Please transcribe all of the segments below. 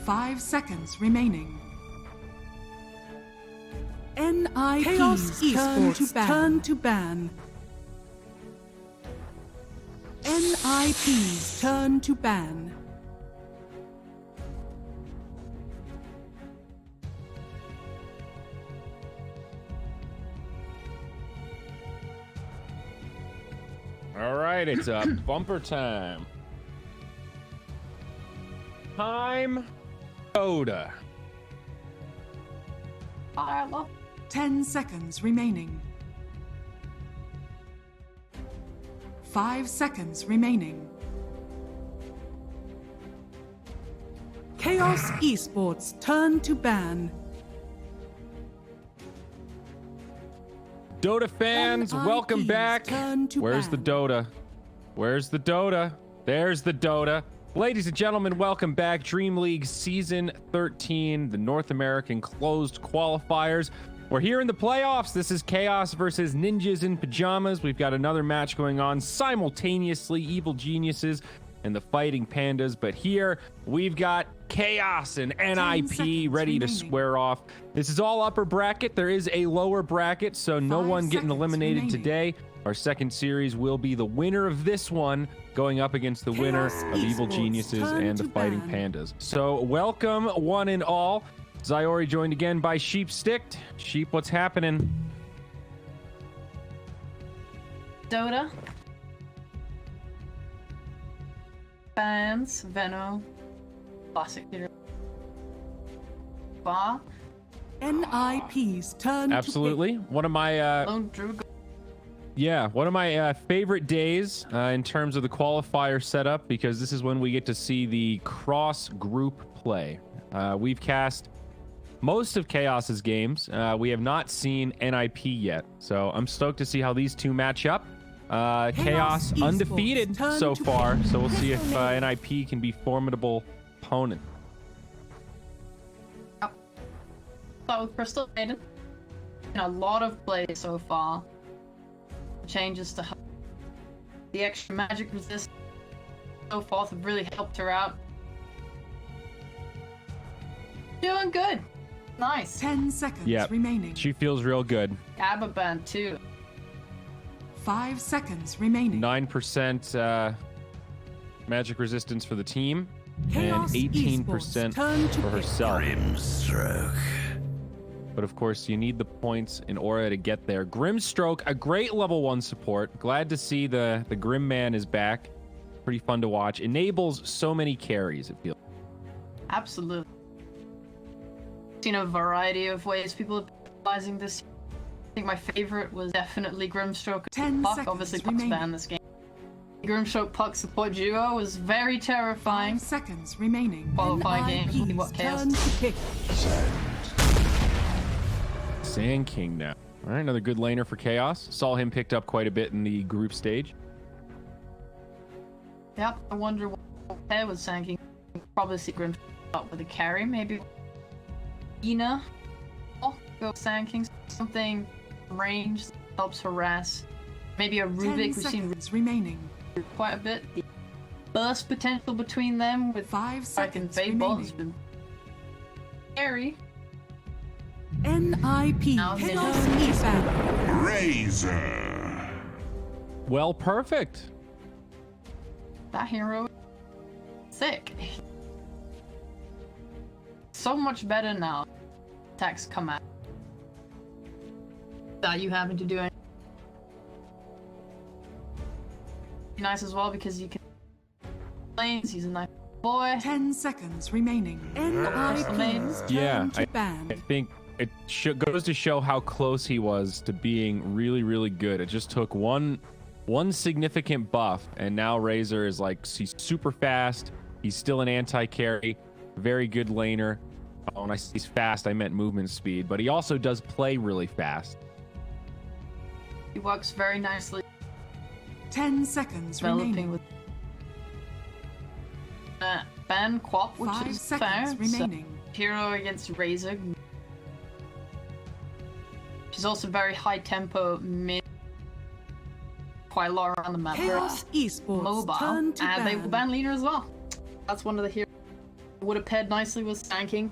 5 seconds remaining. Chaos Esports turn to ban. NIP's turn to ban. All right, it's bumper time. Time Dota. 10 seconds remaining. 5 seconds remaining. Chaos Esports turn to ban. Dota fans, welcome back. Where's the Dota? Where's the Dota? There's the Dota. Ladies and gentlemen, welcome back. Dream League Season 13, the North American closed qualifiers. We're here in the playoffs. This is Chaos versus Ninjas in Pajamas. We've got another match going on simultaneously, Evil Geniuses and the Fighting Pandas. But here we've got Chaos and NIP ready to square off. This is all upper bracket. There is a lower bracket, so no one getting eliminated today. Our second series will be the winner of this one going up against the winner of Evil Geniuses and the Fighting Pandas. So welcome one and all. Zyori joined again by Sheep Sticked. Sheep, what's happening? Dota. Fans, Veno. Classic hero. Bar. NIP's turn Absolutely. One of my Lone Drew. yeah, one of my favorite days in terms of the qualifier setup, because this is when we get to see the cross group play. We've cast most of Chaos's games. We have not seen NIP yet, so I'm stoked to see how these two match up. Chaos undefeated so far, so we'll see if NIP can be formidable opponent. Start with Crystal Maiden. In a lot of plays so far. Changes to the extra magic resist, so forth have really helped her out. Doing good. Nice. 10 seconds remaining. She feels real good. Ababan too. 5 seconds remaining. 9% magic resistance for the team, Chaos and 18% for herself. Grimstroke. But of course, you need the points in aura to get there. Grimstroke, a great level 1 support. Glad to see the Grim Man is back. Pretty fun to watch. Enables so many carries, it feels. Absolutely. Seen a variety of ways people are utilizing this. I think my favorite was definitely Grimstroke. 10 Puck, seconds obviously Puck's remaining. banned this game. Grimstroke Puck support duo was very terrifying. 5 seconds remaining. Qualifying games will be what Chaos. turn to pick. Sand King now. All right, another good laner for Chaos. Saw him picked up quite a bit in the group stage. Yep, I wonder what pair was Sanking. Probably see Grimstroke up with a carry, maybe Ina. Oh, go Sanking, something range that helps harass. Maybe a 10 Rubik, we've seen seconds remaining. quite a bit. The burst potential between them with 5 Strike and seconds Fade Ball remaining. has been scary. NIP Now Chaos Ninja. Esports. Razor. Well, perfect. That hero is sick. So much better now. Attacks come out. Without you having to do anything. Nice as well because you can lanes. He's a nice boy. 10 seconds remaining. NIP's Yeah, turn to ban. I think it goes to show how close he was to being really, really good. It just took one significant buff, and now Razor is like, he's super fast. He's still an anti-carry, very good laner. Oh, when I say he's fast, I meant movement speed, but he also does play really fast. He works very nicely 10 seconds developing remaining. with ban Quap, which 5 is seconds fair. remaining. So, hero against Razor. She's also very high tempo mid. Quite a lot around the map. Chaos Esports Mobile, turn to and they will ban. ban leader as well. That's one of the heroes would have paired nicely with Sand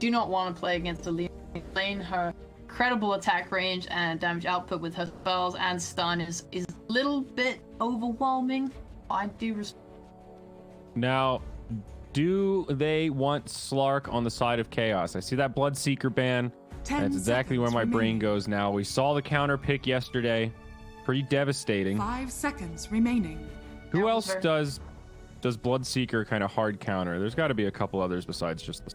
Do not want to play against the lane. Her incredible attack range and damage output with her spells and stun is a little bit overwhelming. I do respect. Now, do they want Slark on the side of Chaos? I see that Bloodseeker ban. 10 That's exactly where seconds my brain remaining. goes now. We saw the counter pick yesterday. Pretty devastating. 5 seconds remaining. Who else Over. does Bloodseeker kind of hard counter? There's got to be a couple others besides just the...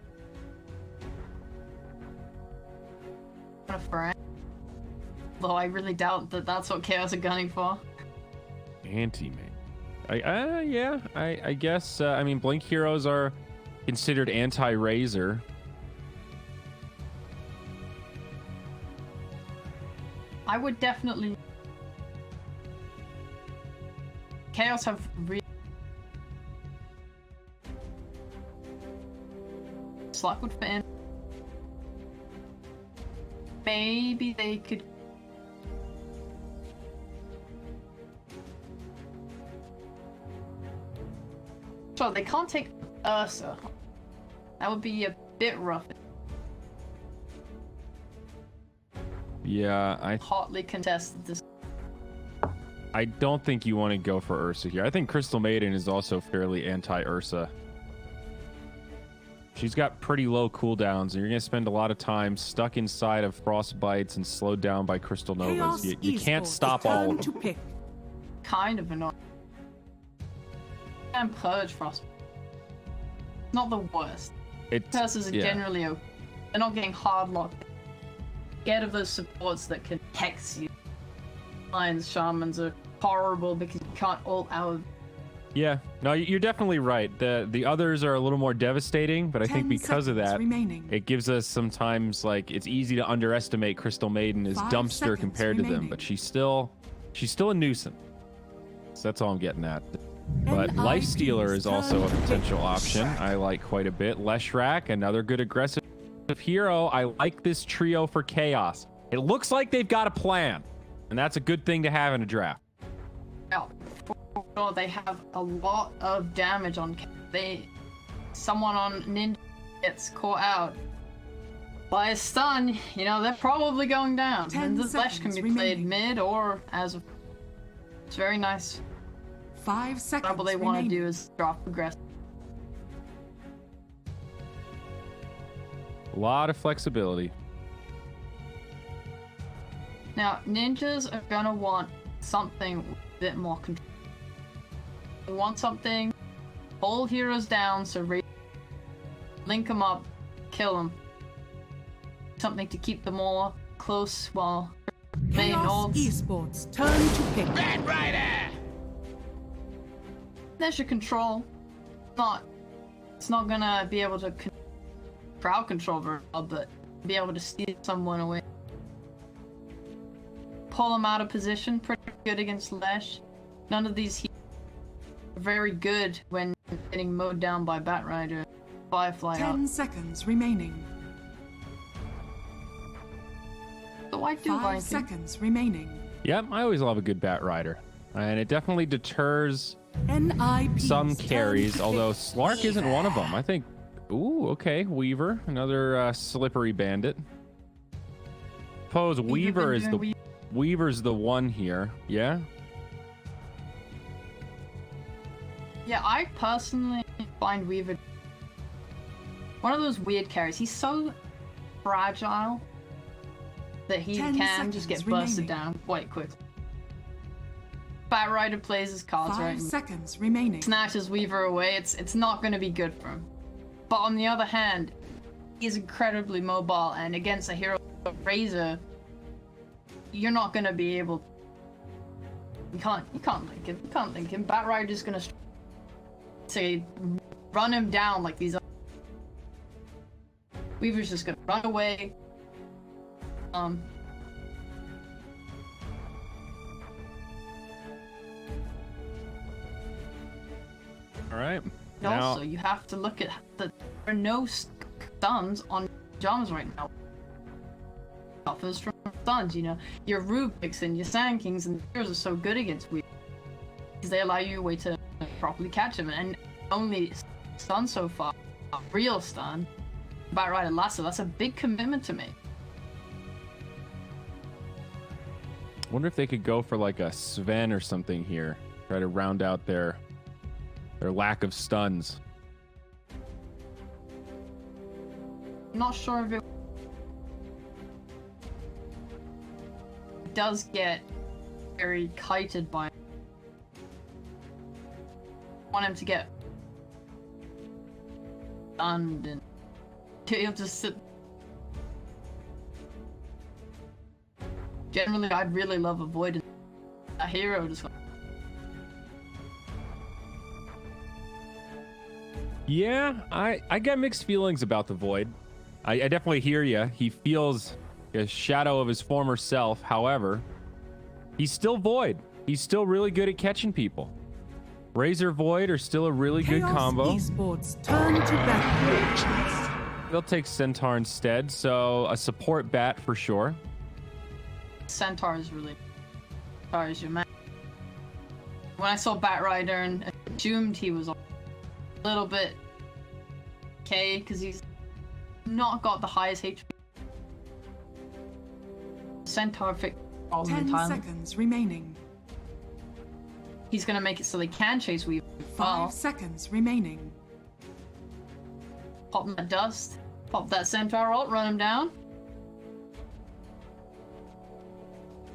Though I really doubt that that's what Chaos are gunning for. Anti-main. I guess. I mean, Blink heroes are considered anti-Razor. I would definitely. Chaos have Slack would fit in. Maybe they could. So they can't take Ursa. That would be a bit rough. Yeah, Hotly contested this. I don't think you want to go for Ursa here. I think Crystal Maiden is also fairly anti-Ursa. She's got pretty low cooldowns, and you're going to spend a lot of time stuck inside of Frostbites and slowed down by Crystal Novas. Chaos You can't Esports stop all turn of to them. pick. Kind of annoying. And Purge Frost. Not the worst. Curses are yeah. generally okay. They're not getting hard locked. Get of those supports that can hex you. Lions, Shamans are horrible because you can't ult out. Yeah, no, you're definitely right. The others are a little more devastating, but I think 10 because of seconds that, remaining. it gives us sometimes like it's easy to underestimate Crystal Maiden as 5 dumpster seconds compared to them, remaining. but she's still a nuisance. So that's all I'm getting at. But Lifestealer is also a potential option I like quite a bit. Leshrac, another good aggressive hero. I like this trio for Chaos. It looks like they've got a plan, and that's a good thing to have in a draft. Yeah, for sure, they have a lot of damage on. Someone on Ninja gets caught out by a stun. You know they're probably going down. 10 And the Lesh can seconds be played remaining. mid or as. It's very nice. 5 seconds What they want to remaining. do is drop aggressive. A lot of flexibility. Now, ninjas are gonna want something with a bit more control. They want something, hold heroes down, so link them up, kill them. Something to keep them all close while main Chaos ults. Esports turn to pick. There's your control. It's not gonna be able to crowd control very well, but be able to steal someone away. Pull them out of position, pretty good against Lesh. None of these heroes are very good when getting mowed down by Batrider. Firefly 10 out. seconds remaining. So I do 5 like it. seconds remaining. Yep, I always love a good Bat Rider. And it definitely deters NIP some carries, although Slark isn't one of them. I think, ooh, okay, Weaver, another slippery bandit. Suppose Weaver is the Weaver's the one here, yeah? Yeah, I personally find Weaver one of those weird carries. He's so fragile that he 10 can just get seconds busted remaining. down quite quickly. Batrider plays his cards 5 right. seconds remaining. Snatches Weaver away, it's not going to be good for him. But on the other hand, he's incredibly mobile, and against a hero like Razor, you're not going to be able. You can't link him. You can't link him. Batrider's going to say run him down like these. Weaver's just going to run away. All right. And also, you have to look at there are no stuns on Pyjamas right now. Suffers from stuns, you know. Your Rubiks and your Sand Kings and heroes are so good against Weaver because they allow you a way to properly catch them, and only stun so far. a real stun. Batrider Lasso, that's a big commitment to me. Wonder if they could go for like a Sven or something here. Try to round out their lack of stuns. Not sure if it does get very kited by. Want him to get stunned and he'll just sit. Generally, I'd really love avoiding a hero just. Yeah, I get mixed feelings about the Void. I definitely hear you. He feels a shadow of his former self. However, he's still Void. He's still really good at catching people. Razor Void are still a really good combo. Esports turn to battle. They'll take Centaur instead, so a support bat for sure. Centaur is really. Centaur is your man. When I saw Batrider and assumed he was a little bit okay because he's not got the highest HP. Centaur fixed all the 10 time. seconds remaining. He's gonna make it so they can chase Weaver. 5 seconds remaining. Pop that dust. Pop that Centaur ult. Run him down.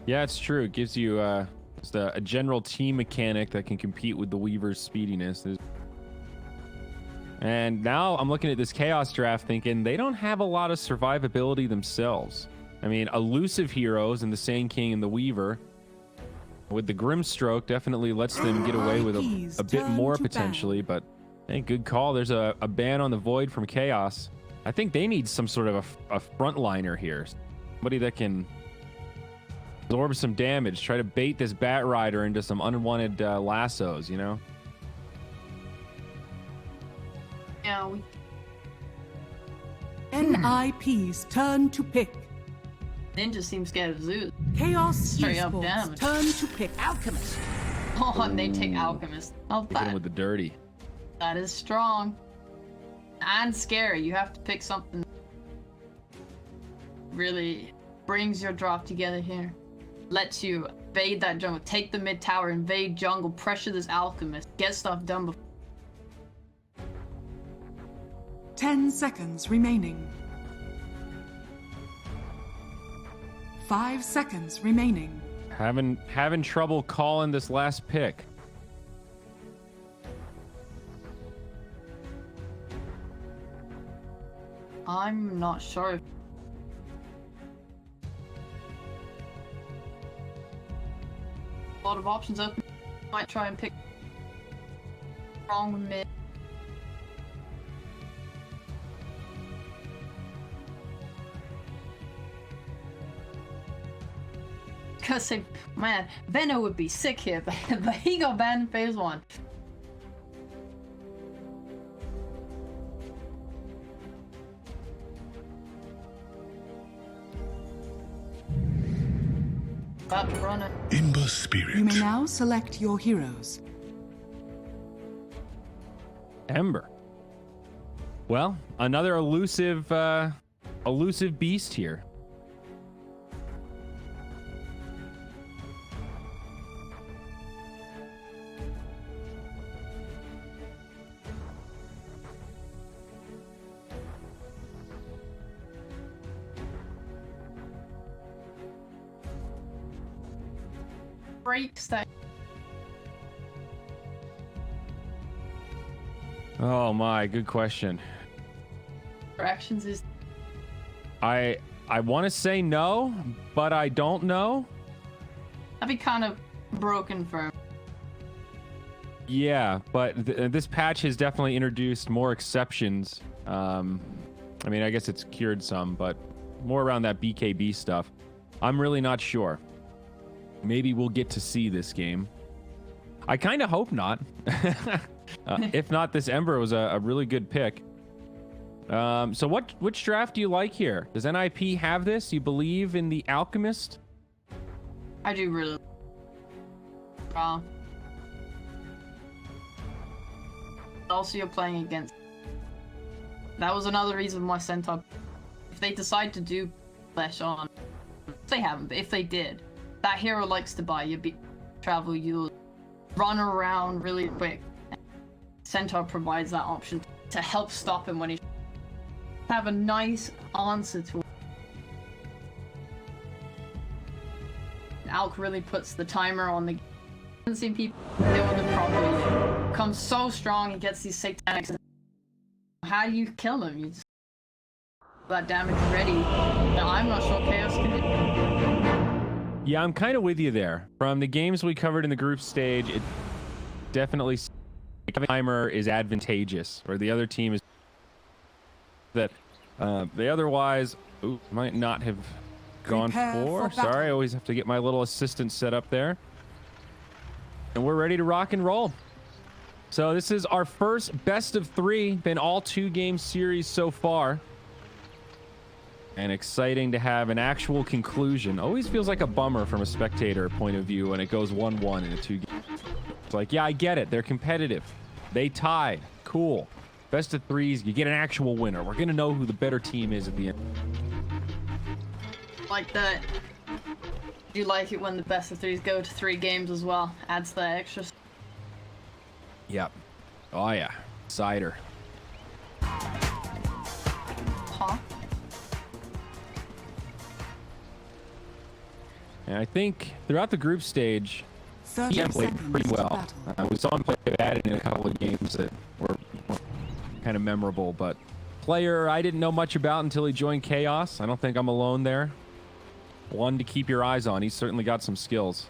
Yeah, it's true. It gives you just a general team mechanic that can compete with the Weaver's speediness. And now I'm looking at this Chaos draft thinking they don't have a lot of survivability themselves. I mean, elusive heroes in the Sand King and the Weaver with the Grimstroke definitely lets them get away with a bit more potentially, but hey, good call. There's a ban on the Void from Chaos. I think they need some sort of a frontliner here. Somebody that can absorb some damage, try to bait this Batrider into some unwanted lassos, you know? Yeah, we. NIP's turn to pick. Ninja seems scared of Zeus. Chaos Straight up Esports damage. turn to pick. Alchemist. Oh, and they take Alchemist. Oh, Hit him with the dirty. that is strong. And scary. You have to pick something really brings your drop together here. Lets you invade that jungle. Take the mid tower, invade jungle, pressure this Alchemist, get stuff done before. 10 seconds remaining. 5 seconds remaining. Having trouble calling this last pick. I'm not sure if a lot of options open. Might try and pick wrong mid. Cause say, man, Venom would be sick here, but he got banned in phase 1. About to run it. Ember Spirit. You may now select your heroes. Ember. Well, another elusive beast here. Breaks that. Oh my, good question. Actions is I want to say no, but I don't know. that'd be kind of broken for him. Yeah, but this patch has definitely introduced more exceptions. I mean, I guess it's cured some, but more around that BKB stuff. I'm really not sure. Maybe we'll get to see this game. I kind of hope not. If not, this Ember was a really good pick. So which draft do you like here? Does NIP have this? You believe in the Alchemist? I do really. Also, you're playing against That was another reason why Centaur, if they decide to do flesh on, they haven't, but if they did, that hero likes to buy you travel, you'll run around really quick. Centaur provides that option to help stop him when he have a nice answer to it. Alk really puts the timer on the. I haven't seen people deal with it properly. Comes so strong, he gets these satanics. How do you kill him? You just that damage ready. Now, I'm not sure Chaos can do. Yeah, I'm kind of with you there. From the games we covered in the group stage, it definitely the timer is advantageous, or the other team is that they otherwise might not have gone for. Sorry, I always have to get my little assistant set up there. And we're ready to rock and roll. So this is our first best of 3, been all 2-game series so far. And exciting to have an actual conclusion. Always feels like a bummer from a spectator point of view when it goes 1-1 in a 2-game. It's like, yeah, I get it. They're competitive. They tied. Cool. Best of 3s, you get an actual winner. We're going to know who the better team is at the end. Like that. Do you like it when the best of 3s go to 3 games as well? Adds the extra. Yep. Oh, yeah. Cider. Huh? And I think throughout the group stage, he played pretty well. We saw him play bad in a couple of games that were kind of memorable, but player I didn't know much about until he joined Chaos. I don't think I'm alone there. One to keep your eyes on. He's certainly got some skills.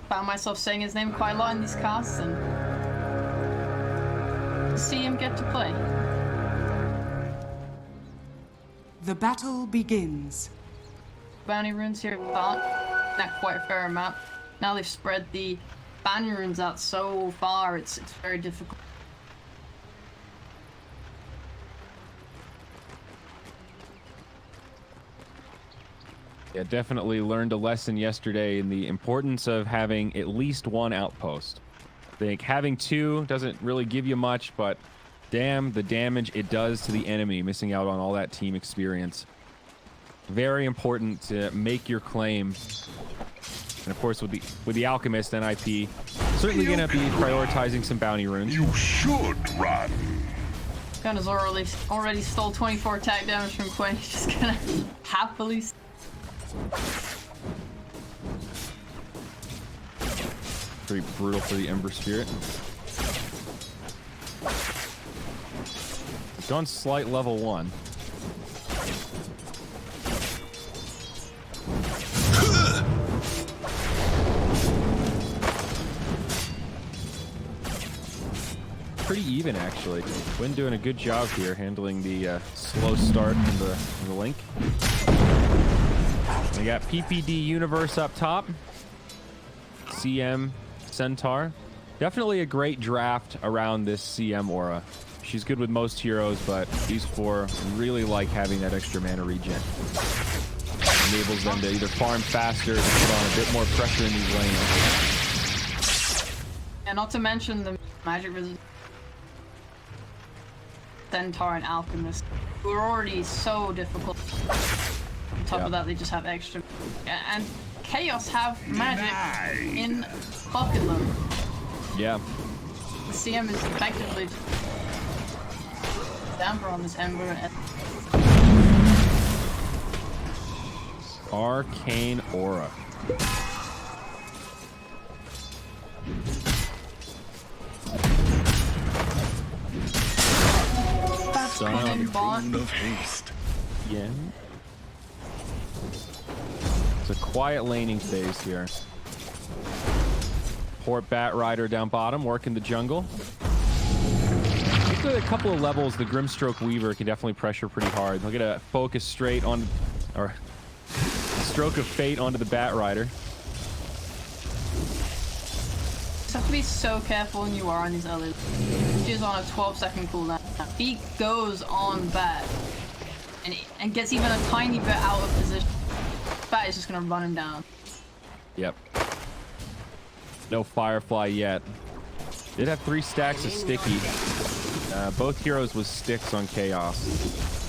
Found myself saying his name quite a lot in these casts, and see him get to play. The battle begins. Bounty runes here aren't not quite a fair amount. Now they've spread the bounty runes out so far, it's very difficult. Yeah, definitely learned a lesson yesterday in the importance of having at least 1 outpost. I think having 2 doesn't really give you much, but damn the damage it does to the enemy, missing out on all that team experience. Very important to make your claim. And of course with the Alchemist NIP, certainly gonna be prioritizing some bounty runes. You should run. Gunna's already stole 24 attack damage from Quinn. He's just gonna happily. Pretty brutal for the Ember Spirit. Gone slight level 1. Pretty even, actually. Quinn doing a good job here, handling the slow start in the link. We got PPD Universe up top. CM Centaur. Definitely a great draft around this CM aura. She's good with most heroes, but these 4 really like having that extra mana regen. Enables them to either farm faster or put on a bit more pressure in these lanes. And not to mention the magic resistance. Centaur and Alchemist, who are already so difficult. On top of that, they just have extra. And Chaos have magic in bucket load. Yeah. The CM is effectively damper on this Ember. Arcane Aura. Bond of haste. Yeah. It's a quiet laning phase here. Port Bat Rider down bottom, working the jungle. After a couple of levels, the Grimstroke Weaver can definitely pressure pretty hard. Look at a focus straight on, or Stroke of Fate onto the Bat Rider. You have to be so careful when you are on these early. She's on a 12-second cooldown. He goes on Bat and gets even a tiny bit out of position. Bat is just gonna run him down. Yep. No Firefly yet. Did have 3 stacks of sticky. Both heroes with sticks on Chaos.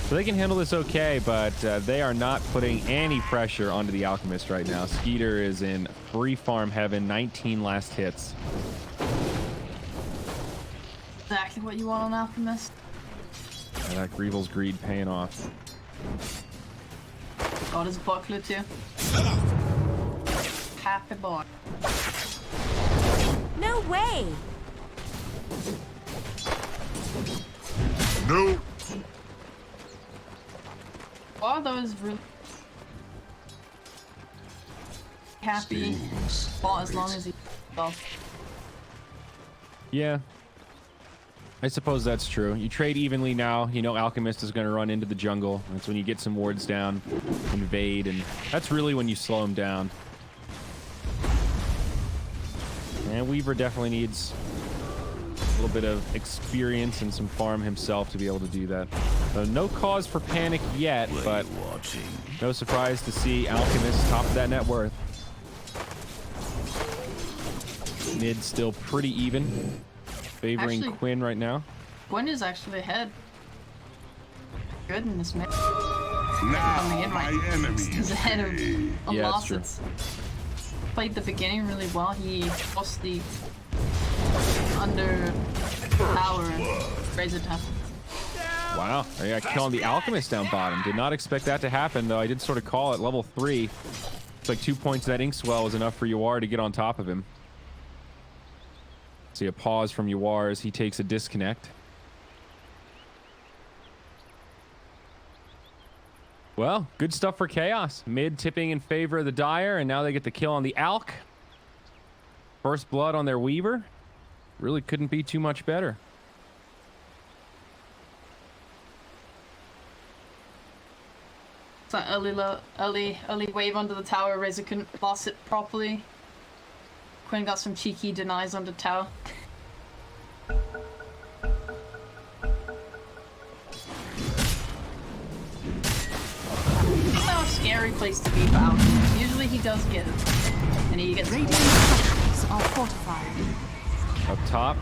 So they can handle this okay, but they are not putting any pressure onto the Alchemist right now. Skeeter is in free farm heaven, 19 last hits. Exactly what you want on Alchemist. And that Grievel's greed paying off. Got his buckler too. Happy boy. No way! No. Wow, that was really happy. Fought as long as he felt. Yeah. I suppose that's true. You trade evenly now. You know Alchemist is going to run into the jungle. That's when you get some wards down, invade, and that's really when you slow him down. And Weaver definitely needs a little bit of experience and some farm himself to be able to do that. So no cause for panic yet, but no surprise to see Alchemist top of that net worth. Mid still pretty even. Favoring Actually, Quinn right now. Quinn is actually ahead. Good in this mid. Now Coming in my right. enemy He's ahead of Yeah, that's true. Losses. Played the beginning really well. He lost the under power and raise it down. Wow, I got killing the Alchemist down bottom. Did not expect that to happen, though. I did sort of call it level 3. It's like 2 points of that Inkswell was enough for Yawar to get on top of him. See a pause from Yawar as he takes a disconnect. Well, good stuff for Chaos. Mid tipping in favor of the Dire, and now they get the kill on the Alk. First blood on their Weaver. Really couldn't be too much better. It's like early wave under the tower. Razor couldn't boss it properly. Quinn got some cheeky denies on the tower. Oh, scary place to be for Alchemist. Usually he does get it. And he gets Radiant structures are fortified. Up top,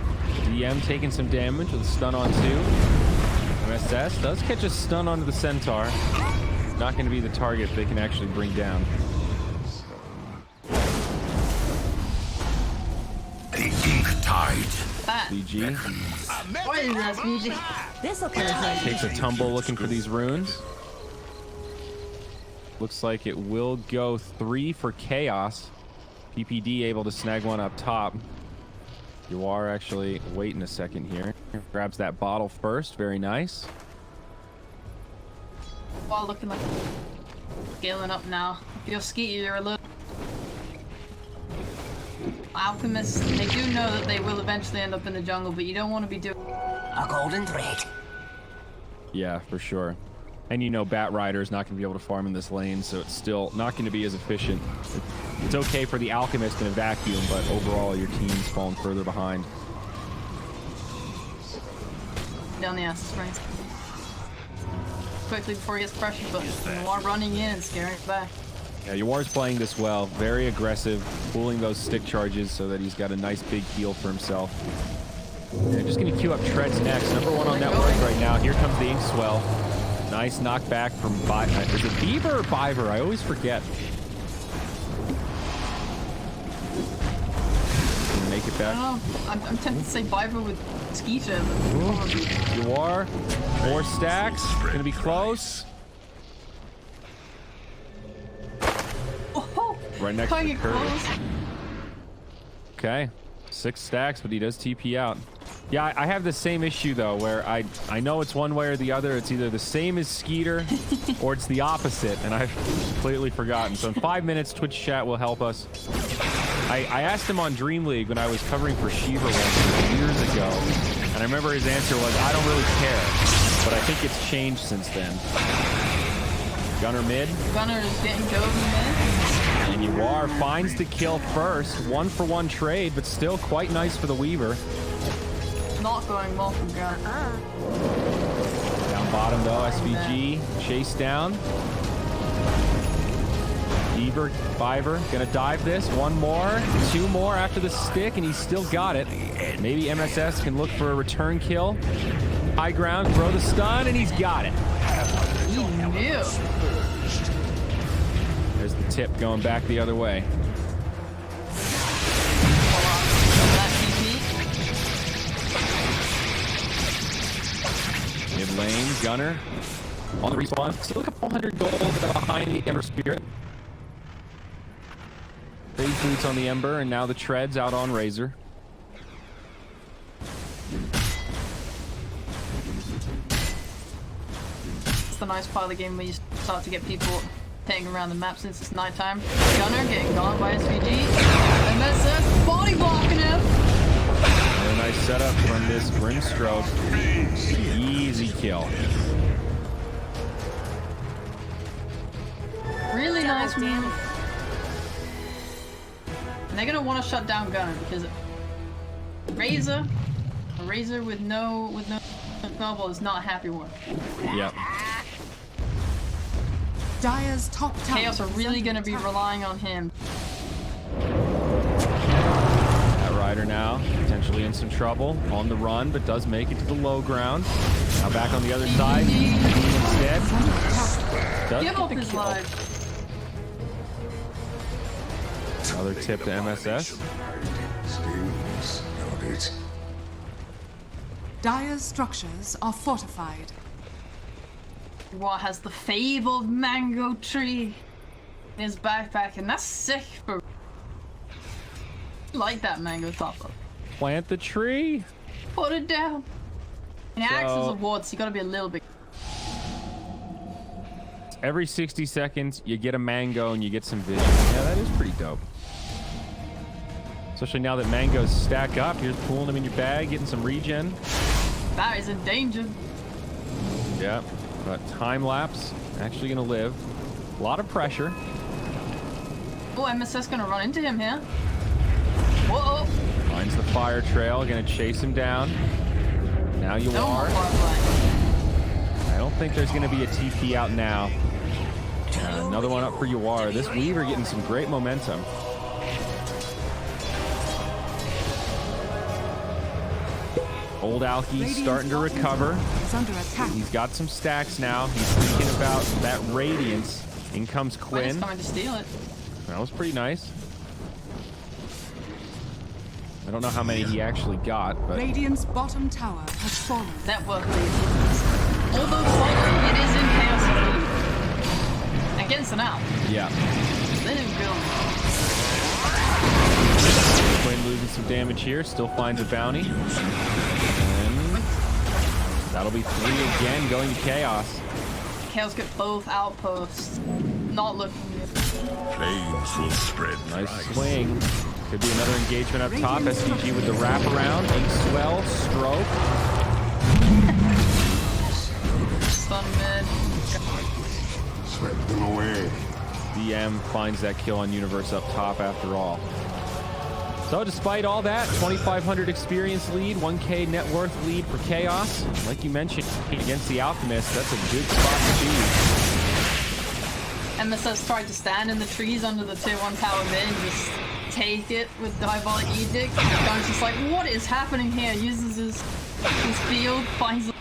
DM taking some damage with a stun on 2. MSS does catch a stun onto the Centaur. Not going to be the target they can actually bring down. The ink tide. that. BG What is that, BG? This'll cut takes a tumble looking for these runes. Looks like it will go 3 for Chaos. PPD able to snag one up top. You are actually waiting a second here. Grabs that bottle first. Very nice. Well, looking like scaling up now. If you're Skeeter, you're a little Alchemists. They do know that they will eventually end up in the jungle, but you don't want to be doing. A golden thread. Yeah, for sure. And you know Bat Rider is not going to be able to farm in this lane, so it's still not going to be as efficient. It's okay for the Alchemist in a vacuum, but overall your team's falling further behind. Down the acid springs. Quickly before he gets pressured, but more running in and scaring it back. Yeah, Yawar's playing this well. Very aggressive, pulling those stick charges so that he's got a nice big heal for himself. And just going to queue up Treads next. Number 1 on network right now. Here comes the Inkswell. Nice knockback from is it Beaver or Biver? I always forget. Make it back. I don't know. I'm tempted to say Biver with Skeeter, but Yawar, 4 stacks. Gonna be close. oh, Right next to trying the to get curve. close. Okay. 6 stacks, but he does TP out. Yeah, I have the same issue though, where I know it's one way or the other. It's either the same as Skeeter or it's the opposite, and I've completely forgotten. So in 5 minutes, Twitch chat will help us. I asked him on Dream League when I was covering for Shiva years ago, and I remember his answer was, I don't really care, but I think it's changed since then. Gunner mid. Gunner is getting go in And Yawar finds the kill first. 1-for-1 trade, but still quite nice for the Weaver. mid. Not going well from Gunner. Down bottom though, SVG chase down. Fiver gonna dive this. One more, two more after the stick, and he's still got it. Maybe MSS can look for a return kill. High ground, throw the stun, and he's got it. He knew. There's the tip going back the other way. Mid lane, Gunner on the respawn. Still a couple hundred gold behind the Ember Spirit. Big boots on the Ember, and now the treads out on Razor. It's the nice part of the game where you start to get people paying around the map since it's nighttime. Gunner getting gone by SVG. And that's body blocking him. A nice setup from this Grimstroke. Easy kill. Really nice move. And they're gonna want to shut down Gunner because a Razor with no snowball is not happy with. Yep. Dire's top tower. Chaos are really gonna be relying on him. That Rider now potentially in some trouble on the run, but does make it to the low ground. Now back on the other side instead. Does Give get up the his kill. life. Another tip to MSS. Dire's structures are fortified. What has the fabled mango tree in his backpack, and that's sick for. I like that mango topper. Plant the tree. Put it down. In Axe's awards, you gotta be a little bit. Every 60 seconds, you get a mango and you get some vision. Yeah, that is pretty dope. Especially now that mangoes stack up. You're just pulling them in your bag, getting some regen. That is in danger. Yeah, but time lapse actually gonna live. A lot of pressure. Oh, MSS gonna run into him here. Whoa! Finds the fire trail, gonna chase him down. Now you No are. more firefly. I don't think there's gonna be a TP out now. Another one up for Yuar. This Weaver getting some great momentum. Old Alki's starting to recover. Is under attack. He's got some stacks now. He's thinking about that Radiance. In comes Quinn is Quinn. coming to steal it. That was pretty nice. I don't know how many he actually got, but Radiant's bottom tower has fallen. Network lead. Although slightly, it is in chaos lead. Against an Alp. yeah. They didn't build. Quinn losing some damage here. Still finds a bounty. And that'll be 3 again going to Chaos. Chaos get both outposts. Not looking good. Flames will spread. Nice swing. Could be another engagement up top. SVG with the wraparound. Big swell. Stroke. Stun mid. Swept them away. DM finds that kill on Universe up top after all. So despite all that, 2,500 experience lead, 1K net worth lead for Chaos. Like you mentioned, against the Alchemist, that's a good spot to be. MSS tried to stand in the trees under the tier 1 tower mid and just take it with Diabolic Edict. Gun's just like, what is happening here? Uses his field, finds the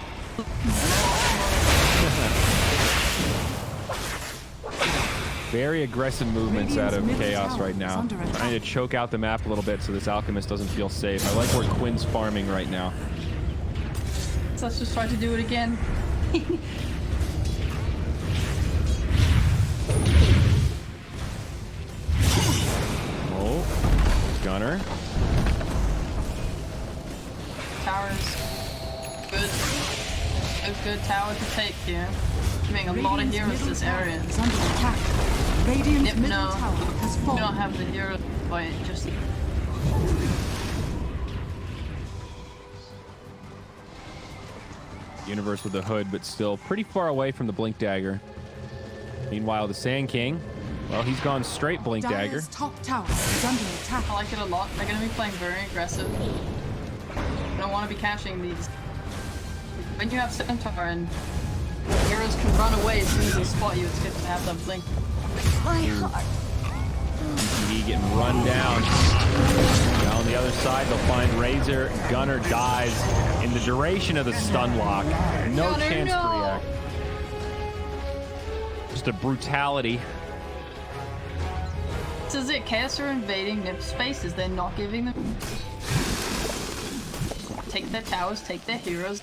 Very aggressive movements out of Chaos right now. Under attack. Trying to choke out the map a little bit so this Alchemist doesn't feel safe. I like where Quinn's farming right now. Let's just try to do it again. Oh, Gunner. Tower's good. A good tower to take here. Doing a lot of heroes this area. Is under attack. Radiant's Yep, middle no. tower has We fallen. don't have the hero fight, just Universe with the hood, but still pretty far away from the Blink Dagger. Meanwhile, the Sand King, well, he's gone straight Blink Dagger. Dire's top tower is under attack. I like it a lot. They're gonna be playing very aggressive. I don't want to be catching these. When you have Centaur and heroes can run away as soon as they spot you. It's good to have them blink. My heart. PPD getting run down. Now on the other side, they'll find Razor. Gunner dies in the duration of the stun lock. No Gunner, chance no. to react. Just a brutality. This is it. Chaos are invading Nip spaces. They're not giving them. Take their towers, take their heroes.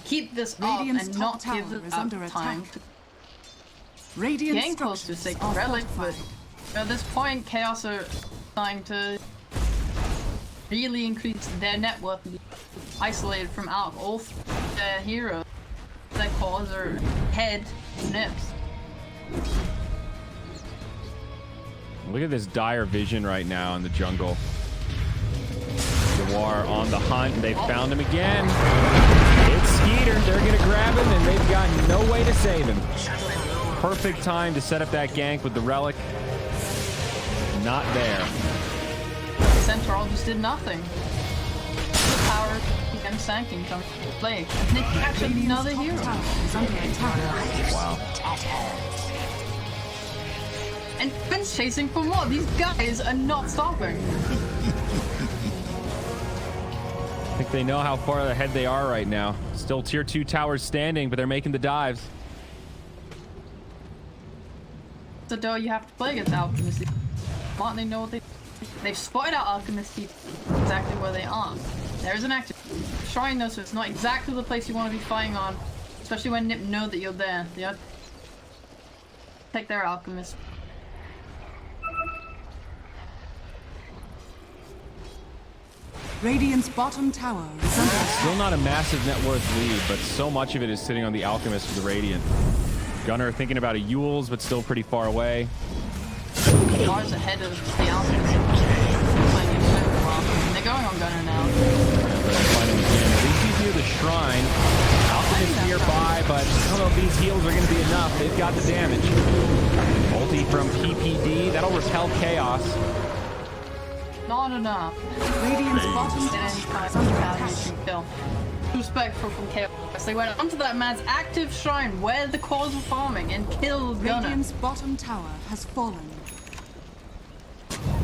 Keep this Radiant's up and top not tower give them is under time attack. to Radiant getting close to a structures sacred are relic, but fortified. at this point, Chaos are trying to really increase their net worth and be isolated from out of all their heroes. Their cores are head Nips. Look at this dire vision right now in the jungle. The War on the hunt. They found him again. It's Skeeter. They're going to grab him, and they've got no way to save him. Perfect time to set up that gank with the relic. Not there. Centaur just did nothing. The power of them sanking comes to play. And they captured Radiant's another top hero. tower is under attack. Wow. And Finn's chasing for more. These guys are not stopping. I think they know how far ahead they are right now. Still tier 2 towers standing, but they're making the dives. So though you have to play against Alchemists. Why don't they know what they've spotted out Alchemists exactly where they are. There's an active shrine though, so it's not exactly the place you want to be fighting on. Especially when Nip know that you're there. They have to take their Alchemists. Radiant's bottom tower is under attack. Still not a massive net worth lead, but so much of it is sitting on the Alchemist for the Radiant. Gunner thinking about a Yule's, but still pretty far away. Mars ahead of the Alchemist. They're going on Gunner now. But I find him again. At least he's near the shrine. Alchemist nearby, but I don't know if these heals are going to be enough. They've got the damage. Ulti from PPD. That'll repel Chaos. Not enough. Radiant's bottom Didn't tower find is under value attack. to kill. Respectful from Chaos. They went onto that man's active shrine where the cores were farming and killed Gunner. Radiant's bottom tower has fallen.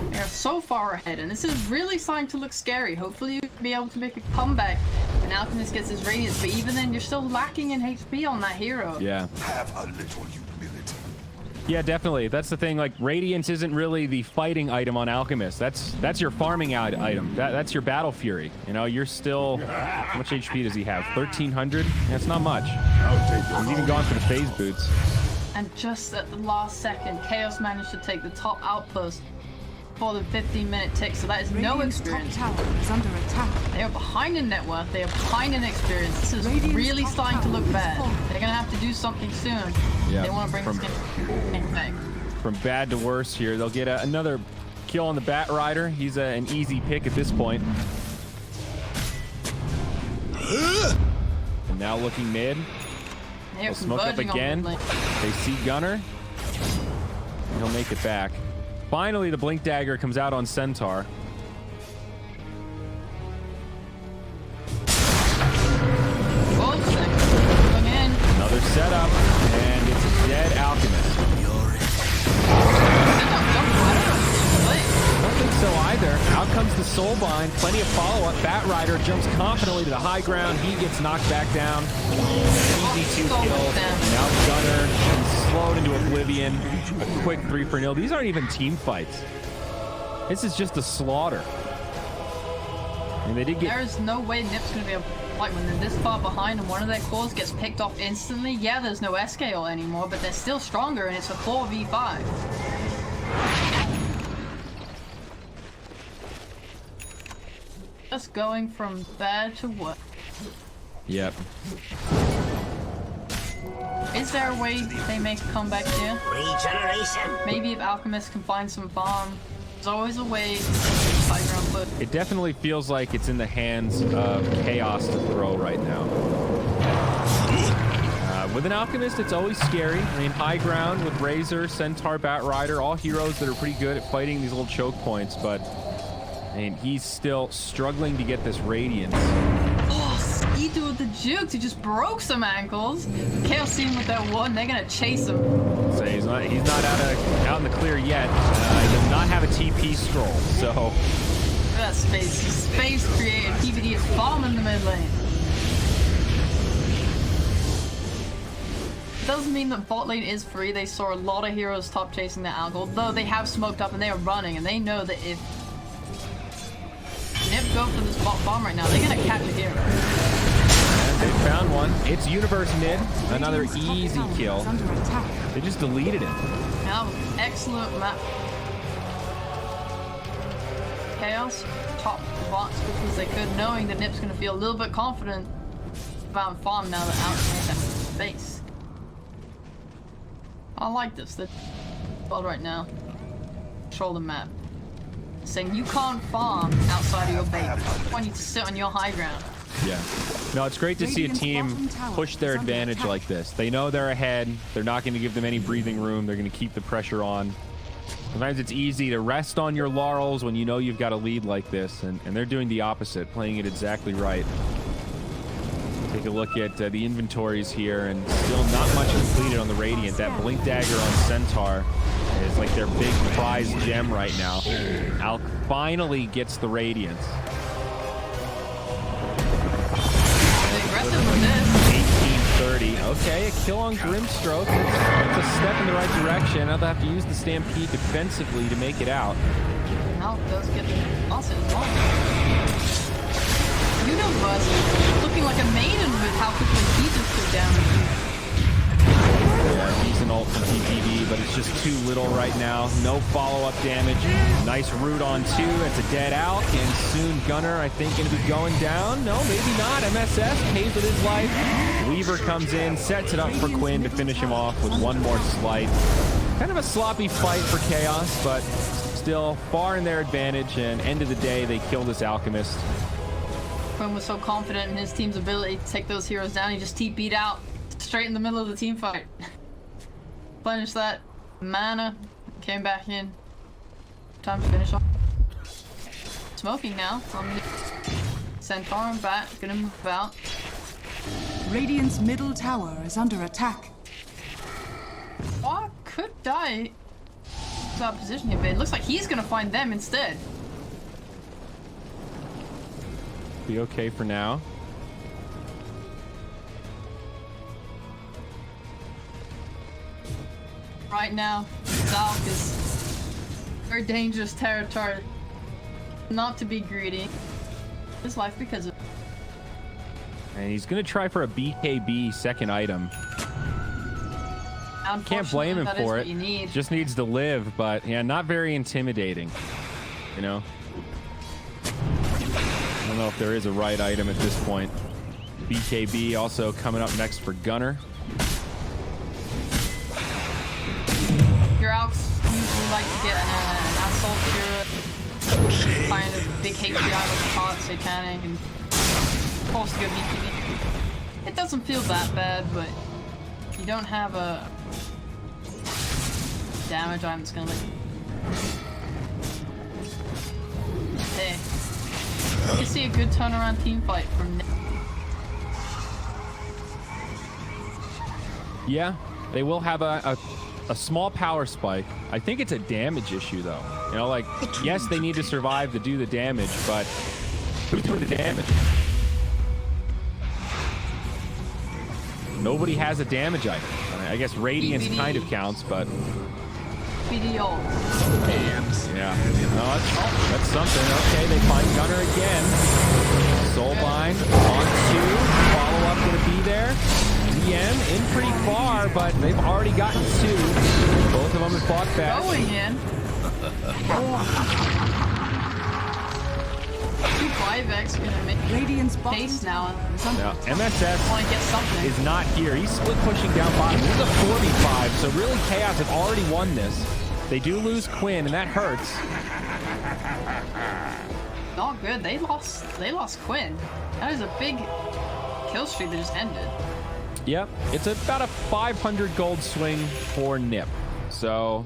They're so far ahead, and this is really starting to look scary. Hopefully you'll be able to make a comeback when Alchemist gets his Radiance, but even then you're still lacking in HP on that hero. Yeah. Have a little humility. Yeah, definitely. That's the thing. Like, Radiance isn't really the fighting item on Alchemist. That's your farming item. That's your Battle Fury. You know, you're still... How much HP does he have? 1,300? That's not much. He's even gone for the phase boots. And just at the last second, Chaos managed to take the top outpost for the 15-minute tick, so that is no Radiant's top experience. tower is under attack. They are behind in net worth, they are behind in experience. This is Radiant's really top starting to tower look is bad. falling. They're gonna have to do something soon. Yeah, They want to bring from- this game back. From bad to worse here. They'll get another kill on the Bat Rider. He's an easy pick at this point. And now looking mid. They're They'll smoke up converging on again. the lane. They see Gunner. He'll make it back. Finally, the Blink Dagger comes out on Centaur. Well, going in. Another setup, and it's a dead Alchemist. I don't think so either. Out comes the Soulbind. Plenty of follow-up. Bat Rider jumps confidently to the high ground. He gets knocked back down. Easy 2 kill. Now Gunner is slowed into oblivion. A quick 3-0. These aren't even team fights. This is just a slaughter. And they did get... There's no way Nip's gonna be able to fight when they're this far behind and one of their cores gets picked off instantly. Yeah, there's no S-scale anymore, but they're still stronger and it's a 4v5. Just going from bad to what? Yep. Is there a way they make a comeback here? Regeneration. Maybe if Alchemist can find some farm. There's always a way. High ground foot. It definitely feels like it's in the hands of Chaos to throw right now. With an Alchemist, it's always scary. I mean, high ground with Razor, Centaur, Bat Rider, all heroes that are pretty good at fighting these little choke points, but I mean, he's still struggling to get this Radiance. Oh, Skido with the jukes. He just broke some ankles. Chaos team with that one. They're gonna chase him. So he's not out in the clear yet. He does not have a TP scroll. So Look at that space. Space created. PvD is bombing the mid lane. Doesn't mean that bot lane is free. They saw a lot of heroes top chasing the angle, though they have smoked up and they are running, and they know that if Nip go for this bot bomb right now, they're gonna catch a hero. and they found one. It's Universe mid. Another easy kill. Is under attack. They just deleted it. That was excellent map. Chaos top the bots because they could, knowing that Nip's gonna feel a little bit confident about farm now that outside that space. I like this. The well right now. Control the map. Saying you can't farm outside of your base. You need to sit on your high ground. Yeah. No, it's great to see a team push their advantage like this. They know they're ahead. They're not going to give them any breathing room. They're going to keep the pressure on. Sometimes it's easy to rest on your laurels when you know you've got a lead like this, and they're doing the opposite, playing it exactly right. Take a look at the inventories here, and still not much completed on the Radiant. That Blink Dagger on Centaur is like their big prize gem right now. Alk finally gets the Radiance. Aggressive with this. 1830. Okay, a kill on Grimstroke. That's a step in the right direction. Now they'll have to use the Stampede defensively to make it out. Now it does get the losses long. Universe looking like a maiden with how quickly he just took damage. Yeah, he's an ult from TPD, but it's just too little right now. No follow-up damage. Nice root on two. It's a dead Alk, and soon Gunner, I think, going to be going down. No, maybe not. MSS pays with his life. Weaver comes in, sets it up for Quinn to finish him off with one more slight. Kind of a sloppy fight for Chaos, but still far in their advantage, and end of the day, they kill this Alchemist. Quinn was so confident in his team's ability to take those heroes down, he just TP'd out straight in the middle of the team fight. Replenish that mana, came back in. Time to finish off. Smoking now on the Centaur and back, gonna move out. Radiant's middle tower is under attack. Oh, could die. That position here, but it looks like he's gonna find them instead. Be okay for now. Right now, Zalk is very dangerous territory. Not to be greedy. His life because of. And he's going to try for a BKB second item. Can't blame him for it. Just needs to live, but yeah, not very intimidating. You know? I don't know if there is a right item at this point. BKB also coming up next for Gunner. Your Alks usually like to get an assault hero, find a big HP out of the pot, satanic, and force to go BKB. It doesn't feel that bad, but you don't have a damage item that's gonna hey. You can see a good turnaround team fight from Nick. Yeah, they will have a small power spike. I think it's a damage issue, though. You know, like, yes, they need to survive to do the damage, but who's doing the damage? Nobody has a damage item. I guess Radiance kind of counts, but... BD ult. Yeah. No, that's something. Okay, they find Gunner again. Soulbind on two. Follow-up going to be there. DM in pretty far, but they've already gotten two. Both of them have fought back. Going in. 2-5x gonna make Radiant's pace now. Now, MSS Want to get something. is not here. He's split pushing down bottom. This is a 4v5, so really Chaos have already won this. They do lose Quinn, and that hurts. Not good. They lost Quinn. That is a big kill streak that just ended. Yep, it's about a 500 gold swing for Nip. So,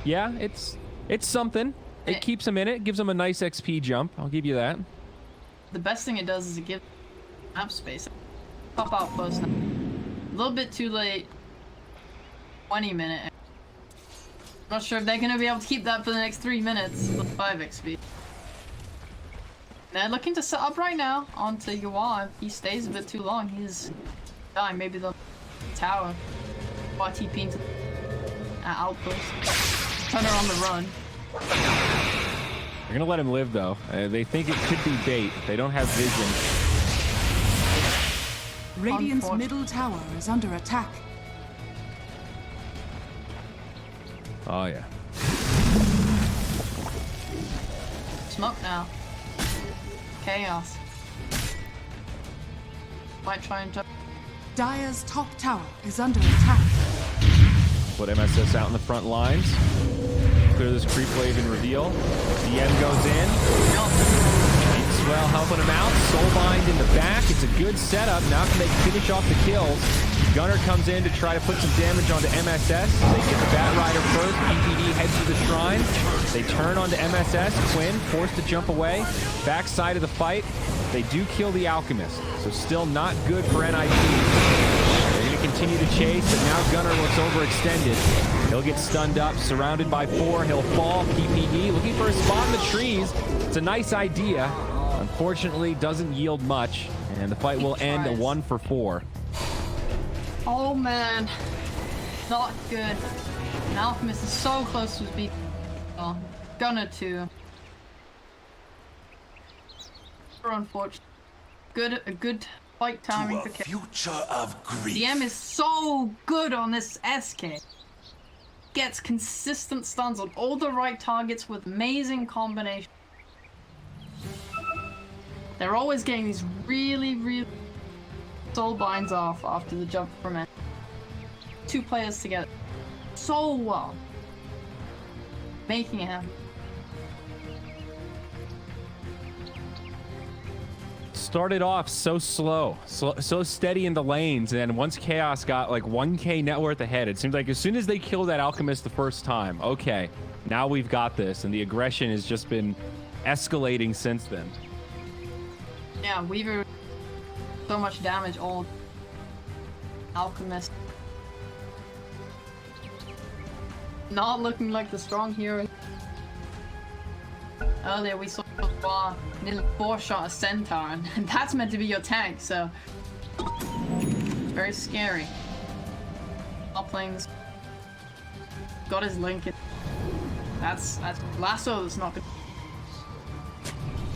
yeah, it's something. It keeps him in it, gives him a nice XP jump. I'll give you that. The best thing it does is it gives map space. Pop outpost now. A little bit too late. 20 minute. Not sure if they're gonna be able to keep that for the next 3 minutes. 5 XP. They're looking to set up right now onto Yuan. If he stays a bit too long, he's dying. Maybe the tower. TP into outpost. Turn her on the run. They're gonna let him live though. They think it could be bait. They don't have vision. Radiant's middle tower is under attack. Oh yeah. Smoke now. Chaos. Might try and jump. Dire's top tower is under attack. Put MSS out in the front lines. Clear this creep wave and reveal. DM goes in. Swell helping him out. Soulbind in the back. It's a good setup. Now can they finish off the kills? Gunner comes in to try to put some damage onto MSS. They get the Bat Rider first. PPD heads to the shrine. They turn onto MSS. Quinn forced to jump away. Backside of the fight. They do kill the Alchemist. So still not good for NIP. They're going to continue to chase, but now Gunner looks overextended. He'll get stunned up, surrounded by 4. He'll fall. PPD looking for a spot in the trees. It's a nice idea. Unfortunately, doesn't yield much, and the fight will end a 1 for 4. Oh man, not good. And Alchemist is so close to his beat. Oh, Gunner too. Unfortunate. A good fight timing for kill. Future of grief. DM is so good on this SK. Gets consistent stuns on all the right targets with amazing combinations. They're always getting these really soul binds off after the jump from it. 2 players together. So well. Making it happen. Started off so slow, so steady in the lanes, and then once Chaos got like 1k net worth ahead, it seems like as soon as they killed that Alchemist the first time, okay, now we've got this, and the aggression has just been escalating since then. Yeah, Weaver, so much damage, all Alchemist. Not looking like the strong hero. Earlier we saw nearly 4-shot a Centaur, and that's meant to be your tank, so very scary. Not playing this. Got his link. That's lasso. That's not good.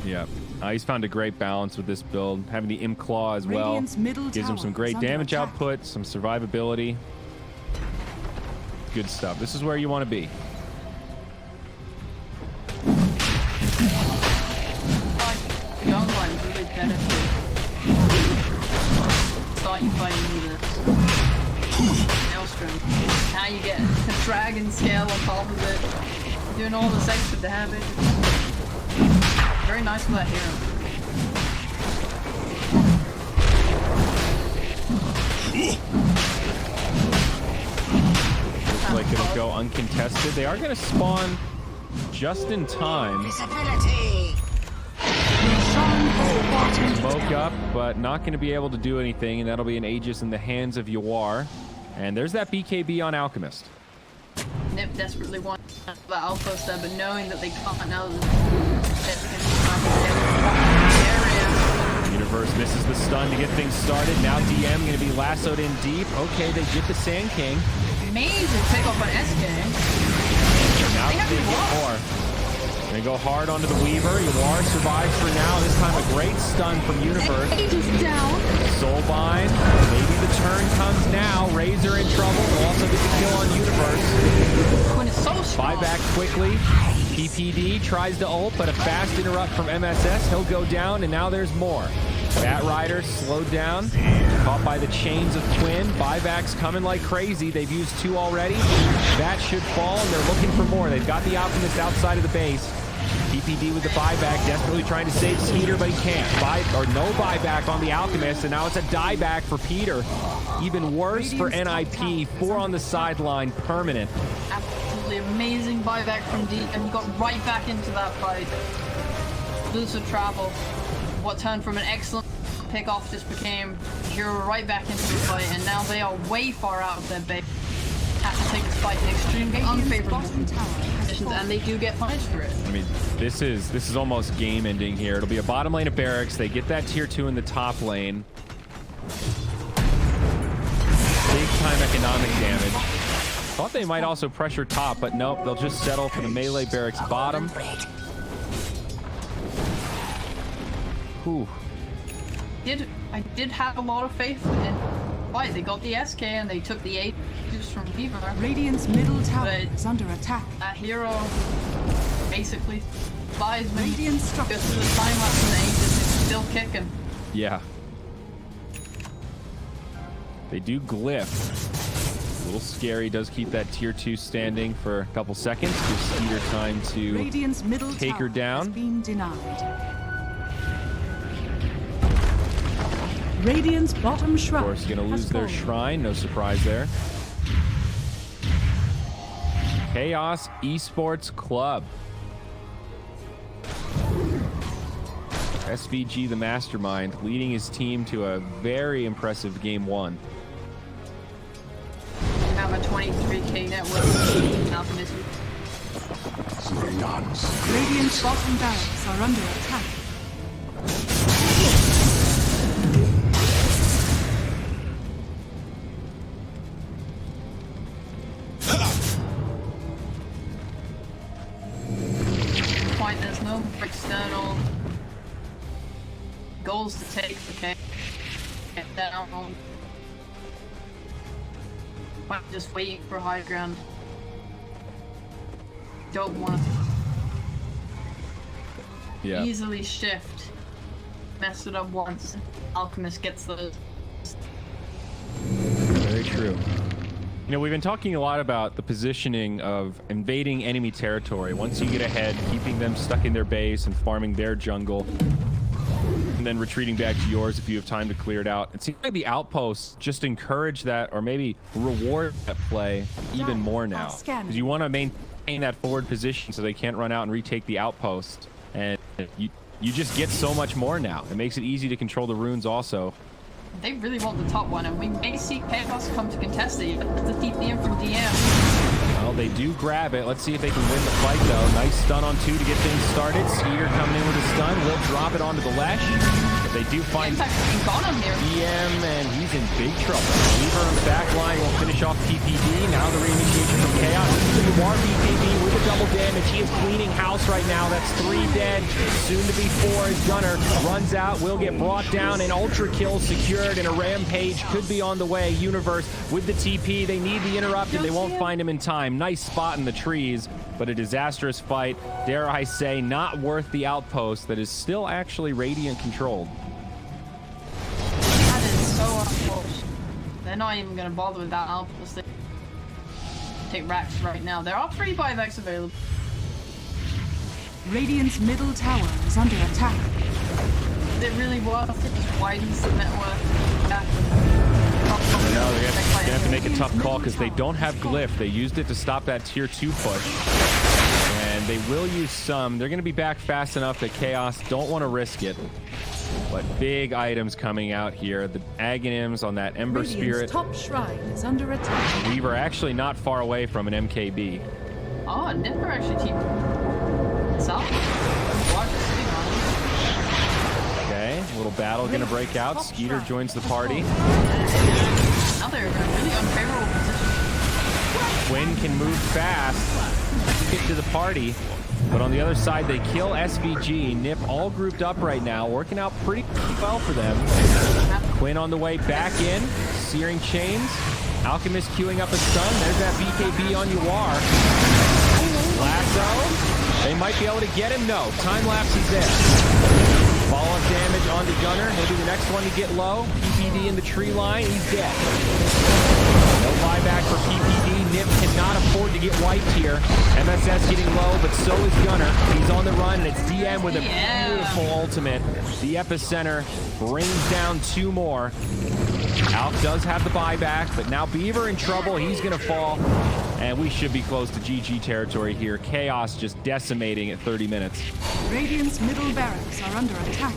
Yeah, he's found a great balance with this build, having the Imp Claw as well. Radiant's middle Gives him some tower is great under damage attack. output, some survivability. Good stuff. This is where you want to be. Young one's really benefit. Start you fighting with Maelstrom. Now you get a dragon scale on top of it. Doing all this extra damage. Very nice for that hero. Looks like it'll go uncontested. They are going to spawn just in time. Visibility. Smoke up, but not going to be able to do anything, and that'll be an Aegis in the hands of Yawar. And there's that BKB on Alchemist. Nip desperately wants that outpost there, but knowing that they can't now. Universe misses the stun to get things started. Now DM going to be lassoed in deep. Okay, they get the Sand King. Amazing pick up on SK. Now They have they get Yawar. more. They go hard onto the Weaver. Yawar survives for now. This time a great stun from Universe. Aegis down. Soulbind. Maybe the turn comes now. Razor in trouble. They'll also get the kill on Universe. Quinn is so strong. Buyback quickly. PPD tries to ult, but a fast interrupt from MSS. He'll go down, and now there's more. Bat Rider slowed down. Caught by the chains of Quinn. Buybacks coming like crazy. They've used 2 already. That should fall, and they're looking for more. They've got the Alchemist outside of the base. PPD with the buyback, desperately trying to save Skeeter, but he can't. No buyback on the Alchemist, and now it's a dieback for Peter. Even worse for NIP. 4 on the sideline, permanent. Absolutely amazing buyback from D, and we got right back into that fight. Lose of travel. What turned from an excellent kickoff just became hero right back into the fight, and now they are way far out of their base. Have to take this fight in extremely unfavorable conditions, and they do get punished for it. I mean, this is almost game ending here. It'll be a bottom lane of barracks. They get that tier 2 in the top lane. Big time economic damage. Thought they might also pressure top, but nope, they'll just settle for the melee barracks bottom. Whew. I did have a lot of faith in why they got the SK and they took the 8 from Beaver. Radiant's middle tower But is under attack. that hero basically buys me. Radiant structure. Just the time lapse and the Aegis is still kicking. Yeah. They do glyph. A little scary. Does keep that tier 2 standing for a couple seconds. Gives Skeeter time to Radiant's middle take her tower down. has been denied. Radiant's bottom shrine. Of course, going to lose has their fallen. shrine. No surprise there. Chaos Esports Club. SVG, the mastermind, leading his team to a very impressive game 1. Have a 23k net worth. Alchemist. Radiant's bottom barracks are under attack. Point, there's no external goals to take, okay? Get down. I'm just waiting for high ground. Don't want to Yeah. easily shift. Mess it up once. Alchemist gets those. Very true. You know, we've been talking a lot about the positioning of invading enemy territory. Once you get ahead, keeping them stuck in their base and farming their jungle, and then retreating back to yours if you have time to clear it out. It seems like the outposts just encourage that, or maybe reward that play even more now. Because you want to maintain that forward position so they can't run out and retake the outpost. And you just get so much more now. It makes it easy to control the runes also. They really want the top one, and we may see Chaos come to contest it. The TPM from DM. Well, they do grab it. Let's see if they can win the fight, though. Nice stun on 2 to get things started. Skeeter coming in with a stun. Will drop it onto the Lesh. But they do find Gone on here. DM, and he's in big trouble. Weaver on the back line will finish off PPD. Now the reinitiation from Chaos. War BKB with a double damage. He is cleaning house right now. That's 3 dead. Soon to be 4 as Gunner runs out. Will get brought down. An ultra kill secured, and a rampage could be on the way. Universe with the TP. They need the interrupt, and they won't find him in time. Nice spot in the trees, but a disastrous fight. Dare I say, not worth the outpost that is still actually Radiant controlled. That is so unfortunate. They're not even going to bother with that outpost. They take racks right now. There are 3 buybacks available. Radiant's middle tower is under attack. Is it really worth it? Just widens the network. Yeah. No, they're gonna have to make a tough call because they don't have glyph. They used it to stop that tier 2 push, and they will use some. They're going to be back fast enough that Chaos don't want to risk it. But big items coming out here. The Aghanims on that Ember Radiant's Spirit. top shrine is under attack. We were actually not far away from an MKB. Oh, Nipper actually teamed. South. Watch it sitting on it. Okay, a little battle going to break out. Skeeter joins the party. Now they're in a really unfavorable position. Quinn can move fast, get to the party, but on the other side they kill SVG. Nip all grouped up right now, working out pretty well for them. Quinn on the way back in, searing chains. Alchemist queuing up a stun. There's that BKB on Yuar. Lasso. They might be able to get him. No, time lapse. He's there. Follow-up damage on the Gunner. He'll be the next one to get low. PPD in the tree line. He's dead. No buyback for PPD. Nip cannot afford to get wiped here. MSS getting low, but so is Gunner. He's on the run, and it's DM with a beautiful ultimate. The epicenter brings down 2 more. Alf does have the buyback, but now Beaver in trouble. He's going to fall, and we should be close to GG territory here. Chaos just decimating at 30 minutes. Radiant's middle barracks are under attack.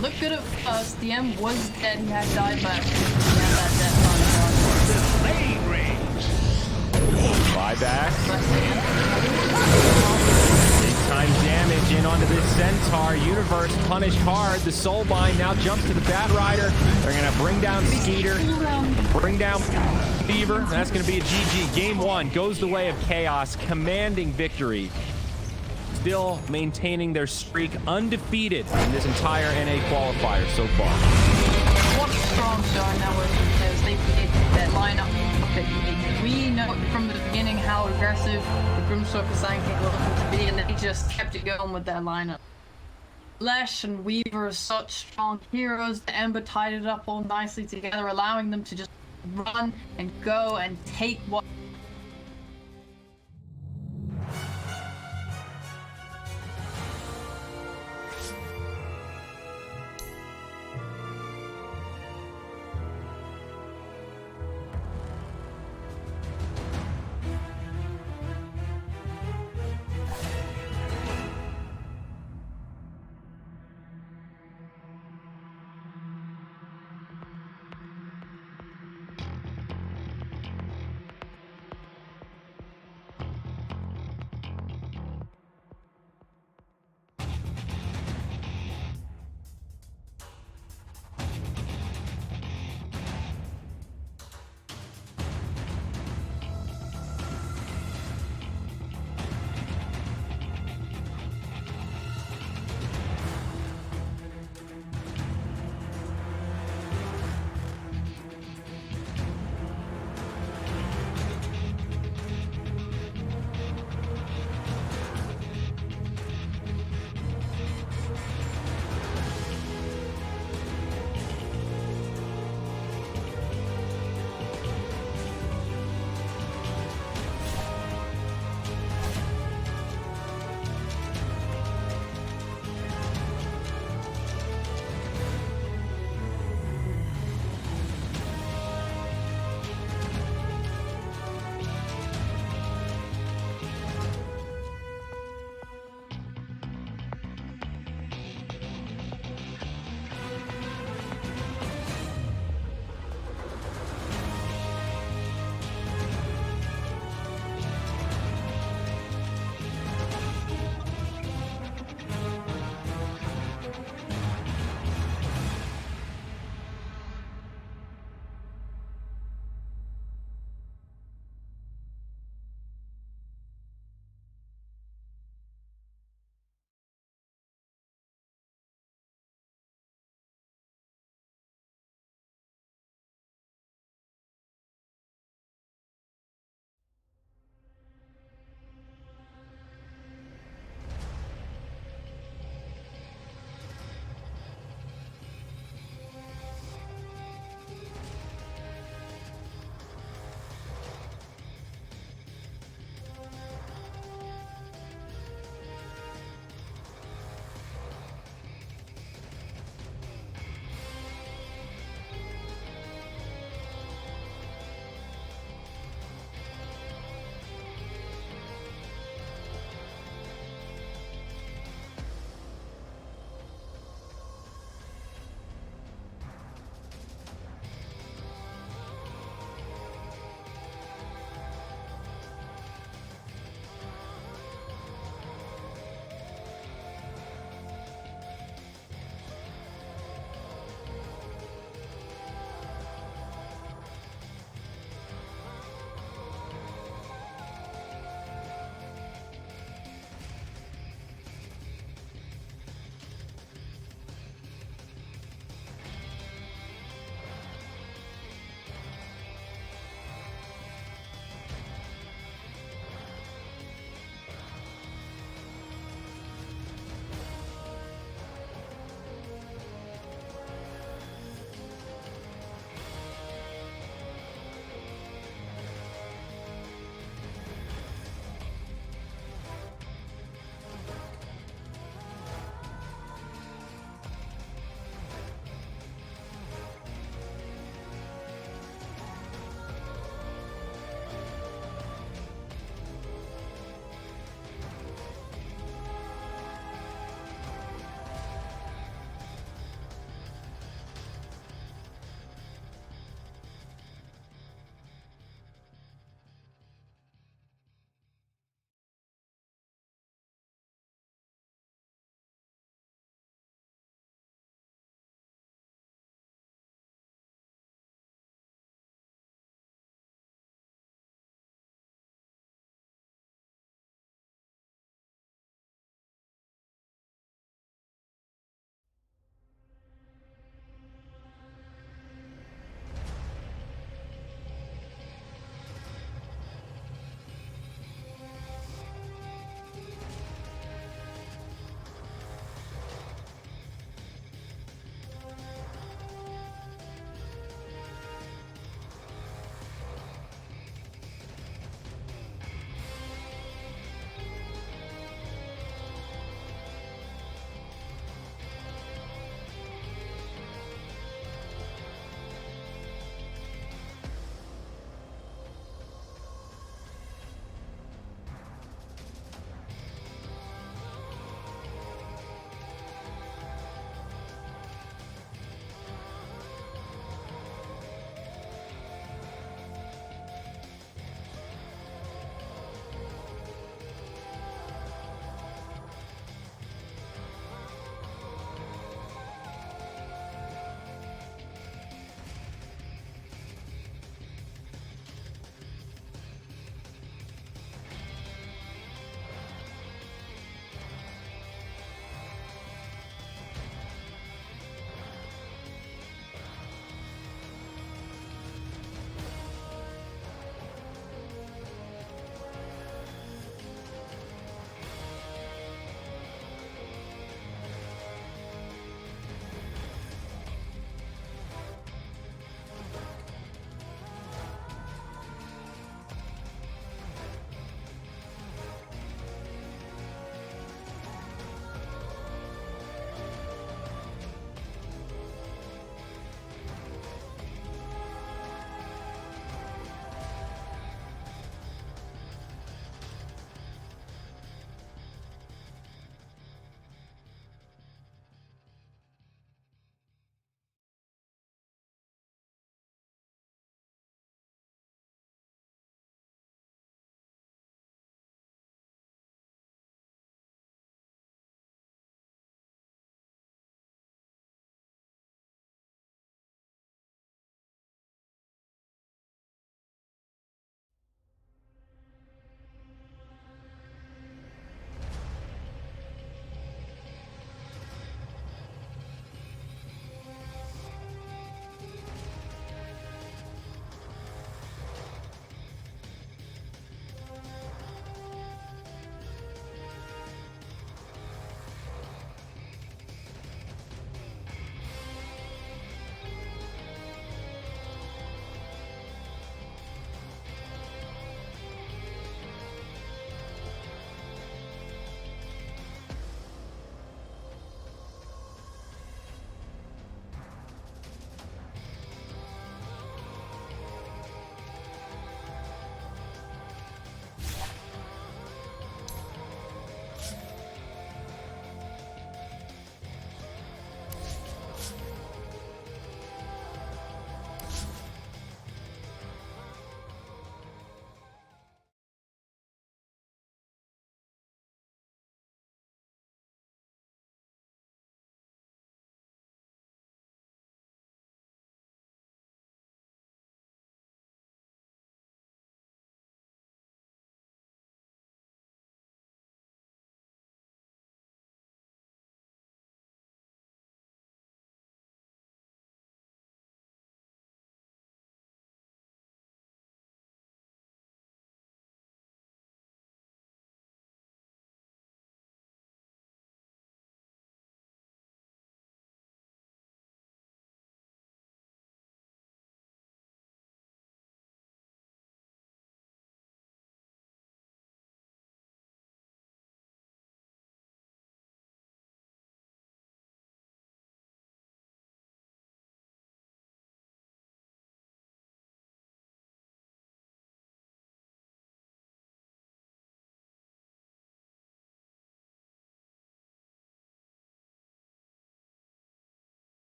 Look good at first. The M was dead. He had died, but he had that death on Buyback. Big time damage in onto this Centaur. Universe punished hard. The Soulbind now jumps to the Bat Rider. They're going to bring down Skeeter. Bring down Fever. That's going to be a GG. Game 1 goes the way of Chaos. Commanding victory. Still maintaining their streak undefeated in this entire NA qualifier so far. What a strong showing that was, because they played that lineup. We know from the beginning how aggressive the Grimstalker Sand King was to be, and they just kept it going with that lineup. Lesh and Weaver are such strong heroes. The Ember tied it up all nicely together, allowing them to just run and go and take what.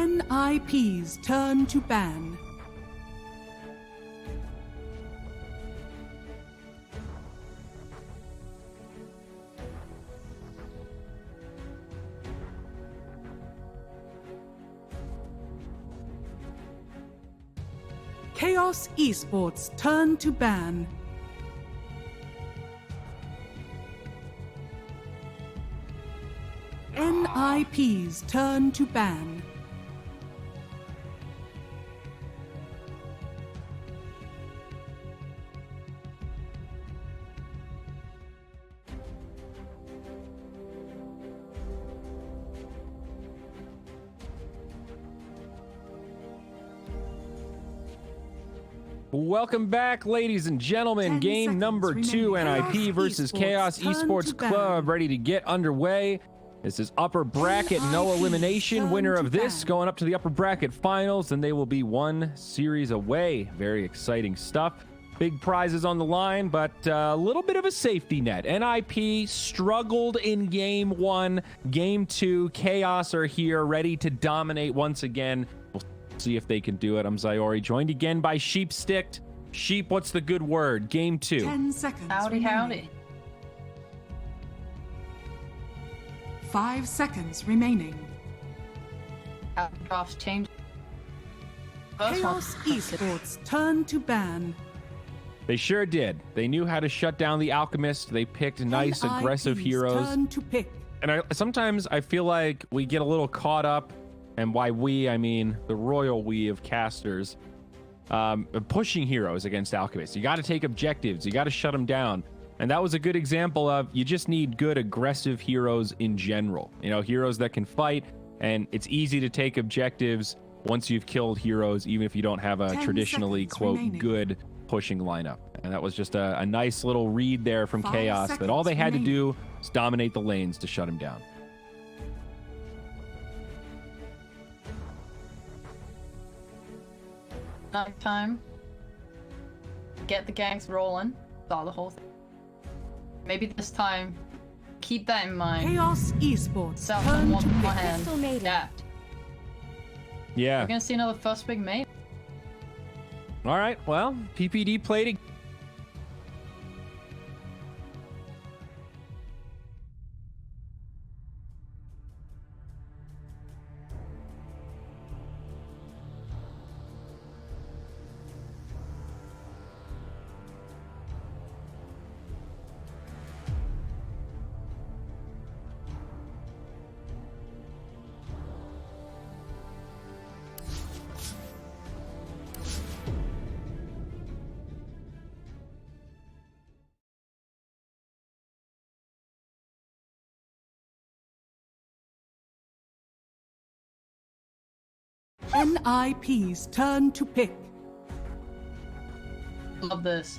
NIP's turn to ban. Chaos Esports turn to ban. NIP's turn to ban. Welcome back, ladies and gentlemen. 10 Game number seconds 2, remaining. NIP versus Chaos Chaos Esports Esports turn to Club, ban. ready to get underway. This is upper bracket, no NIP elimination. turn Winner to of this ban. going up to the upper bracket finals, and they will be one series away. Very exciting stuff. Big prizes on the line, but a little bit of a safety net. NIP struggled in game 1. Game 2, Chaos are here, ready to dominate once again. We'll see if they can do it. I'm Zyori, joined again by Sheepstick. Sheep, what's the good word? Game 2. 10 seconds. Howdy, remaining. howdy. 5 seconds remaining. How the drafts change. First one. Chaos Esports turn to ban. They sure did. They knew how to shut down the Alchemist. They picked nice, aggressive NIP's heroes. turn to pick. And sometimes I feel like we get a little caught up, and by we, I mean the royal we of casters, pushing heroes against Alchemists. You got to take objectives. You got to shut them down. And that was a good example of you just need good, aggressive heroes in general. You know, heroes that can fight, and it's easy to take objectives once you've killed heroes, even if you don't have a 10 traditionally, seconds quote, remaining. good pushing lineup. And that was just a nice little read there from 5 Chaos that all they had seconds to do was dominate the lanes to shut him down. Night time. Get the gangs rolling. Saw the whole thing. Maybe this time, keep that in mind. Chaos Esports Sell turn them one to in my pick. hand. Crystal Maiden. Adapt. Yeah. We're gonna see another first big mate. All right. Well, PPD played it. NIP's turn to pick. Love this.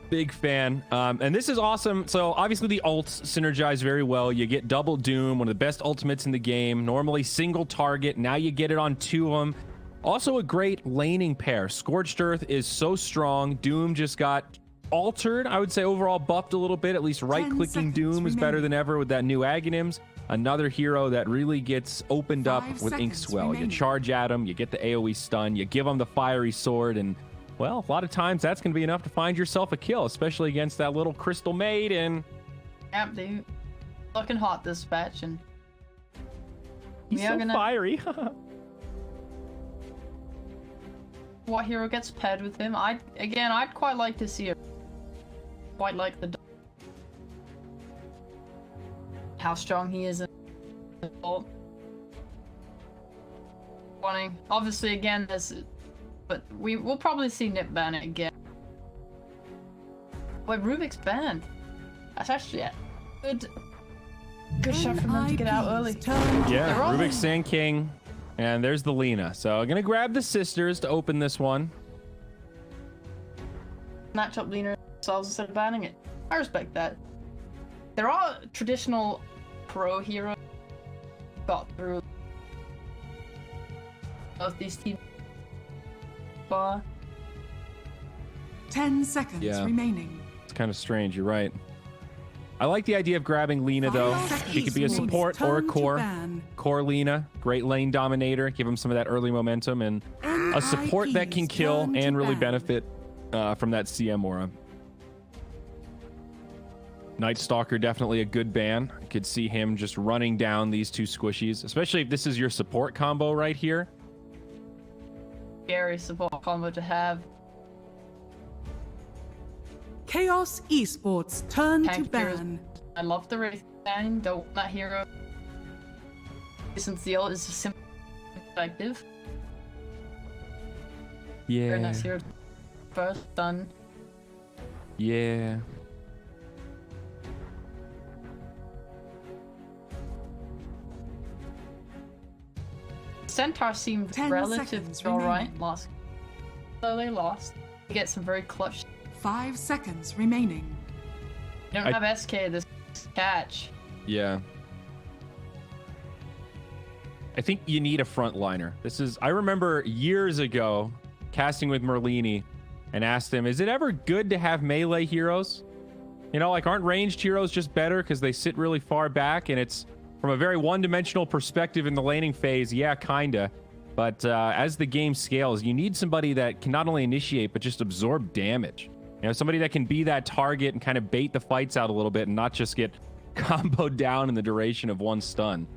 Big fan. And this is awesome. So obviously the ults synergize very well. You get double Doom, one of the best ultimates in the game. Normally single target. Now you get it on 2 of them. Also a great laning pair. Scorched Earth is so strong. Doom just got altered. I would say overall buffed a little bit. At least right-clicking seconds Doom is better remaining. than ever with that new Aghanims. Another hero that really gets opened up 5 with seconds Inkswell. You remaining. charge at him, you get the AoE stun, you give him the fiery sword, and well, a lot of times that's going to be enough to find yourself a kill, especially against that little Crystal Maiden. Yep, dude. Looking hot this batch, and He's We are so gonna- fiery. what hero gets paired with him? I'd quite like to see it. Quite like the how strong he is in the ult. Obviously, again, this, but we'll probably see Nip ban it again. Wait, Rubik's banned. That's actually a good shot from them to get out early. NIP's turn to Yeah, They're all- Rubik's Sand King. And there's the Lena. So I'm going to grab the sisters to open this one. Match up leaner themselves instead of banning it. I respect that. There are traditional pro heroes got through both these teams. But 10 seconds Yeah. remaining. It's kind of strange. You're right. I like the idea of grabbing Lena, though. Final She could be a seconds. support or a turn to core. ban. core Lina, great lane dominator, give him some of that early momentum, and a support that can kill and really benefit from that CM aura. Night Stalker, definitely a good ban. I could see him just running down these two squishies, especially if this is your support combo right here. Scary support combo to have. Chaos Esports turn to Tank heroes. ban. I love the Wraith ban, don't want that hero. Since the ult is simply effective. Yeah. Very nice hero. First done. Yeah. Centaur seemed 10 relatively seconds alright remaining. last. So they lost. You get some very clutch. 5 seconds remaining. You don't have SK this catch. Yeah. I think you need a frontliner. I remember years ago casting with Merlini and asked him, is it ever good to have melee heroes? You know, like, aren't ranged heroes just better because they sit really far back and it's from a very one-dimensional perspective in the laning phase? Yeah, kinda. But as the game scales, you need somebody that can not only initiate, but just absorb damage. You know, somebody that can be that target and kind of bait the fights out a little bit and not just get comboed down in the duration of one stun.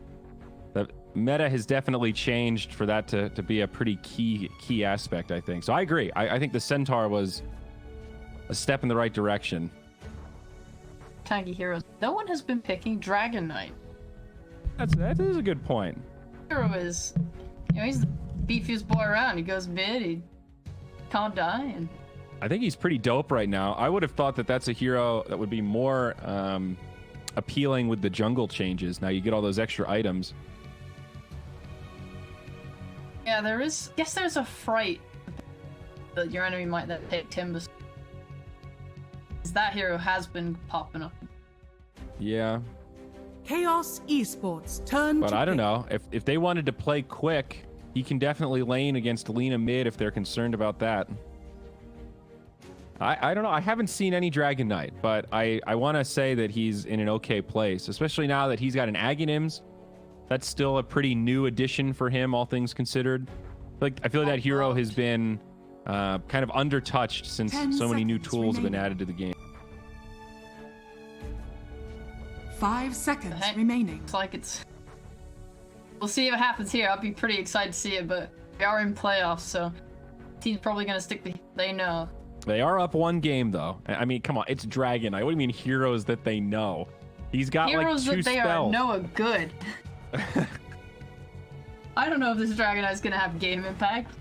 The meta has definitely changed for that to be a pretty key aspect, I think. So I agree. I think the Centaur was a step in the right direction. Tanky heroes. No one has been picking Dragon Knight. That is a good point. Hero is, you know, he's the beefiest boy around. He goes mid, he can't die, and I think he's pretty dope right now. I would have thought that that's a hero that would be more appealing with the jungle changes. Now you get all those extra items. yeah, there is. Guess there's a fright that your enemy might then take Timbers. That hero has been popping up. Yeah. Chaos Esports turn But to I don't pick. know. If they wanted to play quick, he can definitely lane against Lina mid if they're concerned about that. I don't know. I haven't seen any Dragon Knight, but I want to say that he's in an okay place, especially now that he's got an Aghanims. That's still a pretty new addition for him, all things considered. I feel like that hero has been kind of undertouched since 10 so many new seconds tools have been remaining. added to the game. 5 seconds Heck. remaining. It's like it's. We'll see what happens here. I'll be pretty excited to see it, but we are in playoffs, so team's probably gonna stick to. They know. They are up one game, though. I mean, come on. It's Dragon Knight. What do you mean heroes that they know? He's got Heroes like two that they spells. know are good. I don't know if this Dragon Knight's gonna have game impact.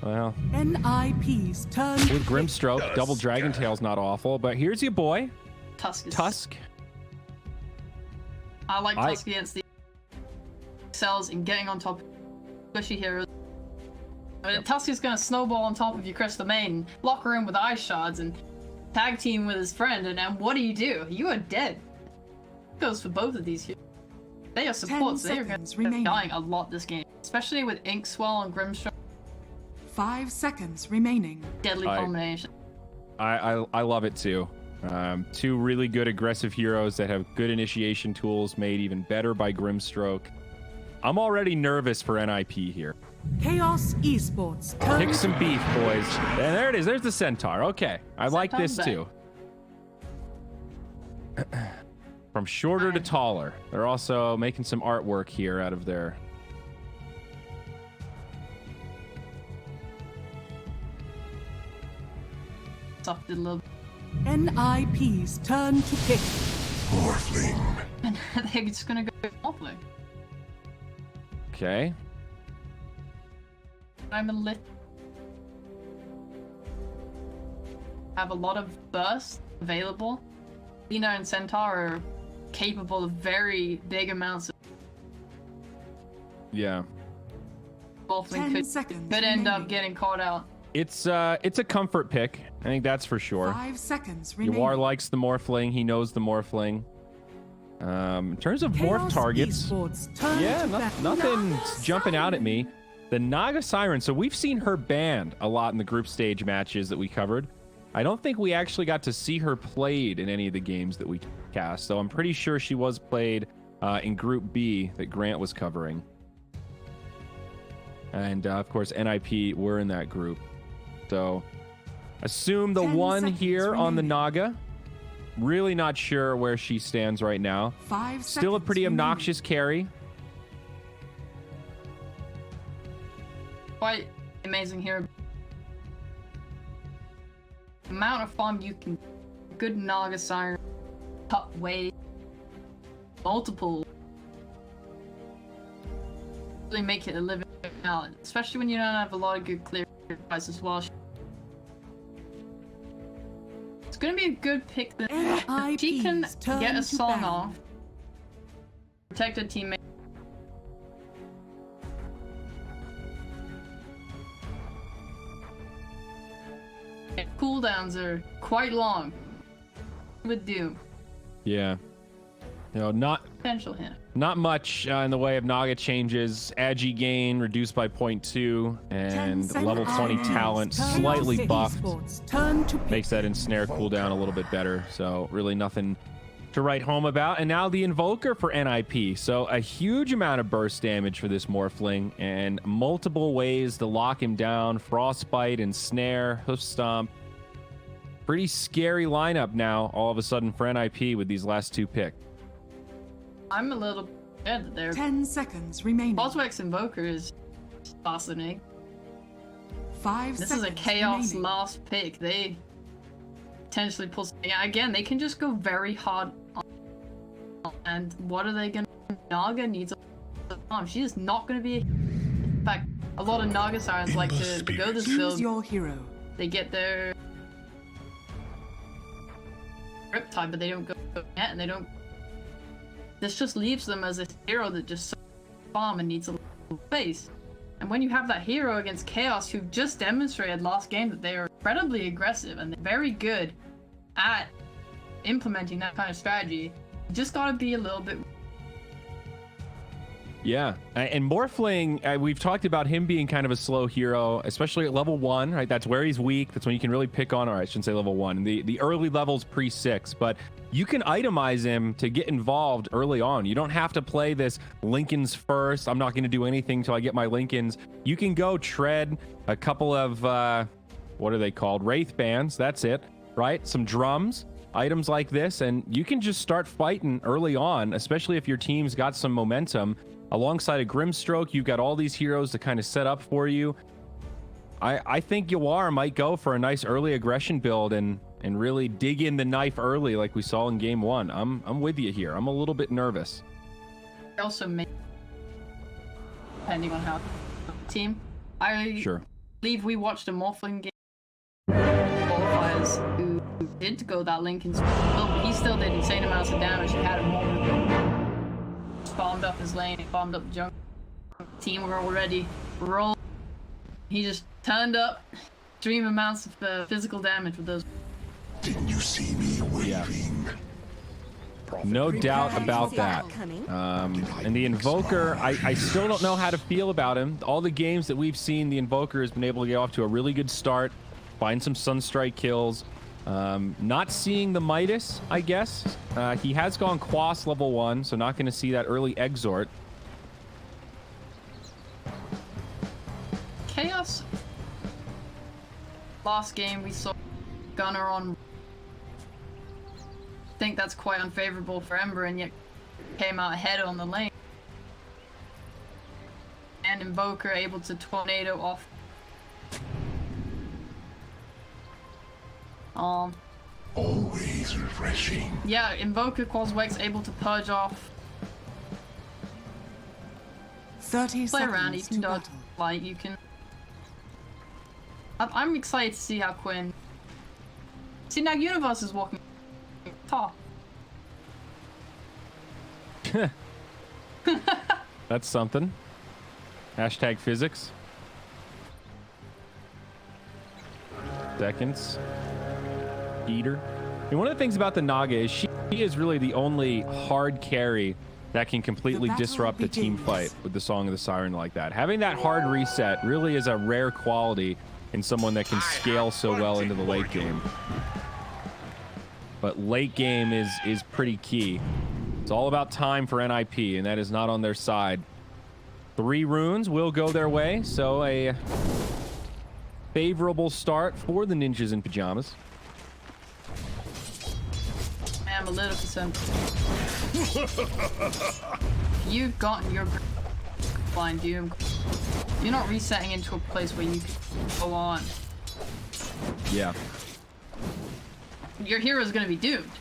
Well, NIP's turn to with pick. Grimstroke, double Dragon Tail's not awful, but here's your boy, Tusk is. Tusk. I like Tusk against the cells and getting on top of squishy heroes. I mean, Tusk is gonna snowball on top of you, Crystal Maiden, lock her in with ice shards, and tag team with his friend, and then what do? You are dead. Goes for both of these heroes. They are supports. They are going seconds to be remaining. dying a lot this game, especially with Inkswell and Grimstroke. 5 seconds remaining. Deadly combination. I love it too. Two really good aggressive heroes that have good initiation tools made even better by Grimstroke. I'm already nervous for NIP here. Chaos Esports turn Pick to some beef, boys. And there it is. There's the Centaur. Okay. I like this Centaur's too. From shorter to taller. They're also making some artwork here out of their... Softed a little. NIP's turn to pick. Morphling. And they're just gonna go Morphling. Okay. I'm a lit. Have a lot of burst available. Lina and Centaur are capable of very big amounts of Yeah. 10 Morphling seconds could end up remaining. getting caught out. It's a comfort pick. I think that's for sure. 5 seconds remaining. Yawar likes the Morphling. He knows the Morphling. In terms of morph Chaos targets, Esports turn yeah, to ban. nothing's jumping out at me. The Naga Siren, so we've seen her banned a lot in the group stage matches that we covered. I don't think we actually got to see her played in any of the games that we cast, so I'm pretty sure she was played in Group B that Grant was covering. And of course, NIP were in that group. So assume the 10 one seconds here on the remaining. Naga. Really not sure where she stands right now. 5 Still a seconds pretty remaining. obnoxious carry. Quite amazing here. The amount of farm you can, good Naga siren, cut way, multiple, really make it a living out, especially when you don't have a lot of good clear advice as well. It's gonna be a good pick that she can NIP's turn get a to song ban. off, protect her teammate. Cooldowns are quite long. Would do. Yeah. You know, not Potential here. Not much in the way of Naga changes. Agi gain reduced by 0.2 and level 20 talent slightly buffed. Turn to pick. Makes that ensnare cooldown a little bit better. So really nothing to write home about. And now the Invoker for NIP. So a huge amount of burst damage for this Morphling and multiple ways to lock him down. Frostbite, Ensnare, Hoof Stomp. Pretty scary lineup now all of a sudden for NIP with these last two picks. I'm a little scared that their 10 seconds remaining. Boswex Invoker is fascinating. 5 This seconds is a chaos remaining. last pick. They potentially pull. Yeah, again, they can just go very hard. And what are they gonna? Naga needs a farm. She is not gonna be. In fact, a lot of Naga sirens like to go this Choose build. your hero. They get their Riptide, but they don't go yet, and they don't. This just leaves them as a hero that just farm and needs a little space. And when you have that hero against Chaos, who just demonstrated last game that they are incredibly aggressive and they're very good at implementing that kind of strategy, you just gotta be a little bit. Yeah, and Morphling, we've talked about him being kind of a slow hero, especially at level 1, right? That's where he's weak. That's when you can really pick on, or I shouldn't say level 1, the early levels pre-6, but you can itemize him to get involved early on. You don't have to play this Lincolns first. I'm not going to do anything till I get my Lincolns. You can go tread a couple of, what are they called? Wraith bands, that's it, right? Some drums, items like this, and you can just start fighting early on, especially if your team's got some momentum. Alongside a Grimstroke, you've got all these heroes to kind of set up for you. I think Yawar might go for a nice early aggression build and really dig in the knife early like we saw in game 1. I'm with you here. I'm a little bit nervous. Also, depending on how team. I Sure. believe we watched a Morphling game qualifiers who did go that Lincoln's build, but he still did insane amounts of damage. He had a moment. Farmed up his lane, farmed up the jungle. Team were already rolled. He just turned up extreme amounts of physical damage with those. Didn't you see me waving? No doubt about that. And the Invoker, I still don't know how to feel about him. All the games that we've seen, the Invoker has been able to get off to a really good start, find some Sunstrike kills. Not seeing the Midas, I guess. He has gone Quas level 1, so not going to see that early Exort. Chaos. Last game we saw Gunner on. I think that's quite unfavorable for Ember, and yet came out ahead on the lane. And Invoker able to tornado off. Always refreshing. Yeah, Invoker Quaswex able to purge off. 30 Play around, you seconds can to dodge, battle. like you can. I'm excited to see how Quinn. See now, Universe is walking. Top. That's something. Hashtag physics. Seconds. Eater. And one of the things about the Naga is she is really the only hard carry that can completely The battle disrupt a team begins. fight with the Song of the Siren like that. Having that hard reset really is a rare quality in someone that can scale so well into the late game. But late game is pretty key. It's all about time for NIP, and that is not on their side. 3 runes will go their way, so a favorable start for the ninjas in pajamas. I'm a little concerned. You've gotten your blind doom. You're not resetting into a place where you can go on. Yeah. Your hero's gonna be doomed.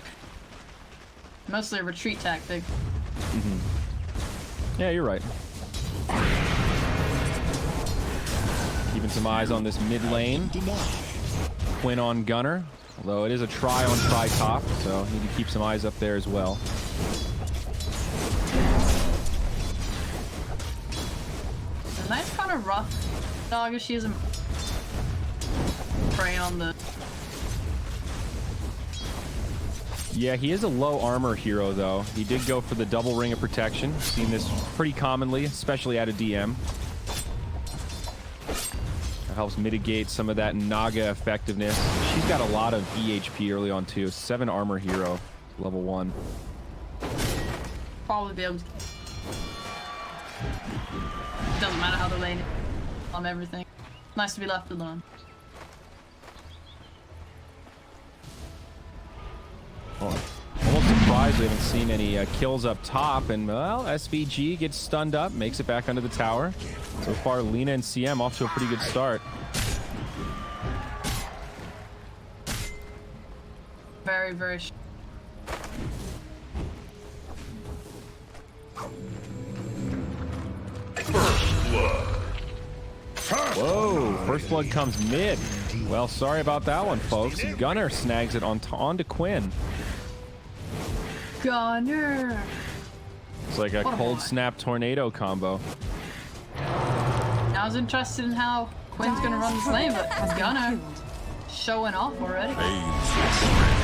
Mostly a retreat tactic. Yeah, you're right. Keeping some eyes on this mid lane. Quinn on Gunner. Although it is a try on try top, so need to keep some eyes up there as well. It's a nice kind of rough dog if she isn't prey on the... Yeah, he is a low armor hero, though. He did go for the double ring of protection. Seen this pretty commonly, especially out of DM. That helps mitigate some of that Naga effectiveness. She's got a lot of EHP early on, too. 7 armor hero, level 1. Probably be able to... Doesn't matter how the lane is on everything. Nice to be left alone. Oh, almost surprised we haven't seen any kills up top, and well, SVG gets stunned up, makes it back under the tower. So far, Lina and CM off to a pretty good start. Very, very... Whoa, first blood comes mid. Well, sorry about that one, folks. Gunner snags it onto Quinn. Gunner! It's like a cold snap tornado combo. I was interested in how Quinn's gonna run this lane, but Gunner showing off already.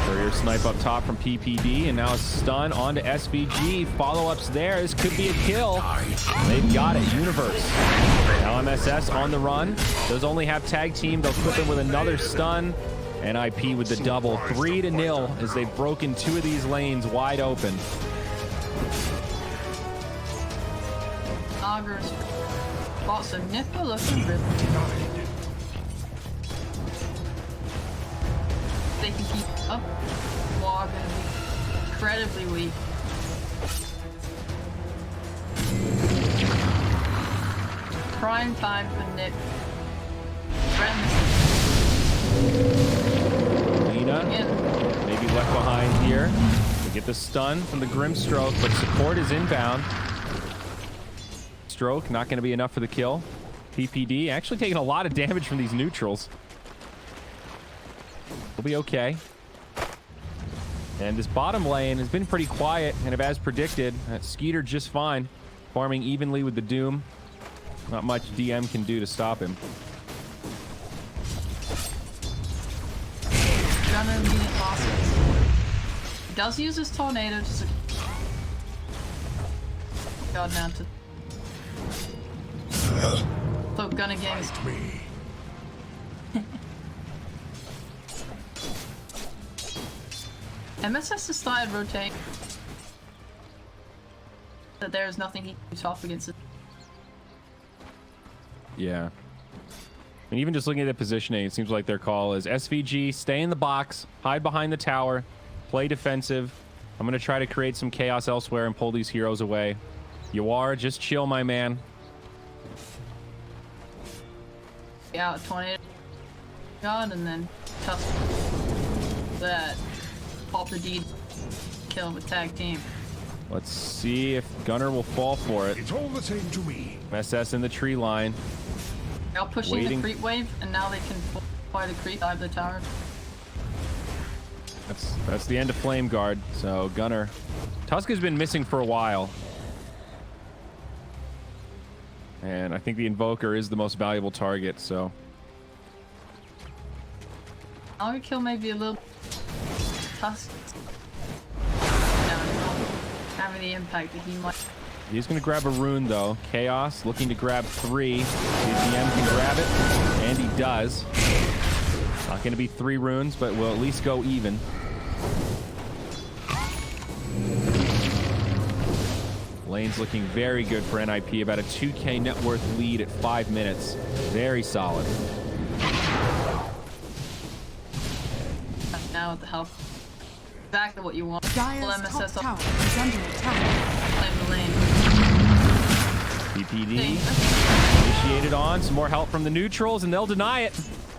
Courier snipe up top from PPD, and now a stun onto SVG. Follow-ups there. This could be a kill. They've got it. Universe. Now MSS on the run. Those only have tag team. They'll clip him with another stun. NIP with the double. 3-0 as they've broken 2 of these lanes wide open. Augers. Got some nipple looking good. They can keep up. Wall gonna be incredibly weak. Prime time for Nick. Lina maybe left behind here. We get the stun from the Grim Stroke, but support is inbound. Stroke not going to be enough for the kill. PPD actually taking a lot of damage from these neutrals. We'll be okay. And this bottom lane has been pretty quiet, and as predicted, Skeeter just fine, farming evenly with the Doom. Not much DM can do to stop him. Gunner immediate losses. He does use his tornado to God now to so Gunner games. MSS has started rotating. That there is nothing he can do off against it. Yeah. And even just looking at the positioning, it seems like their call is SVG, stay in the box, hide behind the tower, play defensive. I'm going to try to create some chaos elsewhere and pull these heroes away. You are, just chill, my man. Yeah, 20 God, and then tough that pop the D, kill him with tag team. Let's see if Gunner will fall for it. It's all the same to me. SS in the tree line. They're pushing Waiting. the creep wave, and now they can fly the creep out of the tower. That's the end of Flame Guard. So Gunner, Tuska's been missing for a while, and I think the Invoker is the most valuable target. So I'll kill maybe a little Tusk. Having the impact that he might. he's going to grab a rune though. Chaos looking to grab 3. The GM can grab it, and he does. Not going to be 3 runes, but we'll at least go even. Lane's looking very good for NIP. About a 2K net worth lead at 5 minutes. Very solid. Now with the help. Exactly what you want. Dire's top tower is under attack. Claim the lane. PPD initiated on. Some more help from the neutrals, and they'll deny it.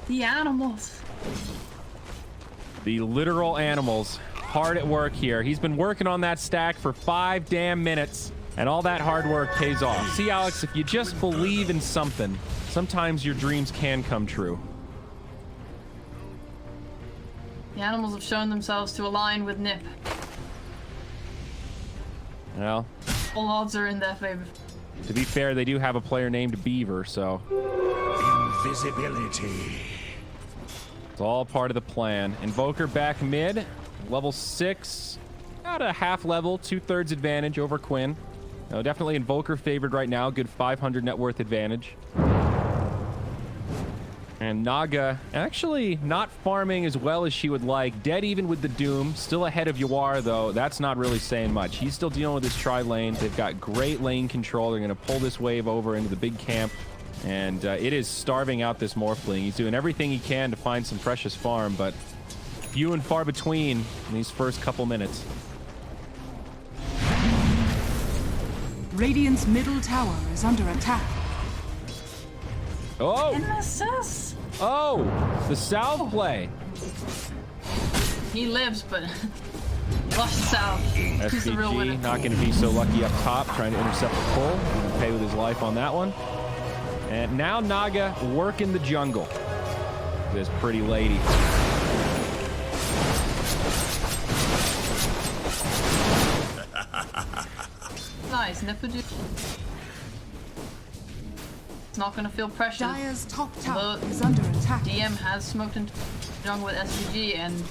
The animals. The literal animals. Hard at work here. He's been working on that stack for 5 damn minutes, and all that hard work pays off. See, Alex, if you just believe in something, sometimes your dreams can come true. The animals have shown themselves to align with Nip. Well, All odds are in their favor. to be fair, they do have a player named Beaver, so Invisibility. it's all part of the plan. Invoker back mid, level 6, about a half level, 2/3 advantage over Quinn. No, definitely Invoker favored right now, good 500 net worth advantage. And Naga actually not farming as well as she would like. Dead even with the Doom. Still ahead of Yawar, though. That's not really saying much. He's still dealing with his tri-lane. They've got great lane control. They're going to pull this wave over into the big camp. And it is starving out this Morphling. He's doing everything he can to find some precious farm, but few and far between in these first couple minutes. Radiant's middle tower is under attack. Oh! NSS! Oh! The South play. He lives, but lost South. Who's the real winner? SVG not going to be so lucky up top, trying to intercept the pull. Pay with his life on that one. And now Naga working the jungle. This pretty lady. Nice, Nipadu. It's not gonna feel pressure. Dire's top tower The is under attack. DM has smoked into jungle with SVG and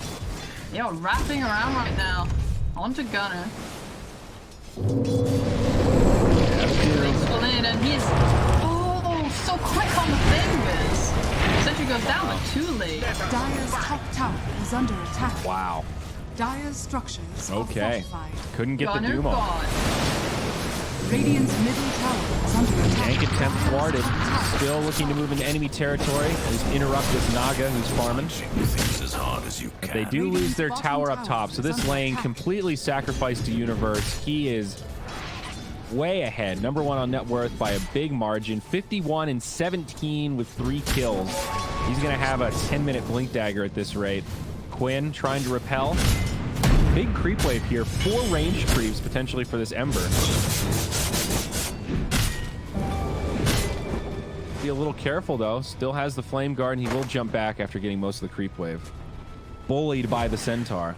wrapping around right now onto Gunner. Graceful in, and he's so quick on the fingers. Sentry goes down, but too late. Dire's top tower is under attack. Wow. Dire's structures are Okay. fortified. Couldn't get the Gunner Doom on. gone. Radiant's middle tower is under attack. Tank attempt thwarted. Still looking to move into enemy territory. He's interrupt this Naga who's farming. Things as hard as you But can. they do lose their tower up top, so this lane completely sacrificed to Universe. He is way ahead. Number 1 on net worth by a big margin. 51 and 17 with 3 kills. He's going to have a 10-minute blink dagger at this rate. Quinn trying to repel. Big creep wave here. 4 range creeps potentially for this Ember. Be a little careful though. Still has the Flame Guard, and he will jump back after getting most of the creep wave. Bullied by the Centaur.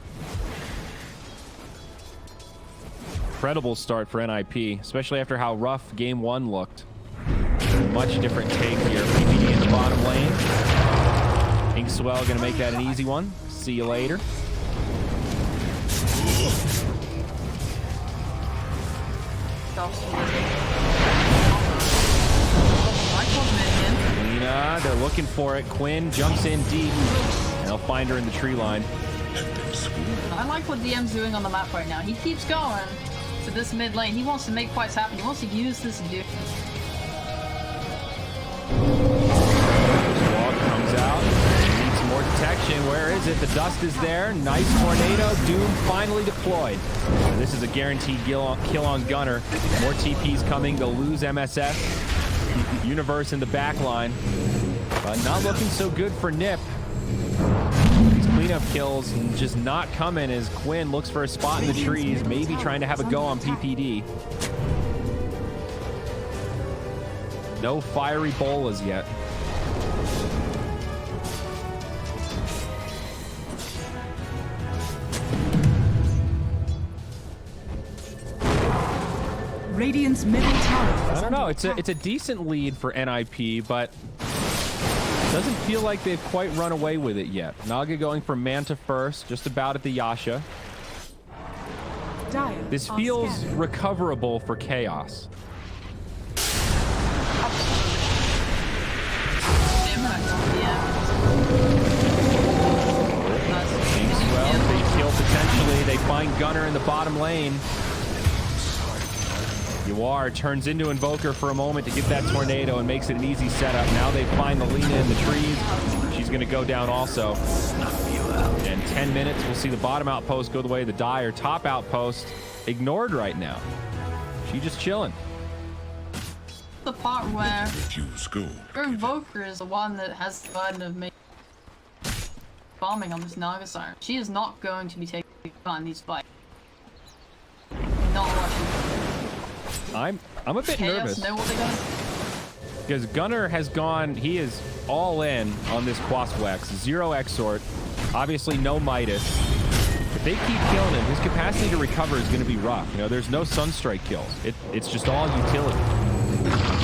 Incredible start for NIP, especially after how rough game 1 looked. Much different take here. PPD in the bottom lane. Inkswell gonna make that an easy one. See you later. Lena, they're looking for it. Quinn jumps in deep, and they'll find her in the tree line. I like what DM's doing on the map right now. He keeps going to this mid lane. He wants to make fights happen. He wants to use this dude. Walk comes out. Needs some more detection. Where is it? The dust is there. Nice tornado. Doom finally deployed. This is a guaranteed kill on Gunner. More TPs coming. They'll lose MSF. Universe in the back line. But not looking so good for Nip. These cleanup kills just not coming as Quinn looks for a spot in the trees, maybe trying to have a go on PPD. No fiery bolas yet. Radiant's middle tower is I don't know. under It's attack. a decent lead for NIP, but doesn't feel like they've quite run away with it yet. Naga going for Manta first, just about at the Yasha. Dire This are feels scanning. recoverable for Chaos. Impact on DM. Well, they kill potentially. They find Gunner in the bottom lane. Yuar turns into Invoker for a moment to get that tornado and makes it an easy setup. Now they find the Lina in the trees. She's going to go down also. In 10 minutes, we'll see the bottom outpost go the way of the Dire. Top outpost ignored right now. She just chilling. The part where Choose go. your Invoker is the one that has the burden of making bombing on this Naga Siren. She is not going to be taking on these fights. Not watching. I'm a bit nervous. Know what they're gonna... Because Gunnar has gone, he is all in on this Quaswex. 0 Exort, obviously no Midas. If they keep killing him, his capacity to recover is going to be rough. You know, there's no Sunstrike kills. It's just all utility.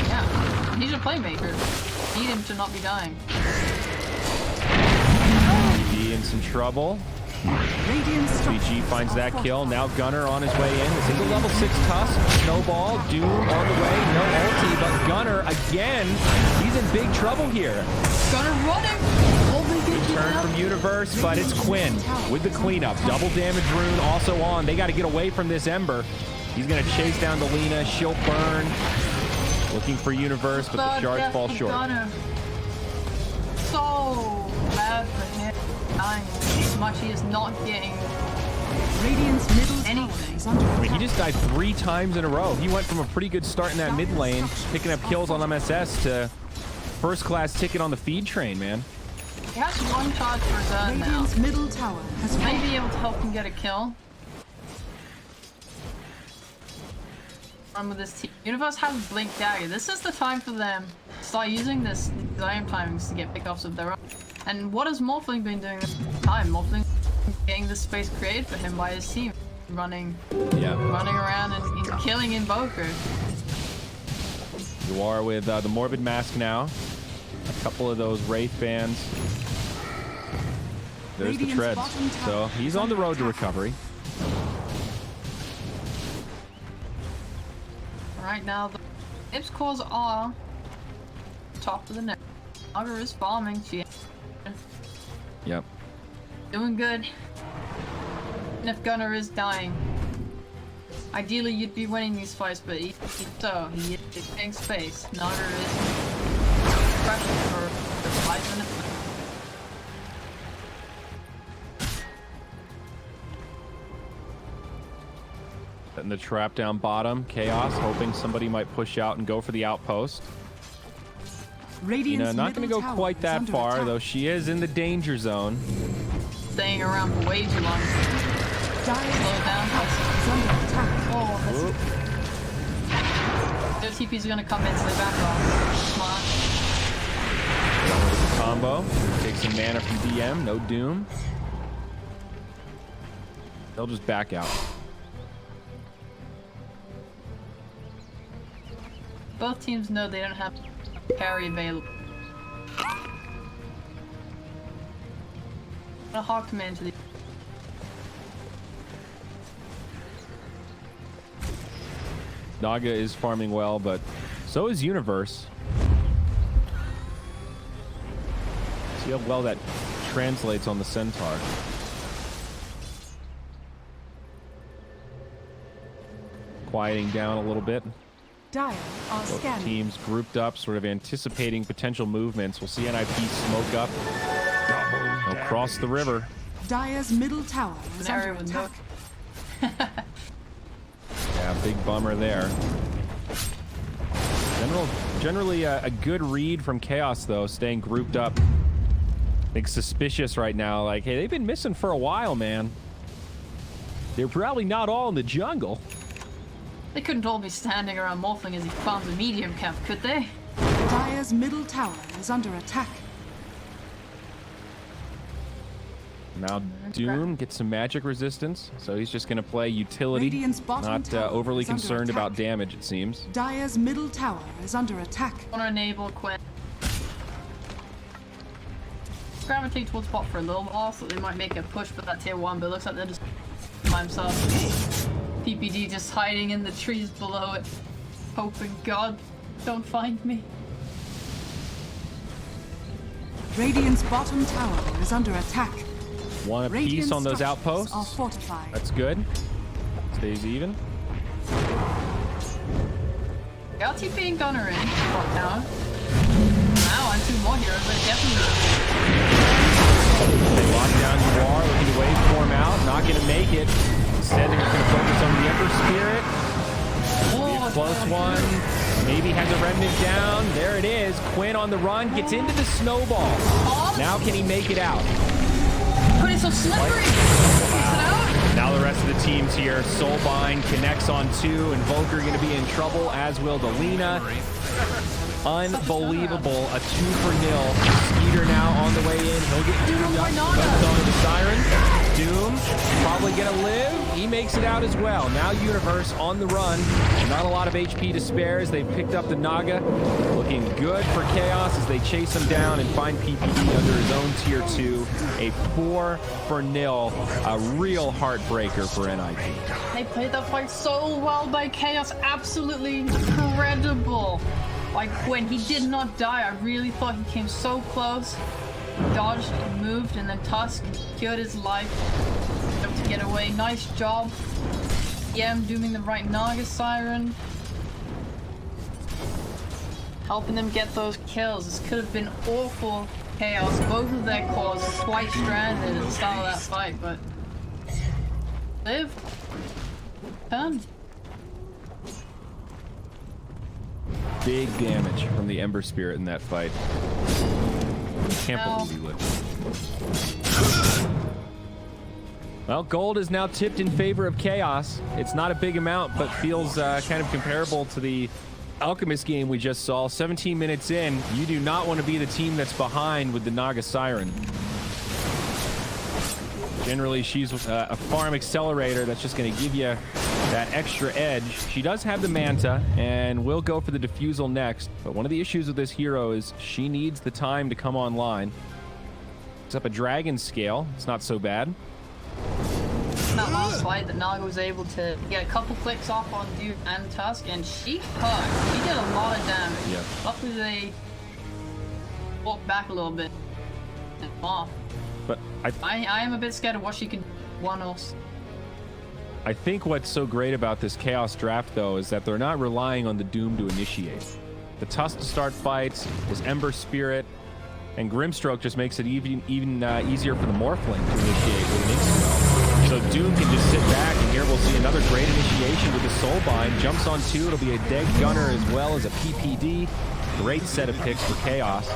Yeah, he's a playmaker. Need him to not be dying. Be in some trouble. Radiant BG finds that kill. Now Gunnar on his way in. This is a level 6 Tusk. Snowball. Doom on the way. No ulti, but Gunnar, again, he's in big trouble here. Gunnar running! Good turn from Universe, but it's Quinn with the cleanup. Double damage rune also on. They got to get away from this Ember. He's going to chase down the Lina. She'll burn. Looking for Universe, but the shards fall short. Gunnar. So bad for him. Dying as much he is not getting Radiant's middle anything. is under I mean, he attack. just died 3 times in a row. He went from a pretty good start in that mid lane, picking up kills on MSS, to first class ticket on the feed train, man. He has 1 charge per turn now. Radiant's middle tower has May fallen. be able to help him get a kill. Run with this team. Universe has Blink Dagger. This is the time for them to start using this Zion timings to get pickoffs of their own. And what has Morphling been doing this time? Morphling getting this space created for him by his team. Running around and killing Invoker. You are with the Morbid Mask now. A couple of those Wraith bands. There's the treads. So he's on the road to recovery. Right now, the Ips cores are top of the net. Naga is farming. She Yep. doing good. And if Gunnar is dying, ideally you'd be winning these fights, but he is getting space. Naga is pressure for 5 minutes. Setting the trap down bottom. Chaos hoping somebody might push out and go for the outpost. Radiant's Not going to middle go tower quite is that under far, attack. though she is in the danger zone. Staying around for way too long. Dire's Slow down. is under attack. Oh, their TP's gonna come in, so they back off. Smart. Combo. Take some mana from DM. No Doom. They'll just back out. Both teams know they don't have carry available. A hard command to the Naga is farming well, but so is Universe. See how well that translates on the Centaur. Quieting down a little bit. Dire are Both scanning. teams grouped up, sort of anticipating potential movements. We'll see NIP smoke up. They'll cross the river. Dire's middle tower is an area under with no. attack. Yeah, big bummer there. Generally a good read from Chaos, though, staying grouped up. I think suspicious right now. Like, hey, they've been missing for a while, man. They're probably not all in the jungle. They couldn't all be standing around Morphling as he farms a medium camp, could they? Dire's middle tower is under attack. Now Doom gets some magic resistance, so he's just going to play utility. Radiant's bottom Not tower overly is under concerned attack. about damage, it seems. Dire's middle tower is under attack. Want to enable Quinn. Gravitate towards bot for a little while, so they might make a push for that tier 1, but it looks like they're just by themselves. PPD just hiding in the trees below it, hoping God don't find me. Radiant's bottom tower is under attack. One apiece Radiant on those structures outposts. are fortified. That's good. Stays even. Got TP and Gunner in. Drop down. Now on 2 more heroes, but definitely. They lock down Noir, looking to waveform out, not going to make it. Instead, they're going to focus on the Ember Spirit. Oh, Close one. Maybe has a remnant down. There it is. Quinn on the run, gets into the snowball. Now can he make it out? But it's so slippery. Takes it out. Now the rest of the team's here. Soulbind connects on 2, and Volker going to be in trouble, as will Delina. Unbelievable. A 2-0. Skeeter now on the way in. He'll get doomed up. Goes onto the Siren. Doom probably going to live. He makes it out as well. Now Universe on the run. Not a lot of HP to spare as they've picked up the Naga. Looking good for Chaos as they chase him down and find PPD under his own tier 2. A 4-0. A real heartbreaker for NIP. They played that fight so well by Chaos. Absolutely incredible. Like Quinn, he did not die. I really thought he came so close. Dodged, moved, and then Tusk cured his life. Able to get away. Nice job. Yeah, I'm dooming the right Naga Siren. Helping them get those kills. This could have been awful Chaos. Both of their cores were quite stranded at the start of that fight, but live. Done. Big damage from the Ember Spirit in that fight. Can't believe he lived. Well, gold is now tipped in favor of Chaos. It's not a big amount, but feels kind of comparable to the Alchemist game we just saw. 17 minutes in, you do not want to be the team that's behind with the Naga Siren. Generally, she's a farm accelerator that's just going to give you that extra edge. She does have the Manta and will go for the Diffusal next, but one of the issues with this hero is she needs the time to come online. It's up a Dragon Scale. It's not so bad. That last fight, that Naga was able to get a couple clicks off on Duke and Tusk, and she hurt. She did a lot of damage. Yeah. Luckily, they walked back a little bit and off. But I am a bit scared of what she can one-us. I think what's so great about this Chaos draft, though, is that they're not relying on the Doom to initiate. The Tusk to start fights, this Ember Spirit, and Grimstroke just makes it even easier for the Morphling to initiate with an Ink-Spell. So Doom can just sit back, and here we'll see another great initiation with the Soulbind. Jumps on 2, it'll be a dead Gunner as well as a PPD. Great set of picks for Chaos.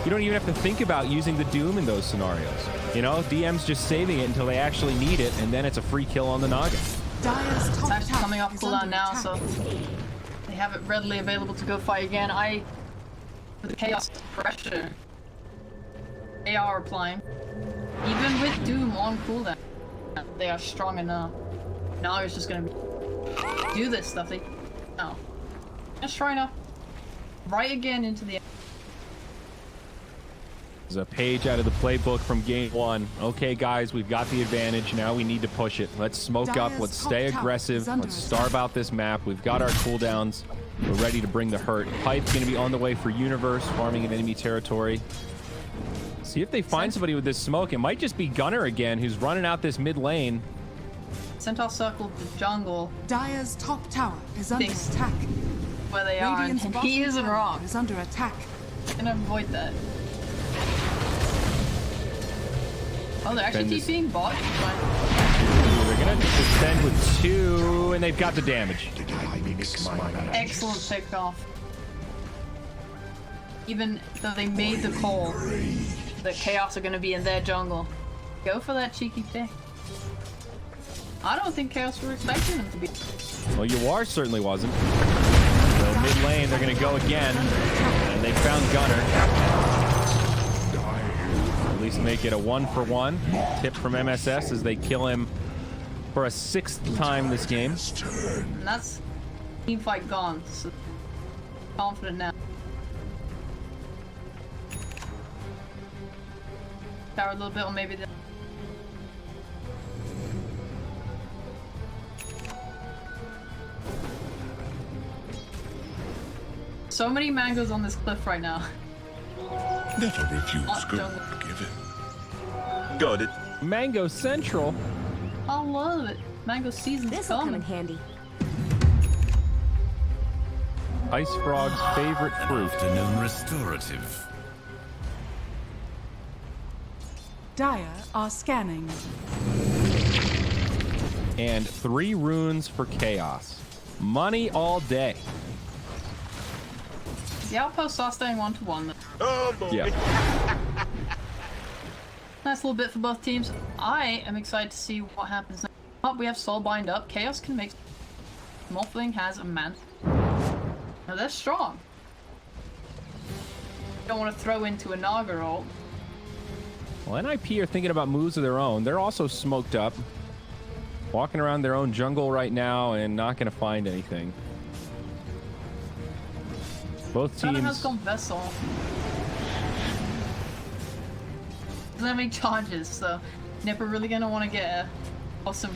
You don't even have to think about using the Doom in those scenarios. You know, DM's just saving it until they actually need it, and then it's a free kill on the Naga. It's actually coming off cooldown now, so they have it readily available to go fight again. With the Chaos pressure they are applying, even with Doom on cooldown, they are strong enough. Now it's just gonna do this stuff. No, just trying to right again into the. There's a page out of the playbook from game 1. Okay, guys, we've got the advantage. Now we need to push it. Let's smoke up. Let's stay aggressive. Let's starve out this map. We've got our cooldowns. We're ready to bring the hurt. Pipe's going to be on the way for Universe, farming in enemy territory. See if they find somebody with this smoke. It might just be Gunner again, who's running out this mid lane. Centaur circled the jungle. Dire's top tower is under attack. Where they are, and he isn't wrong. Is under attack. Gonna avoid that. Oh, they're actually TPing bot. They're gonna defend with 2, and they've got the damage. Excellent pick off. Even though they made the call that Chaos are gonna be in their jungle, go for that cheeky pick. I don't think Chaos were expecting them to be. Well, Yawar certainly wasn't. So mid lane, they're gonna go again, and they found Gunner. At least make it a 1-for-1. Tip from MSS as they kill him for a 6th time this game. And that's team fight gone. So confident now. Tower a little bit, or maybe the. So many mangoes on this cliff right now. Never refuse good. Jungle. Give it. Got it. Mango Central. I love it. Mango season's This'll come in coming. handy. Ice Frog's favorite fruit. Afternoon restorative. Dire are scanning. And 3 runes for Chaos. Money all day. The outposts are staying 1-1. Oh boy. Yeah. Nice little bit for both teams. I am excited to see what happens next. Up, we have Soulbind up. Chaos can make... Morphling has a man. Now they're strong. Don't want to throw into a Naga ult. Well, NIP are thinking about moves of their own. They're also smoked up. Walking around their own jungle right now and not going to find anything. Both Dota has teams... gone Vessel. Doesn't make charges, so Nipper really going to want to get a awesome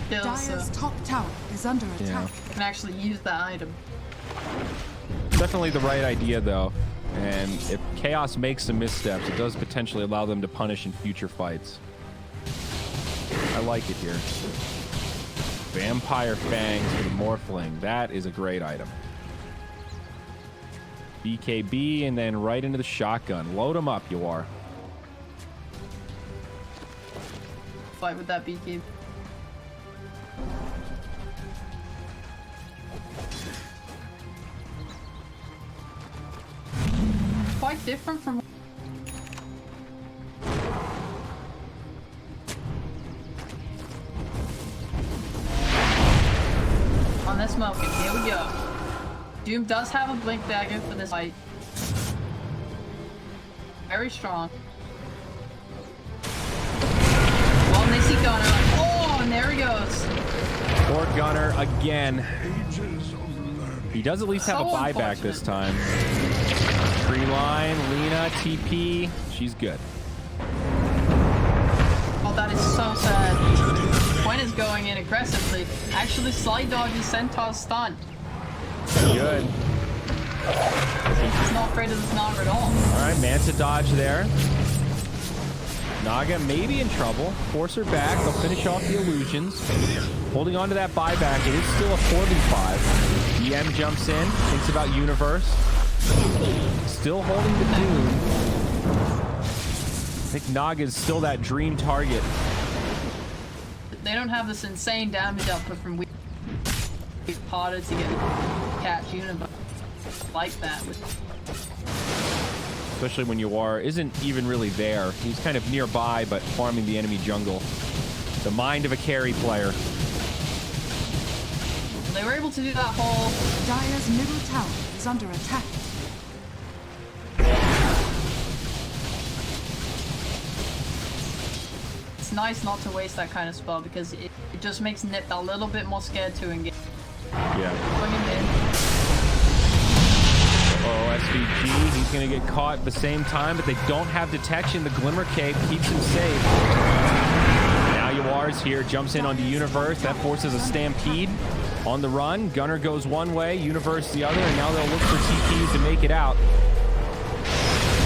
kill, Dire's so top tower is under Yeah. attack. can actually use that item. Definitely the right idea, though. And if Chaos makes some missteps, it does potentially allow them to punish in future fights. I like it here. Vampire Fangs for the Morphling. That is a great item. BKB and then right into the shotgun. Load them up, you are. Fight with that BK. Quite different from... On this moment, here we go. Doom does have a blink dagger for this fight. Very strong. Well, and they see Gunner. Oh, and there he goes. Or Gunner again. He does at least have a So buyback this time. Tree line, Lena, TP. She's good. Oh, that is so sad. Gwen is going in aggressively. Actually, slide dodges Centaur's stun. Good. He's not afraid of this Naga at all. All right, Manta dodge there. Naga may be in trouble. Force her back. They'll finish off the illusions. Holding on to that buyback. It is still a 4v5. DM jumps in. Thinks about Universe. Still holding the Doom. I think Naga is still that dream target. They don't have this insane damage output from weak Potter to get catch Universe like that. Especially when Yawar isn't even really there. He's kind of nearby, but farming the enemy jungle. The mind of a carry player. They were able to do that whole... Dire's middle tower is under attack. It's nice not to waste that kind of spell because it just makes Nip a little bit more scared to engage. Yeah. Bring him in. Oh, SVG. He's going to get caught at the same time, but they don't have detection. The Glimmer Cape keeps him safe. Now Yawar's here, jumps in onto Universe. That forces a stampede on the run. Gunner goes one way, Universe the other, and now they'll look for TPs to make it out.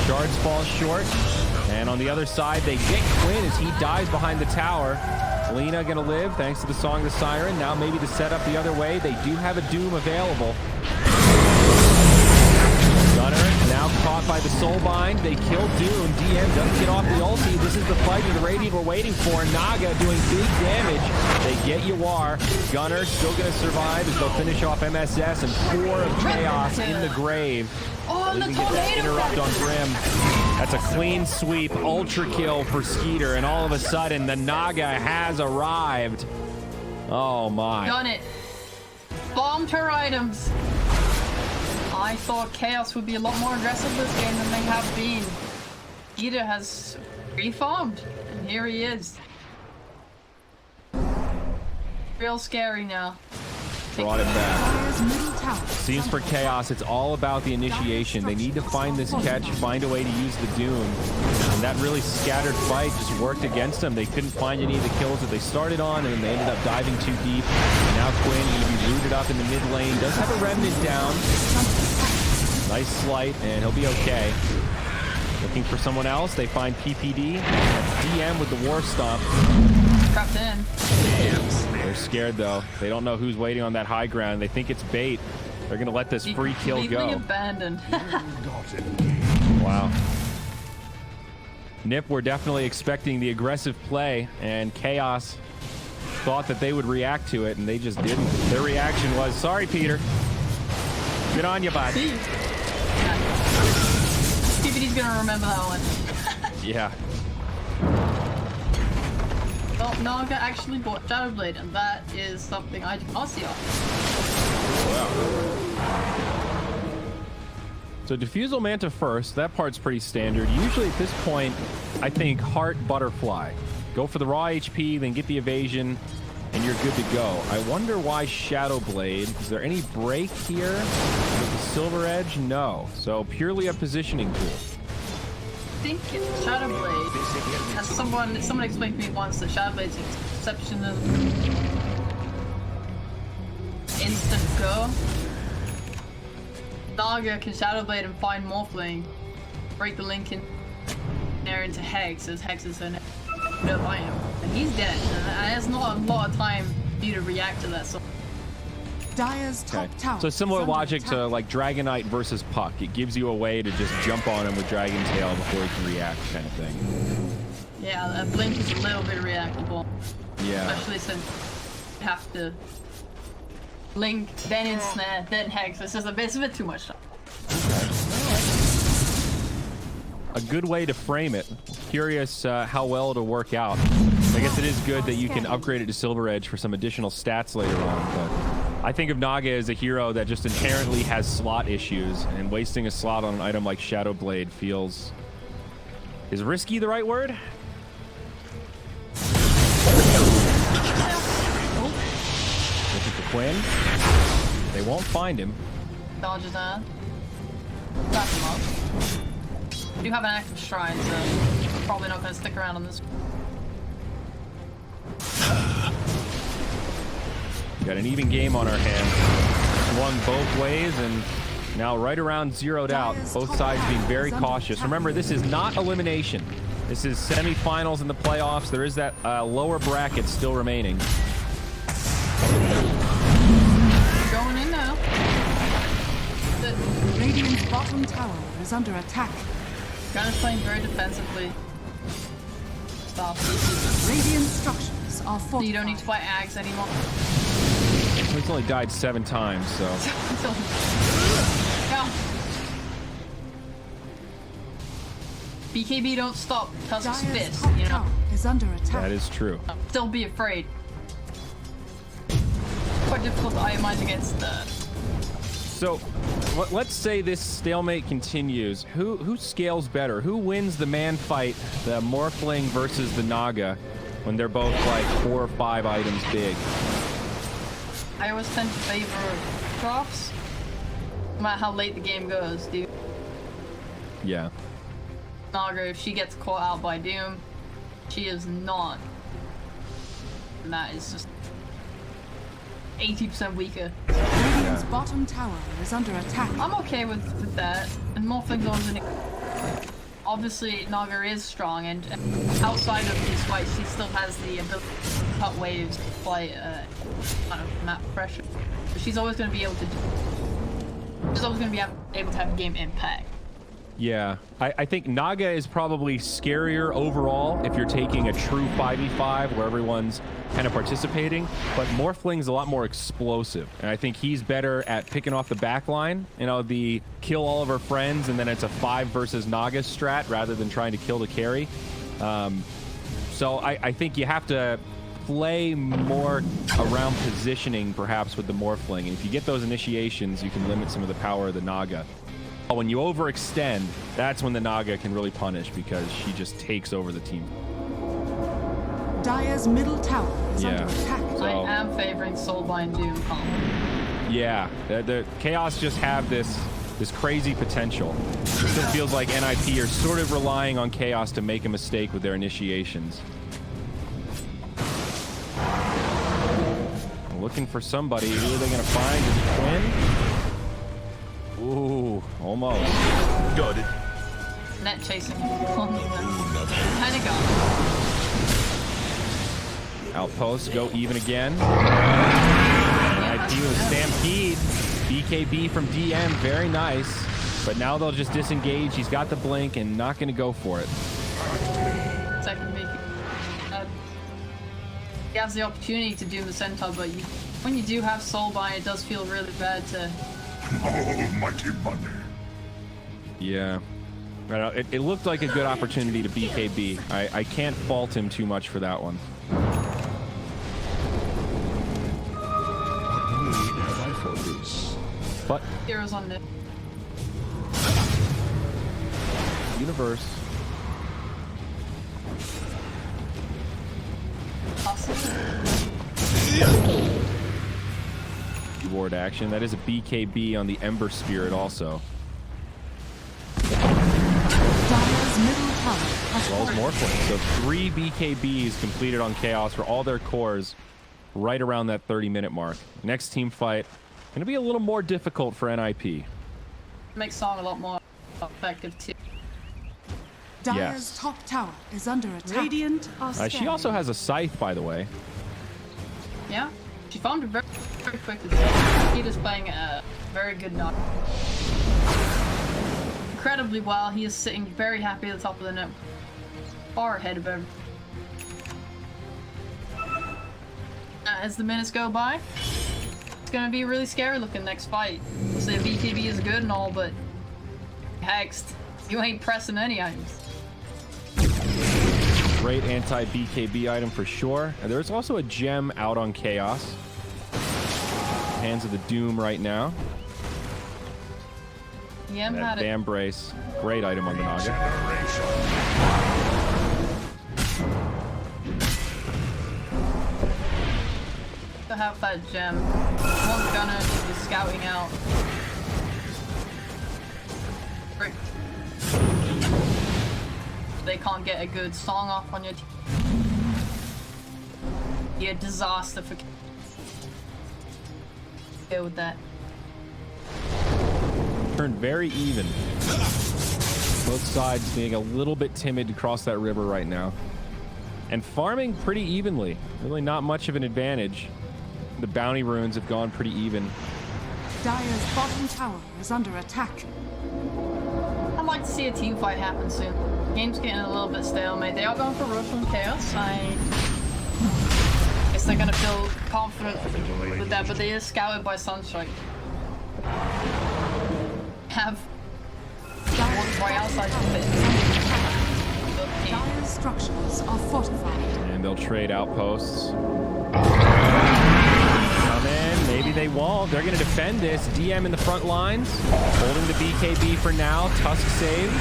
Shards falls short. And on the other side, they get Quinn as he dies behind the tower. Lena gonna live thanks to the Song of the Siren. Now maybe to set up the other way. They do have a Doom available. Gunner now caught by the Soulbind. They kill Doom. DM doesn't get off the ulti. This is the fight of the Radiant we're waiting for. Naga doing big damage. They get Yawar. Gunner still going to survive as they'll finish off MSS and 4 of Chaos in the grave. Oh, and the Get that interrupt on Grim. That's a clean sweep. Ultra kill for Skeeter. And all of a sudden, the Naga has arrived. Oh, my. Done it. Bombed her items. I thought Chaos would be a lot more aggressive this game than they have been. Ida has reformed, and here he is. Real scary now. Brought it back. Dire's middle tower. Seems for Chaos, it's all about the initiation. They need to find this catch, find a way to use the Doom. And that really scattered fight just worked against them. They couldn't find any of the kills that they started on, and they ended up diving too deep. Now Quinn going to be rooted up in the mid lane. Does have a Remnant down. Nice slight, and he'll be okay. Looking for someone else. They find PPD. That's DM with the War Stomp. Trapped in. They're scared, though. They don't know who's waiting on that high ground. They think it's bait. They're gonna let this free kill Completely go. abandoned. Wow. Nip were definitely expecting the aggressive play, and Chaos thought that they would react to it, and they just didn't. Their reaction was, sorry, Peter. Good on you, bud. See? PPD's gonna remember that one. Yeah. Well, Naga actually bought Shadowblade, and that is something I did not see often. So Diffusal Manta first, that part's pretty standard. Usually at this point, I think Heart Butterfly. Go for the raw HP, then get the evasion, and you're good to go. I wonder why Shadowblade. Is there any break here with the Silver Edge? No. So purely a positioning tool. I think Shadowblade, as someone explained to me once that Shadowblade's exception of instant go. Naga can Shadowblade and find Morphling, break the link in there into Hex, as Hex is an no item, and he's dead. And there's not a lot of time for you to react to that. So Dire's top tower. So similar is under logic attack. to like Dragonite versus Puck. It gives you a way to just jump on him with Dragon Tail before he can react, kind of thing. yeah, that blink is a little bit reactable, Yeah. especially since you have to link, then Ensnare, then Hex. It's a bit too much time. A good way to frame it. Curious how well it'll work out. I guess it is good that you can upgrade it to Silver Edge for some additional stats later on, but I think of Naga as a hero that just inherently has slot issues, and wasting a slot on an item like Shadowblade feels... Is risky the right word? Looking for Quinn. They won't find him. Dodges that. Back him up. We do have an active shrine, so probably not going to stick around on this. Got an even game on our hands. Swung both ways and now right around zeroed out. Both sides being very cautious. Remember, this is not elimination. This is semifinals in the playoffs. There is that lower bracket still remaining. Going in now. Radiant's bottom tower is under attack. Kind of playing very defensively. Stop. Radiant structures are So fortified. you don't need to fight Ags anymore. He's only died 7 times, so... Go. BKB don't stop. Tusk's Dire's fist, top you know. tower is under attack. That is true. Still be afraid. Quite difficult to itemize against the... So, let's say this stalemate continues. Who scales better? Who wins the man fight, the Morphling versus the Naga, when they're both like 4 or 5 items big? I always tend to favor Crofts. No matter how late the game goes, dude. Yeah. Naga, if she gets caught out by Doom, she is not. And that is just 80% weaker. Radiant's bottom tower is under attack. I'm okay with that. And Morphling's on the... Obviously, Naga is strong, and outside of these fights, she still has the ability to cut waves, apply kind of map pressure. But she's always going to be able to do... She's always going to be able to have game impact. Yeah, I think Naga is probably scarier overall if you're taking a true 5v5 where everyone's kind of participating, but Morphling's a lot more explosive, and I think he's better at picking off the back line, you know, the kill all of our friends and then it's a 5 versus Naga strat rather than trying to kill the carry. So I think you have to play more around positioning perhaps with the Morphling, and if you get those initiations, you can limit some of the power of the Naga. When you overextend, that's when the Naga can really punish because she just takes over the team. Dire's middle tower is under attack. So, I am favoring Soulbind Doom combo. yeah, the Chaos just have this crazy potential. It still feels like NIP are sort of relying on Chaos to make a mistake with their initiations. Looking for somebody. Who are they going to find? Is it Quinn? Ooh, almost. Got it. Net chasing. Kind of got Outposts go even again. IP with Stampede. BKB from DM, very nice. But now they'll just disengage. He's got the blink and not going to go for it. Second BKB. He has the opportunity to do the centaur, but when you do have Soulbind, it does feel really bad to... Almighty money. Yeah. I don't know, it looked like a good opportunity to BKB. I can't fault him too much for that one. What need have I for this? But Heroes on the... universe. Awesome. Reward action. That is a BKB on the Ember Spirit also. Dire's middle tower has As well as fallen. Morphling. So 3 BKBs completed on Chaos for all their cores right around that 30-minute mark. Next team fight going to be a little more difficult for NIP. Makes Song a lot more effective too. Dire's Yes. top tower is under attack. Radiant are She scanning. also has a scythe, by the way. Yeah, she farmed it very, very quickly. He is playing a very good knock. Incredibly well. He is sitting very happy at the top of the net, far ahead of him. As the minutes go by, it's gonna be a really scary looking next fight. We'll say BKB is good and all, but Hexed, you ain't pressing any items. Great anti-BKB item for sure. And there's also a gem out on Chaos. Hands of the Doom right now. Yem That had it. Bam Brace. Great item on the Naga. To have that gem. One gunner to be scouting out. Great. They can't get a good song off on your team. Be a disaster for deal with that. Turned very even. Both sides being a little bit timid to cross that river right now. And farming pretty evenly. Really not much of an advantage. The bounty runes have gone pretty even. Dire's bottom tower is under attack. I'd like to see a team fight happen soon. Game's getting a little bit stalemate. They are going for Rush and Chaos. I guess they're gonna feel confident with that, but they is scouted by Sunstrike. Have one right outside the pit. Dire's structures are fortified. And they'll trade outposts. Come in. Maybe they won't. They're going to defend this. DM in the front lines. Holding the BKB for now. Tusk save.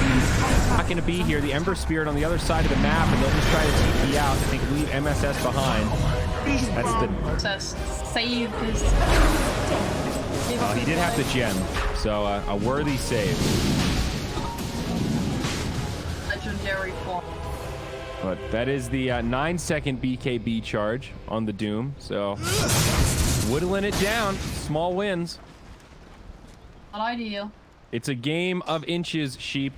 Not going to be here. The Ember Spirit on the other side of the map, and they'll just try to TP out. I think leave MSS behind. That's the... Says save his. He did have the gem, so a worthy save. Legendary form. But that is the 9-second BKB charge on the Doom, so whittling it down. Small wins. Not ideal. It's a game of inches, sheep,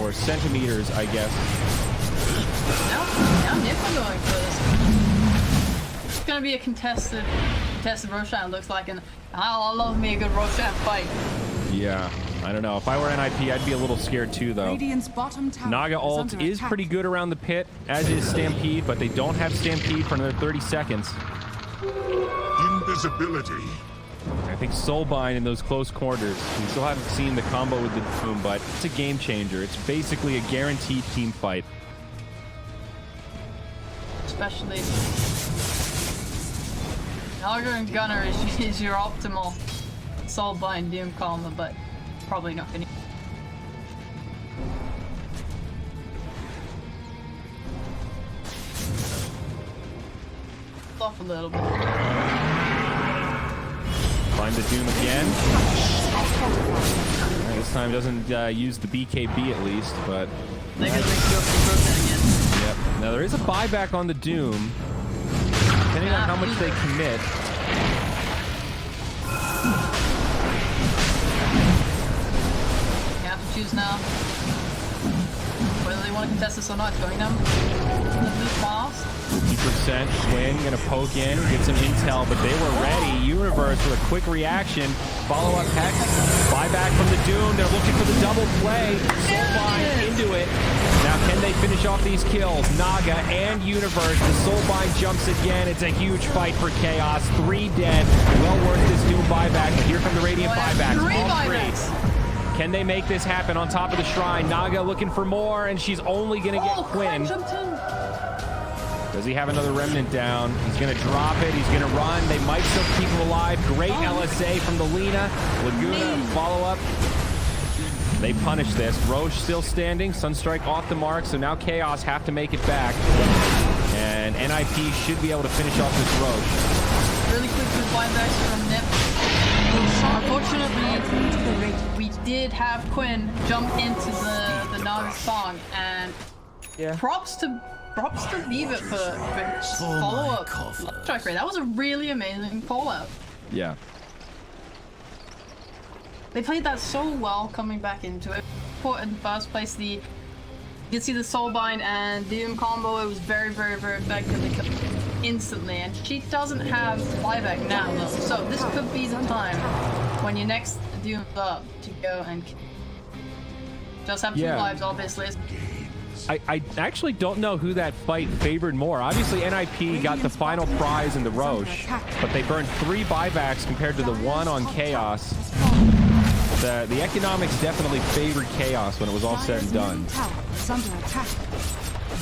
or centimeters, I guess. Now Nick going for this. It's gonna be a contested Roshan, looks like, and I love me a good Roshan fight. Yeah, I don't know. If I were NIP, I'd be a little scared too, though. Radiant's bottom tower Naga is ult under is attack. pretty good around the pit, as is Stampede, but they don't have Stampede for another 30 seconds. Invisibility. I think Soulbind in those close quarters. We still haven't seen the combo with the Doom, but it's a game changer. It's basically a guaranteed team fight. Especially Naga and Gunner is your optimal Soulbind Doom combo, but probably not gonna. Off a little bit. Find the Doom again. This time doesn't use the BKB at least, but... They could go for Roshan again. Yep. Now there is a buyback on the Doom, depending on how much they commit. You have to choose now. Whether they want to contest this or not. It's going down. Fast. 50%. Quinn gonna poke in, get some intel, but they were ready. Universe with a quick reaction. Follow up Hex. Buyback from the Doom. They're looking for the double play. Soulbind into it. Now can they finish off these kills? Naga and Universe. The Soulbind jumps again. It's a huge fight for Chaos. 3 dead. Well worth this Doom buyback. But here come the Radiant buybacks. All 3. Can they make this happen on top of the shrine? Naga looking for more, and she's only gonna get Quinn. Does he have another remnant down? He's going to drop it. He's going to run. They might still keep him alive. Great LSA from the Lina. Laguna, follow-up. They punish this. Roche still standing. Sunstrike off the mark. So now Chaos have to make it back. And NIP should be able to finish off this Roche. Really quick with buybacks from Nip. Unfortunately, we did have Quinn jump into the Naga song. And props to Viva for follow-up strike rate. That was a really amazing follow-up. Yeah. They played that so well coming back into it. Put in first place you can see the Soulbind and Doom combo. It was very, very, very effective. They killed instantly, and she doesn't have buyback now though. So this could be the time when your next Doom up to go and just have 2 lives, obviously. I actually don't know who that fight favored more. Obviously, NIP got the final prize in the Roche, but they burned 3 buybacks compared to the 1 on Chaos. The economics definitely favored Chaos when it was all said and done.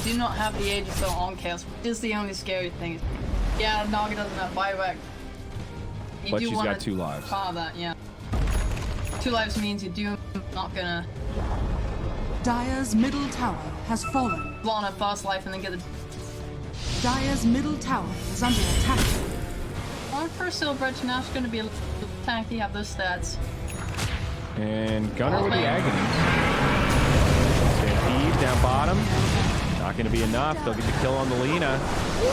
Do not have the Aegis though on Chaos, which is the only scary thing. Yeah, Naga doesn't have buyback. But she's got 2 lives. That, yeah. 2 lives means you do not gonna. Dire's middle tower has fallen. On her first life and then get the. Dire's middle tower is under attack. On first Silverbridge, now she's gonna be a little tanky, have those stats. And Gunner with the agony. Stampede down bottom. Not gonna be enough. They'll get the kill on the Lina.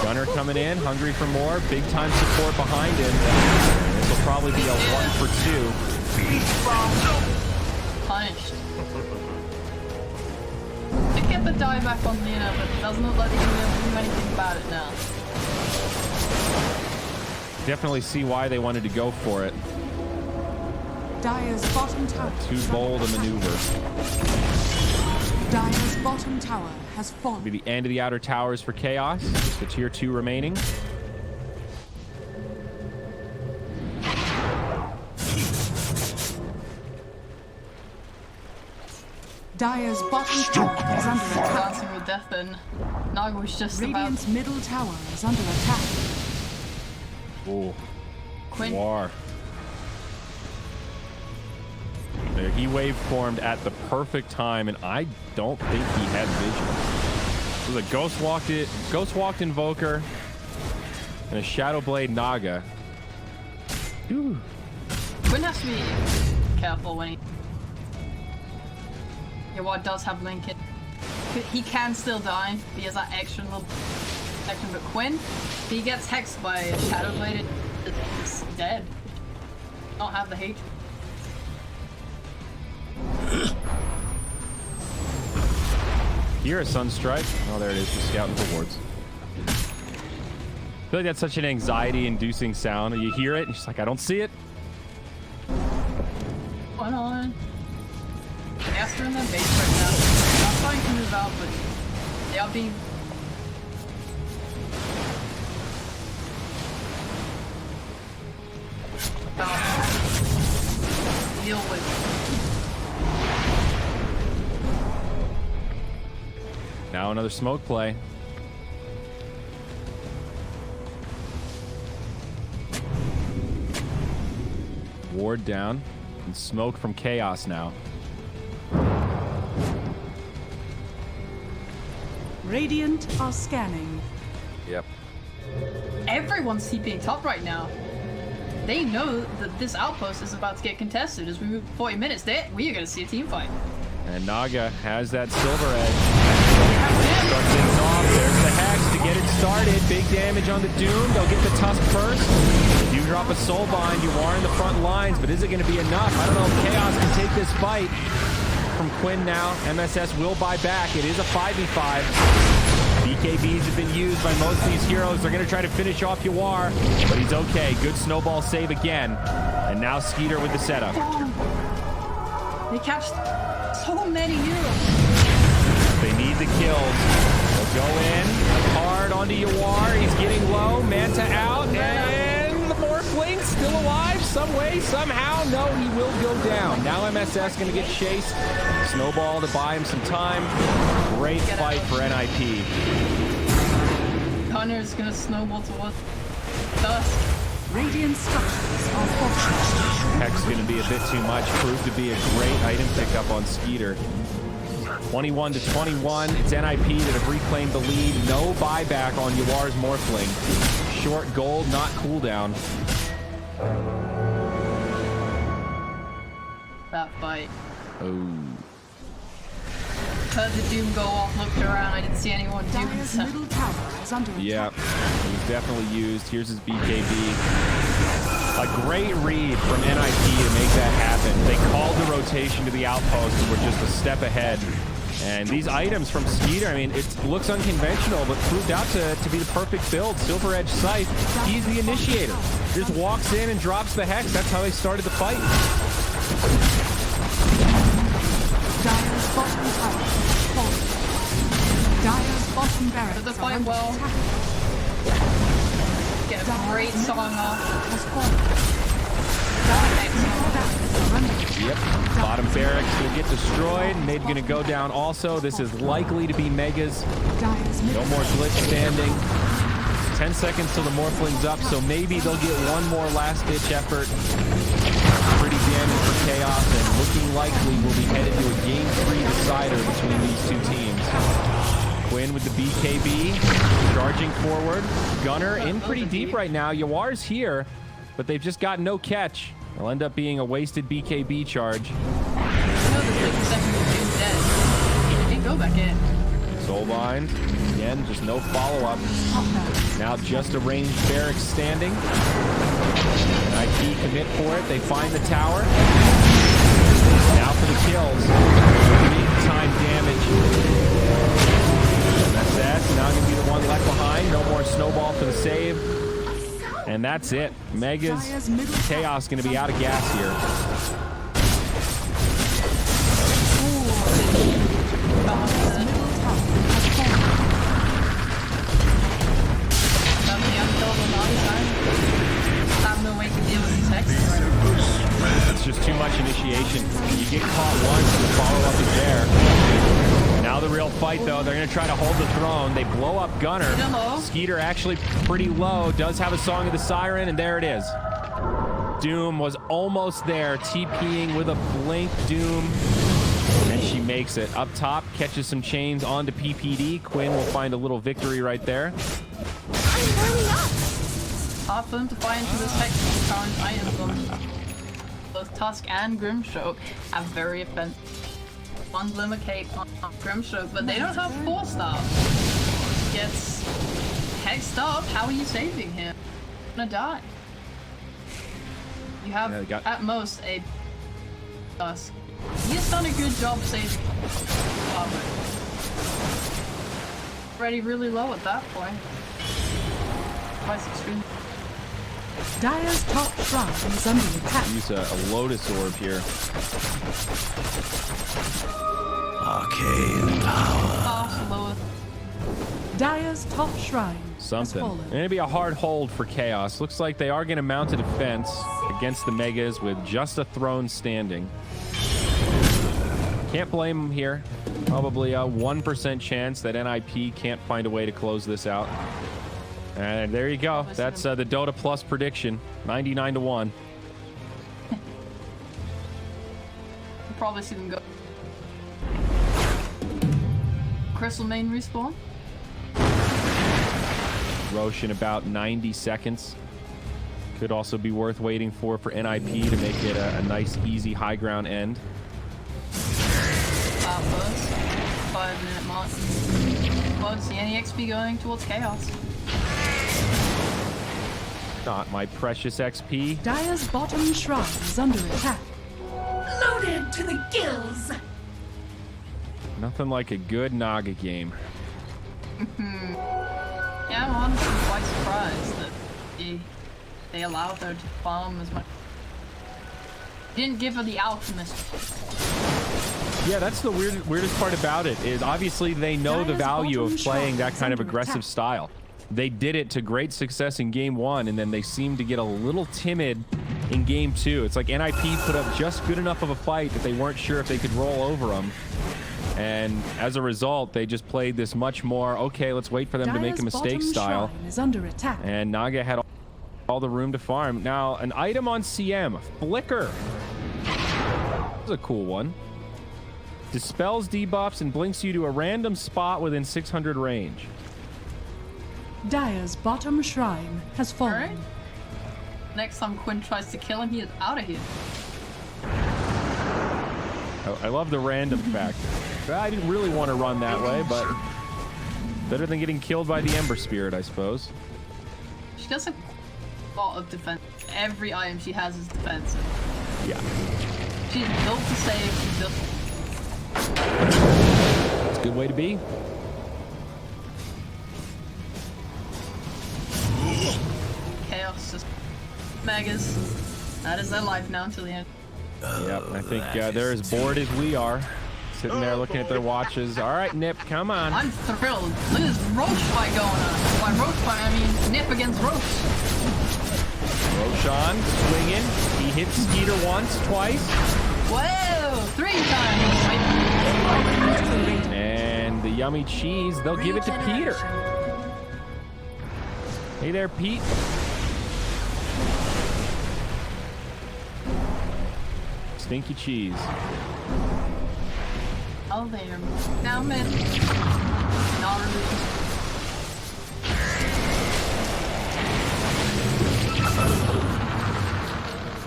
Gunner coming in, hungry for more. Big time support behind him. This will probably be a 1 for 2. Punished. Get the die back on Lina, but it doesn't look like they're going to do anything about it now. Definitely see why they wanted to go for it. Dire's bottom tower. Too bold a maneuver. Dire's bottom tower has fallen. It'll be the end of the outer towers for Chaos. Just the tier 2 remaining. Dire's bottom tower is under attack. Dancing with death and Naga was just Radiant's middle tower is under attack. Ooh. Quinn. War. He wave formed at the perfect time, and I don't think he had vision. It was a ghost walked invoker and a shadow blade Naga. Ooh. Quinn has to be careful when he. Your ward does have Lincoln. He can still die. He has that extra little section, but Quinn, if he gets hexed by a shadow blade, it's dead. Don't have the hate. Here a Sunstrike. Oh, there it is. Just scouting for wards. I feel like that's such an anxiety-inducing sound. You hear it, and she's like, I don't see it. What's going on? Yes, they're in their base right now. Not trying to move out, but they are being. Deal with. Now another smoke play. Ward down. And smoke from Chaos now. Radiant are scanning. Yep. Everyone's TPing top right now. They know that this outpost is about to get contested. As we move 40 minutes, we are going to see a team fight. And Naga has that silver edge. Start things off. There's the Hex to get it started. Big damage on the Doom. They'll get the Tusk first. If you drop a Soulbind, you are in the front lines, but is it going to be enough? I don't know if Chaos can take this fight. from Quinn now. MSS will buy back. It is a 5v5. BKBs have been used by most of these heroes. They're going to try to finish off Yawar, but he's okay. Good snowball save again. And now Skeeter with the setup. They catch so many heroes. They need the kills. They'll go in hard onto Yawar. He's getting low. Manta out. And the Morphling still alive some way, somehow. No, he will go down. Now MSS going to get chased. Snowball to buy him some time. Great fight for NIP. Connor's going to snowball towards Dusk. Radiant structures are fortified. Heck's going to be a bit too much. Proved to be a great item pickup on Skeeter. 21 to 21. It's NIP that have reclaimed the lead. No buyback on Yawar's Morphling. Short gold, not cooldown. That fight. Oh. Heard the Doom go off, looked around, I didn't see anyone doing Dire's so. middle tower is under Yeah, attack. he was definitely used. Here's his BKB. A great read from NIP to make that happen. They called the rotation to the outpost and were just a step ahead. And these items from Skeeter, I mean, it looks unconventional, but proved out to be the perfect build. Silver Edge Scythe, he's the initiator. Just walks in and drops the Hex. That's how they started the fight. Dire's bottom tower is falling. Dire's bottom barracks Did the are fight under well. attack. Get a great song off. Has fallen. Dire's middle barracks are under attack. Yep, bottom barracks will get destroyed. Mid gonna go down also. This is likely to be Megas. Dire's No middle more glitch standing. 10 seconds till the Morphling's up, so maybe they'll get one more last-ditch effort. Pretty damning for Chaos, and looking likely we'll be headed to a Game 3 decider between these two teams. Quinn with the BKB, charging forward. Gunner in pretty deep right now. Yawar's here, but they've just got no catch. It'll end up being a wasted BKB charge. I know the 50 seconds of Doom dead. He didn't go back in. Soulbind, again, just no follow-up. Now just a ranged barracks standing. IP commit for it. They find the tower. Now for the kills. Big time damage. That's now going to be the one left behind. No more snowball for the save. And that's it. Megas, Chaos going to be out of gas here. It's just too much initiation. You get caught once, the follow-up is there. Now the real fight, though. They're going to try to hold the throne. They blow up Gunner. Skeeter actually pretty low. Does have a Song of the Siren, and there it is. Doom was almost there. TPing with a blink Doom. And she makes it. Up top, catches some chains onto PPD. Quinn will find a little victory right there. I'm burning up. Hard for them to buy into this Hex current items. Both Tusk and Grimstroke have very offensive. One Glimmer Cape on Grimstroke, but they don't have 4-star. Gets hexed up. How are you saving him? Gonna die. You have at most a Tusk. He's done a good job saving armor. Already really low at that point. Price extreme. Dire's top shrine is under attack. Use a Lotus Orb here. Arcane power. Lowest. Dire's top shrine Something. has fallen. Going to be a hard hold for Chaos. Looks like they are going to mount a defense against the Megas with just a throne standing. Can't blame them here. Probably a 1% chance that NIP can't find a way to close this out. And there you go. That's the Dota Plus prediction. 99 to 1. You'll probably see them go. Crystal main respawn. Roche in about 90 seconds. Could also be worth waiting for NIP to make it a nice, easy high ground end. First, 5-minute mark. Won't see any XP going towards Chaos. Not my precious XP. Dire's bottom shrine is under attack. Loaded to the gills. Nothing like a good Naga game. Yeah, I'm honestly quite surprised that they allowed her to farm as much. Didn't give her the alchemist. Yeah, that's the weirdest part about it, is obviously they know the value of playing that kind of aggressive style. They did it to great success in game 1, and then they seemed to get a little timid in game 2. It's like NIP put up just good enough of a fight that they weren't sure if they could roll over them. And as a result, they just played this much more, okay, let's wait for them to make a mistake style. Is under attack. And Naga had all the room to farm. Now, an item on CM, Flicker. This is a cool one. Dispels debuffs and blinks you to a random spot within 600 range. Dire's bottom shrine has fallen. Alright. Next time Quinn tries to kill him, he is out of here. I love the random factor. I didn't really want to run that way, but better than getting killed by the Ember Spirit, I suppose. She does a lot of defense. Every item she has is defensive. Yeah. She's built to save. She's built. It's a good way to be. Chaos, just megas. That is their life now until the end. Yep, I think they're as bored as we are. Sitting there looking at their watches. All right, Nip, come on. I'm thrilled. Look at this roach fight going on. By roach fight, I mean Nip against roach. Roshan swinging. He hits Skeeter once, twice. Whoa! 3 times. And the yummy cheese, they'll give it to Peter. Hey there, Pete. Stinky cheese. Oh, there. Down mid. Not removed.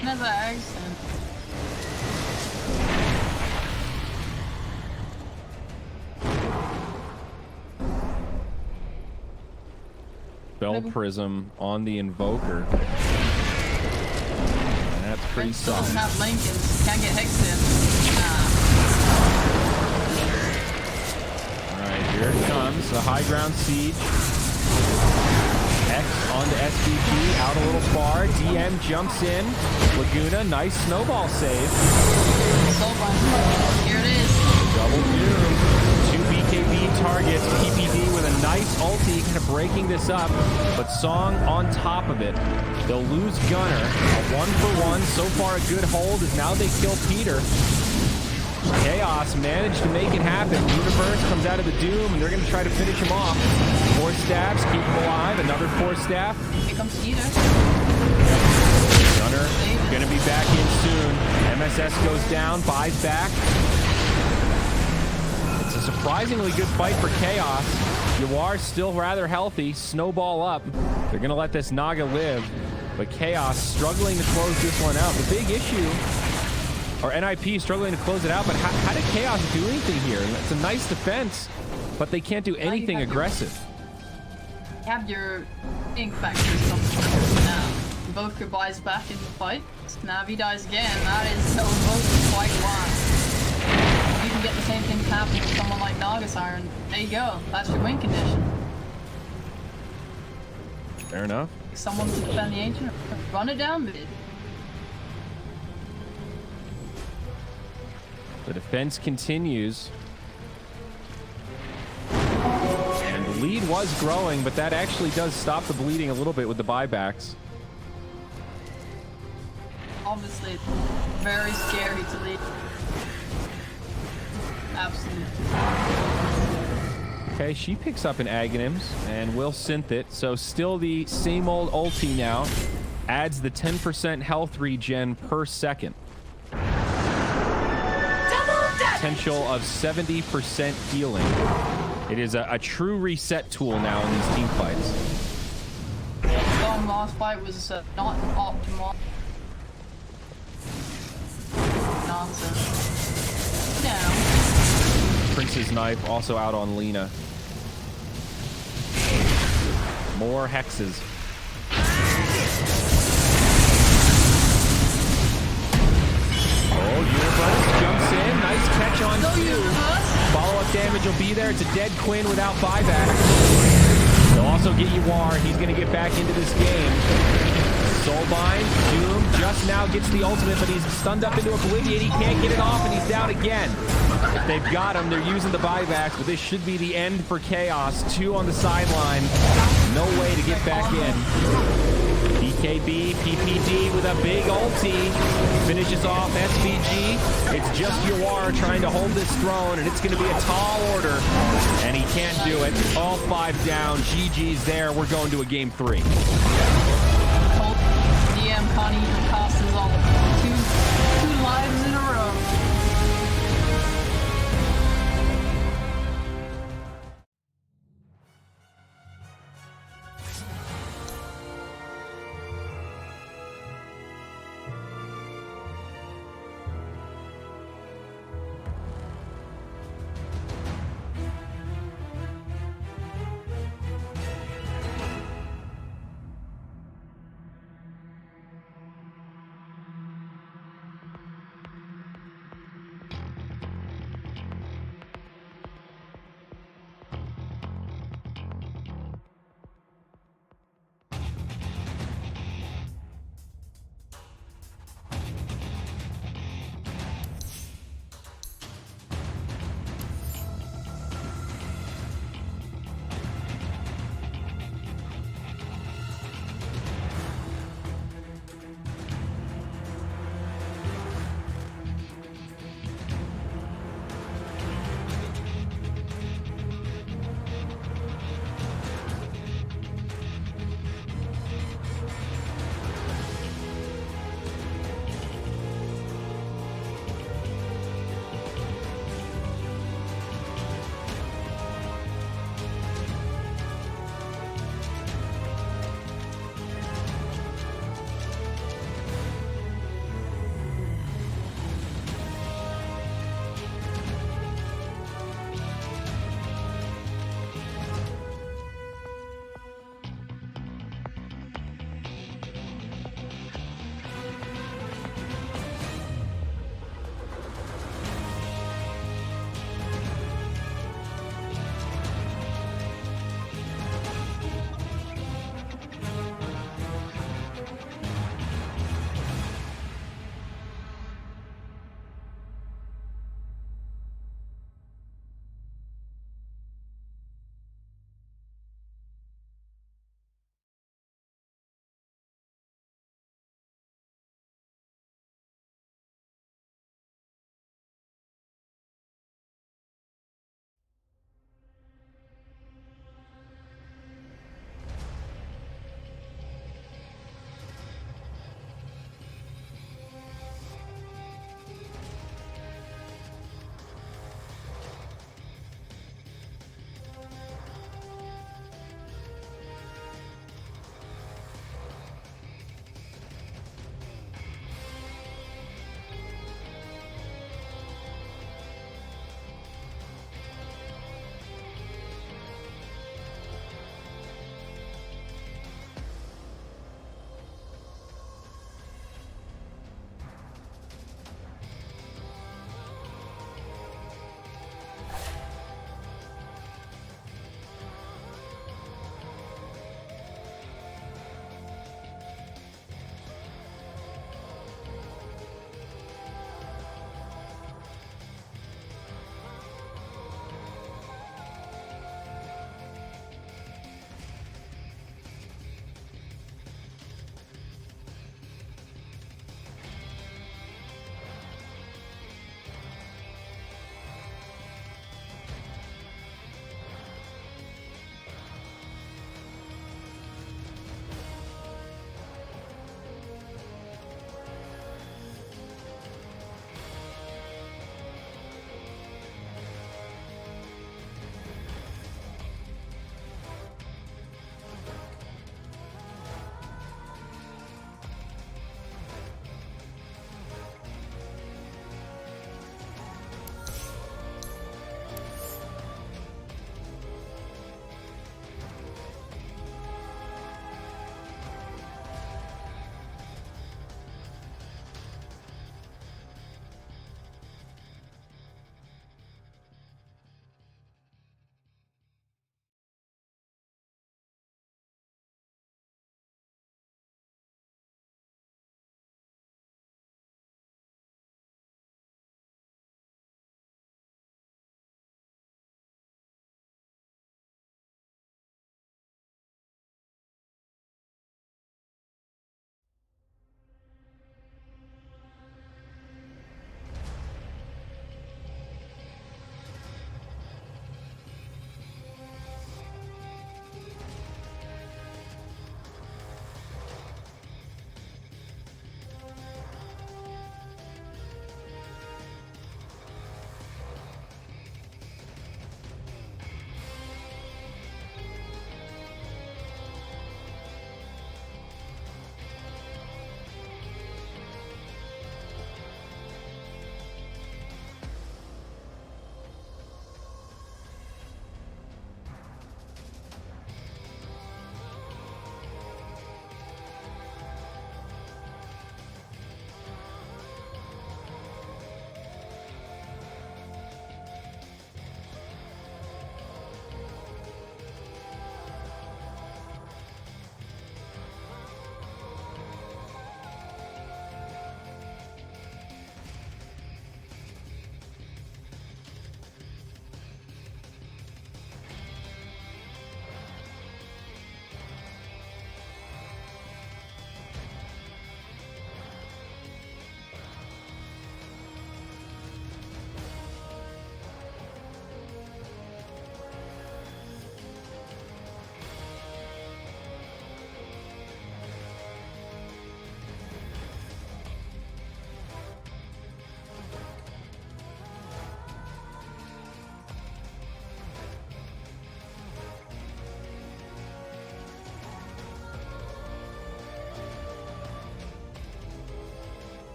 Another accent. Bell Prism on the Invoker. That's pretty solid. Doesn't have Lincolns. Can't get hexed in. Alright, here it comes. The high ground siege. X onto SVG. Out a little far. DM jumps in. Laguna, nice snowball save. Here it is. Double doom. 2 BKB targets. PPD with a nice ulti, kind of breaking this up. But Song on top of it. They'll lose Gunner. A 1-for-1. So far a good hold as now they kill Peter. Chaos managed to make it happen. Universe comes out of the doom and they're going to try to finish him off. 4 stabs, keep him alive. Another 4 staff. Here comes Peter. Gunner going to be back in soon. MSS goes down, buys back. It's a surprisingly good fight for Chaos. Yawar still rather healthy. Snowball up. They're going to let this Naga live. But Chaos struggling to close this one out. The big issue, or NIP struggling to close it out, but how did Chaos do anything here? It's a nice defense, but they can't do anything aggressive. You have your ink factor now. Invoker buys back in the fight. Navi dies again. That is so Invoker quite wise. You can get the same thing happen with someone like Naga Siren. There you go. That's your win condition. Fair enough. Someone to defend the ancient. Run it down mid. The defense continues. And the lead was growing, but that actually does stop the bleeding a little bit with the buybacks. Obviously, it's very scary to lead. Absolutely. Okay, she picks up an Aghanims and will synth it. So still the same old ulti now. Adds the 10% health regen per second. Potential of 70% healing. It is a true reset tool now in these team fights. The last fight was not optimal. Nonsense. Down. Prince's Knife also out on Lena. More hexes. Oh, Universe jumps in. Nice catch on 2. Follow-up damage will be there. It's a dead Quinn without buyback. They'll also get you War. He's going to get back into this game. Soulbind, Doom just now gets the ultimate, but he's stunned up into Oblivion. He can't get it off, and he's down again. If they've got him, they're using the buybacks, but this should be the end for Chaos. 2 on the sideline. No way to get back in. PKB, PPD with a big ulti. Finishes off SVG. It's just Yawar trying to hold this throne, and it's going to be a tall order. And he can't do it. All 5 down. GG's there. We're going to a game 3. DM Connie costs us all two lives in a row.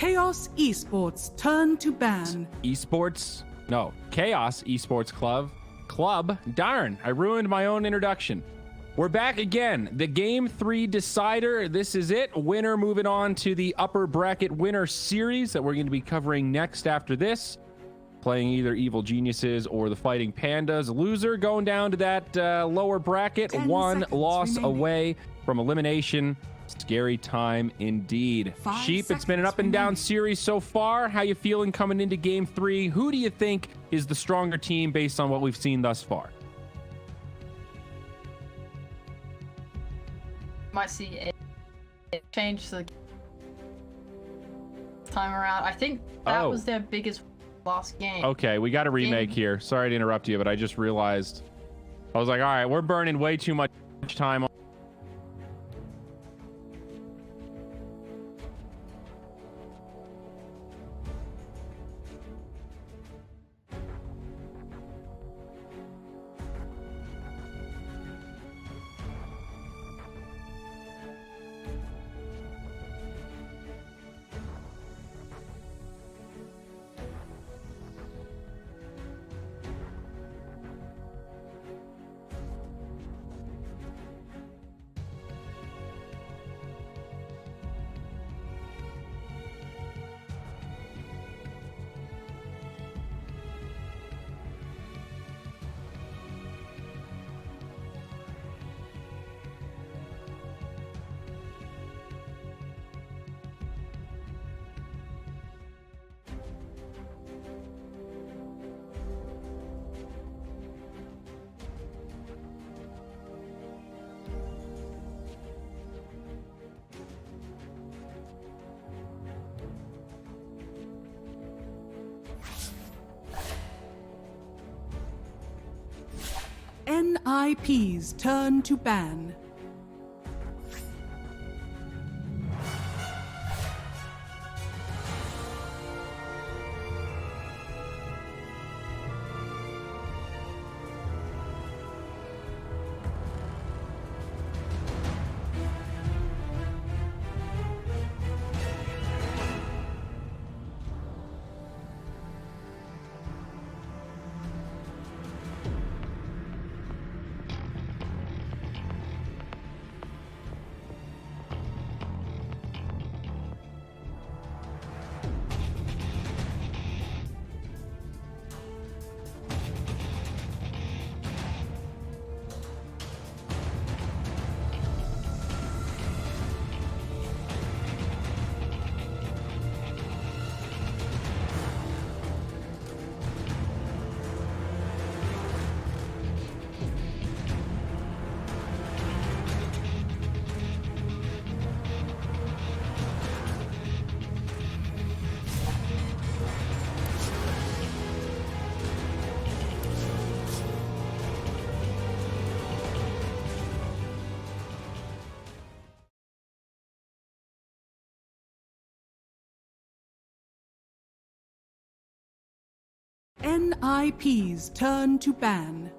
Chaos Esports turn to ban. Esports? No, Chaos Esports Club. Darn, I ruined my own introduction. We're back again. The Game 3 decider. This is it. Winner moving on to the upper bracket winner series that we're going to be covering next after this. Playing either Evil Geniuses or the Fighting Pandas. Loser going down to that lower bracket. 10 One seconds loss remaining. away from elimination. Scary time indeed. 5 Sheep, it's been an seconds up and down remaining. series so far. How you feeling coming into Game 3? Who do you think is the stronger team based on what we've seen thus far? Might see it change the time around. I think that was their biggest last game. Okay, we got a remake here. Sorry to interrupt you, but I just realized. I was like, all right, we're burning way too much time on. NIP's turn to ban. NIP's turn to ban.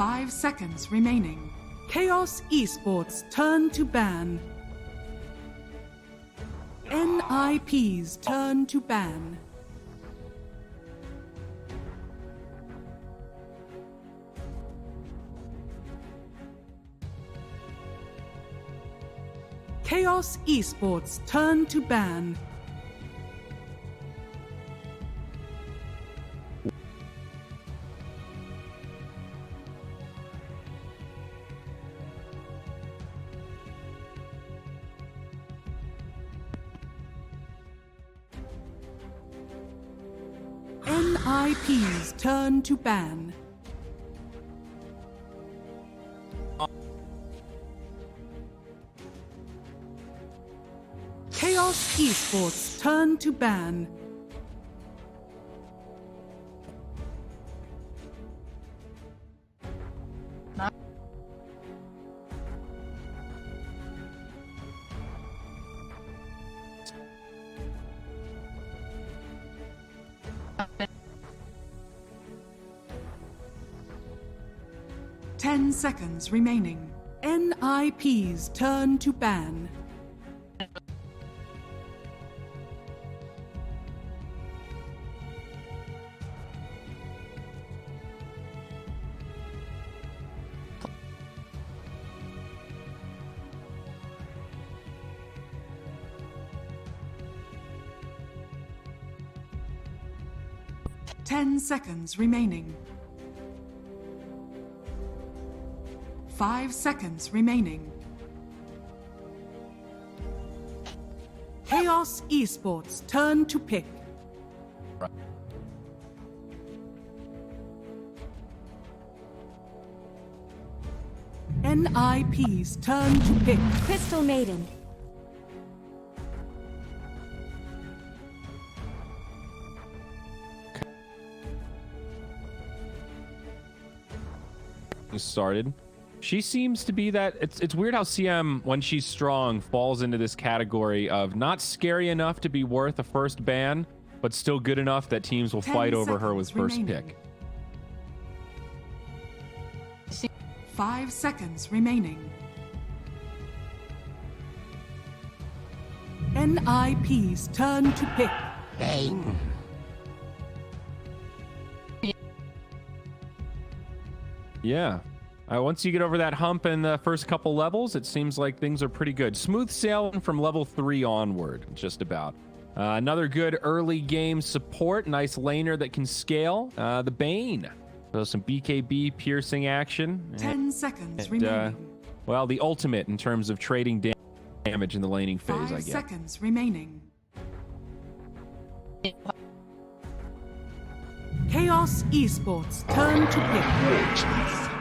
5 seconds remaining. Chaos Esports turn to ban. NIP's turn to ban. Chaos Esports turn to ban. NIP's turn to ban. Chaos Esports turn to ban. Ten seconds remaining. NIP's turn to ban. Ten seconds remaining. 5 seconds remaining. Chaos Esports turn to pick. NIP's turn to pick. Crystal Maiden. Started. She seems to be that it's weird how CM, when she's strong, falls into this category of not scary enough to be worth a first ban, but still good enough that teams will fight over her with first remaining. pick. 5 seconds remaining. NIP's turn to pick. Bang. Yeah. Once you get over that hump in the first couple levels, it seems like things are pretty good. Smooth sailing from level 3 onward, just about. Another good early game support. Nice laner that can scale. The Bane. So some BKB piercing action. 10 seconds remaining. Well, the ultimate in terms of trading damage in the laning phase, 5 I guess. seconds remaining. Chaos Esports turn to pick.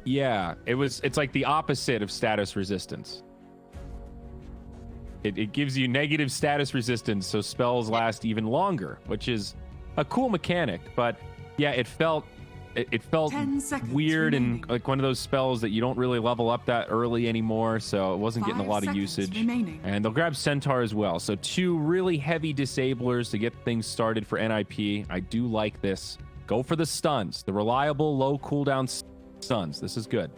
Yeah, it's like the opposite of status resistance. It gives you negative status resistance, so spells last even longer, which is a cool mechanic. But yeah, it felt 10 seconds weird remaining. and like one of those spells that you don't really level up that early anymore, so it wasn't getting a 5 lot of seconds usage. remaining. And they'll grab Centaur as well. So 2 really heavy disablers to get things started for NIP. I do like this. Go for the stuns, the reliable low cooldown stuns. This is good.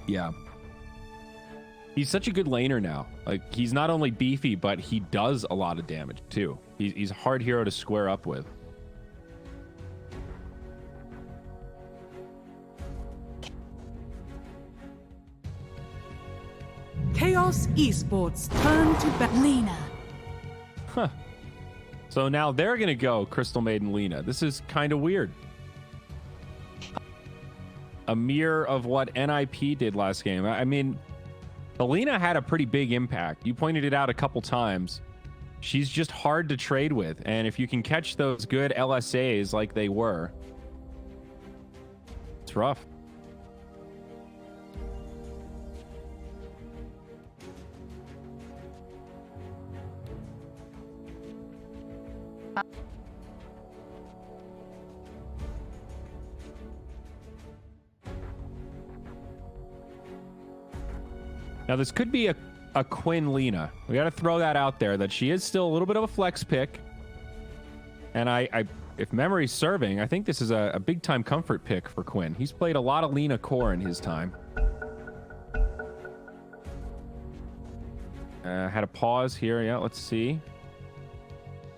Yeah. He's such a good laner now. Like, he's not only beefy, but he does a lot of damage too. He's a hard hero to square up with. Chaos Esports turn to Lena. Huh. So now they're going to go Crystal Maiden Lena. This is kind of weird. A mirror of what NIP did last game. I mean, Lena had a pretty big impact. You pointed it out a couple times. She's just hard to trade with. And if you can catch those good LSAs like they were, It's rough. Now, this could be a Quinn Lena. We got to throw that out there, that she is still a little bit of a flex pick. And if memory's serving, I think this is a big-time comfort pick for Quinn. He's played a lot of Lena core in his time. Had a pause here. Yeah, let's see.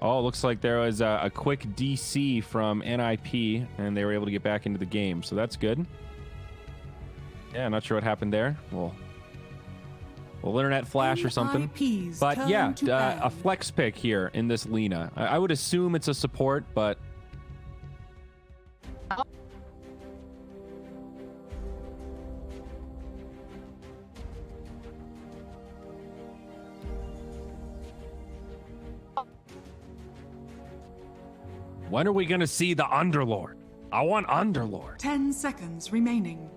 Oh, it looks like there was a quick DC from NIP, and they were able to get back into the game. So that's good. Yeah, not sure what happened there. Well, internet flash or something. But yeah, a flex pick here in this Lena. I would assume it's a support, but... When are we going to see the Underlord? I want Underlord. 10 seconds remaining.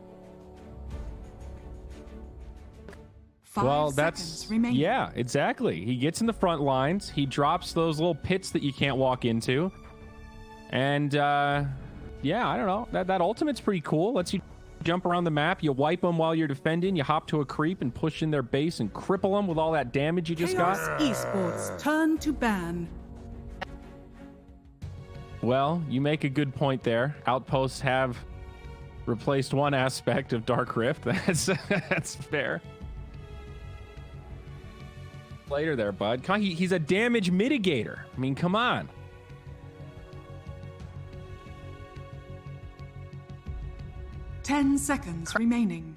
Well, that's remaining. Yeah, exactly. He gets in the front lines. He drops those little pits that you can't walk into. And yeah, I don't know. That ultimate's pretty cool. Lets you jump around the map. You wipe them while you're defending. You hop to a creep and push in their base and cripple them with all that damage you just got. Esports turn to ban. Well, you make a good point there. Outposts have replaced one aspect of Dark Rift. That's fair. Later there, bud. He's a damage mitigator. I mean, come on. Ten seconds remaining.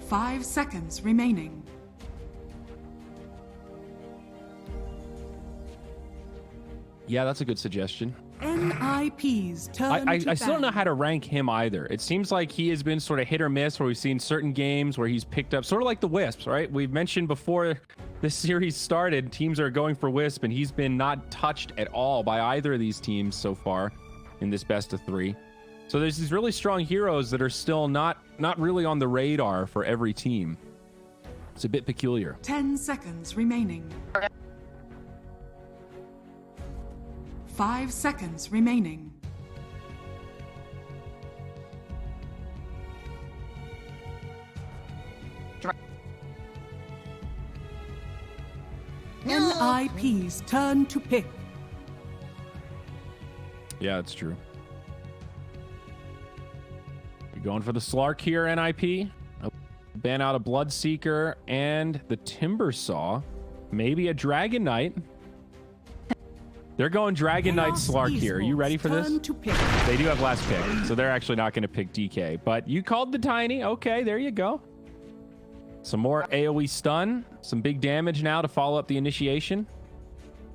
5 seconds remaining. Yeah, that's a good suggestion. NIP's turn I to still don't know how to rank him either. It seems like he has been sort of hit or miss, where we've seen certain games where he's picked up, sort of like the Wisps, right? We've mentioned before this series started, teams are going for Wisp, and he's been not touched at all by either of these teams so far in this best of 3. So there's these really strong heroes that are still not really on the radar for every team. It's a bit peculiar. 10 seconds remaining. 5 seconds remaining. NIP's turn to pick. Yeah, it's true. You're going for the Slark here, NIP. Ban out a Bloodseeker and the Timber Saw. Maybe a Dragon Knight. They're going Dragon Knight Slark here. Are you ready for this? They do have last pick, so they're actually not going to pick DK. But you called the Tiny. Okay, there you go. Some more AoE stun. Some big damage now to follow up the initiation.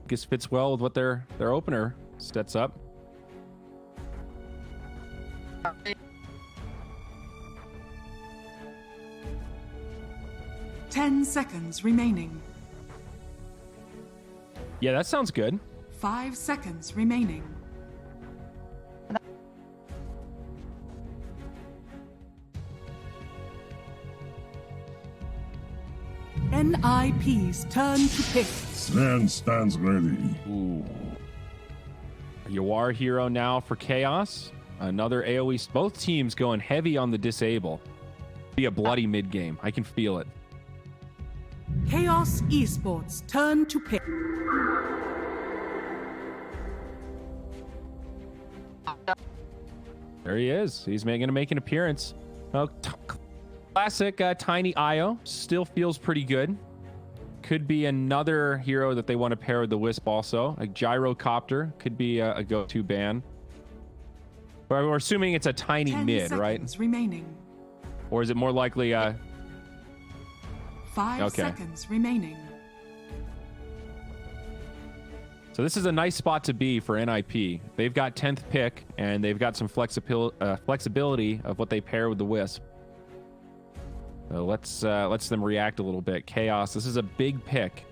Guess fits well with what their opener sets up. Ten seconds remaining. Yeah, that sounds good. 5 seconds remaining. NIP's turn to pick. Sven stands ready. Ooh. Yawar hero now for Chaos. Another AoE. Both teams going heavy on the disable. Be a bloody mid game. I can feel it. Chaos Esports turn to pick. There he is. He's going to make an appearance. Oh, classic Tiny Io. Still feels pretty good. Could be another hero that they want to pair with the Wisp also. A Gyrocopter could be a go-to ban. But we're assuming it's a tiny mid, right? Remaining. Or is it more likely 5 seconds remaining. So this is a nice spot to be for NIP. They've got 10th pick, and they've got some flexibility of what they pair with the Wisp. So let's them react a little bit. Chaos, this is a big pick.